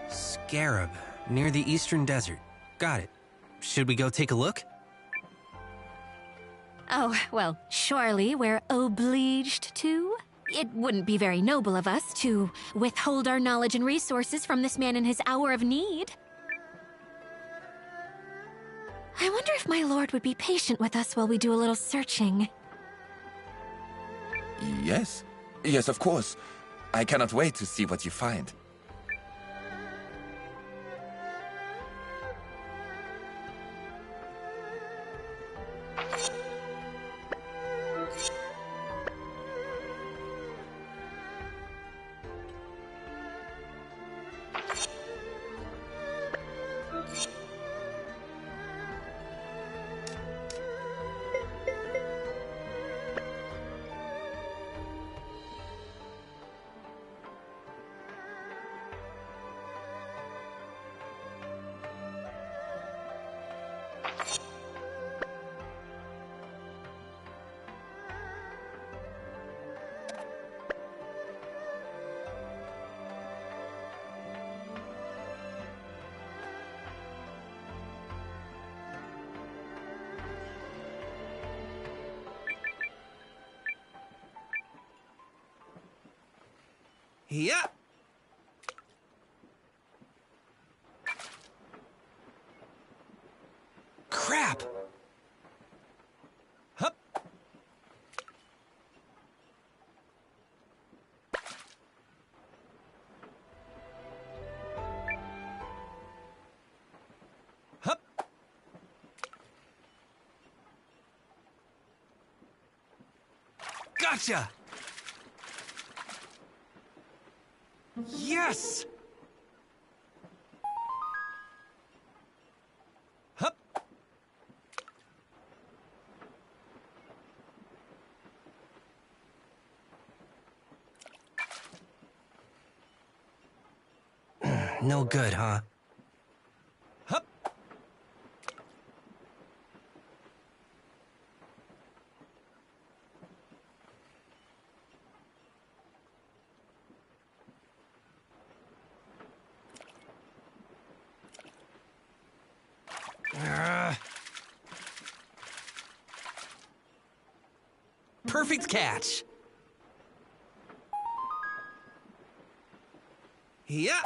Speaker 21: Scarab, near the Eastern Desert. Got it. Should we go take a look?
Speaker 2: Oh, well, surely we're obliged to. It wouldn't be very noble of us to withhold our knowledge and resources from this man in his hour of need. I wonder if my lord would be patient with us while we do a little searching.
Speaker 19: Yes. Yes, of course. I cannot wait to see what you find.
Speaker 21: Yeah. Crap. Hup. Hup. Gotcha. Yes! Hup! No good, huh? Hup! Perfect catch. Yeah.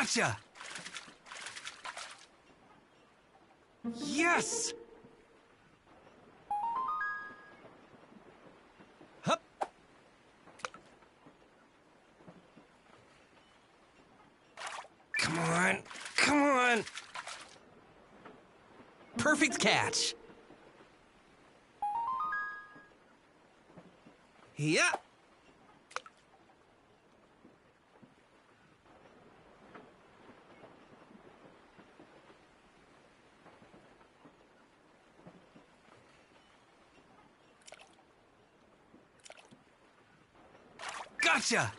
Speaker 21: Gotcha! Yes! Hup! Come on, come on! Perfect catch! Yeah! Gotcha!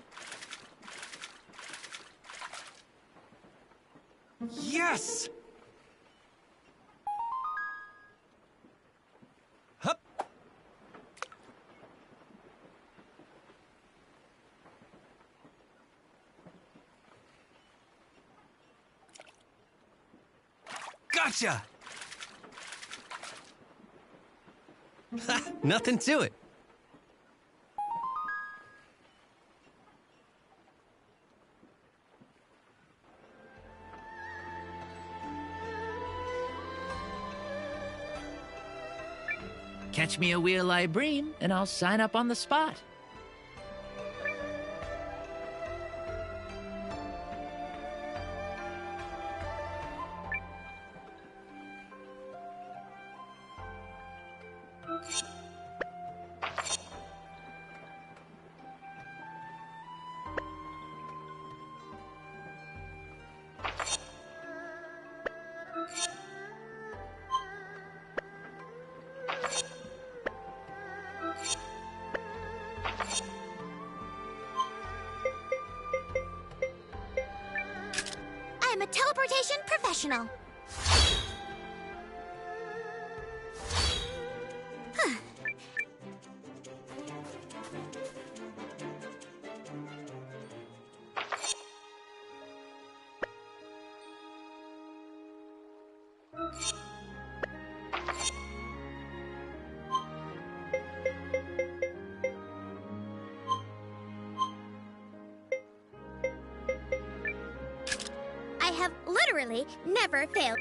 Speaker 21: Yes! Hup! Gotcha! Ha! Nothing to it.
Speaker 9: Catch me a wheel I bream, and I'll sign up on the spot.
Speaker 1: I'm a teleportation professional. Huh. I have literally never failed.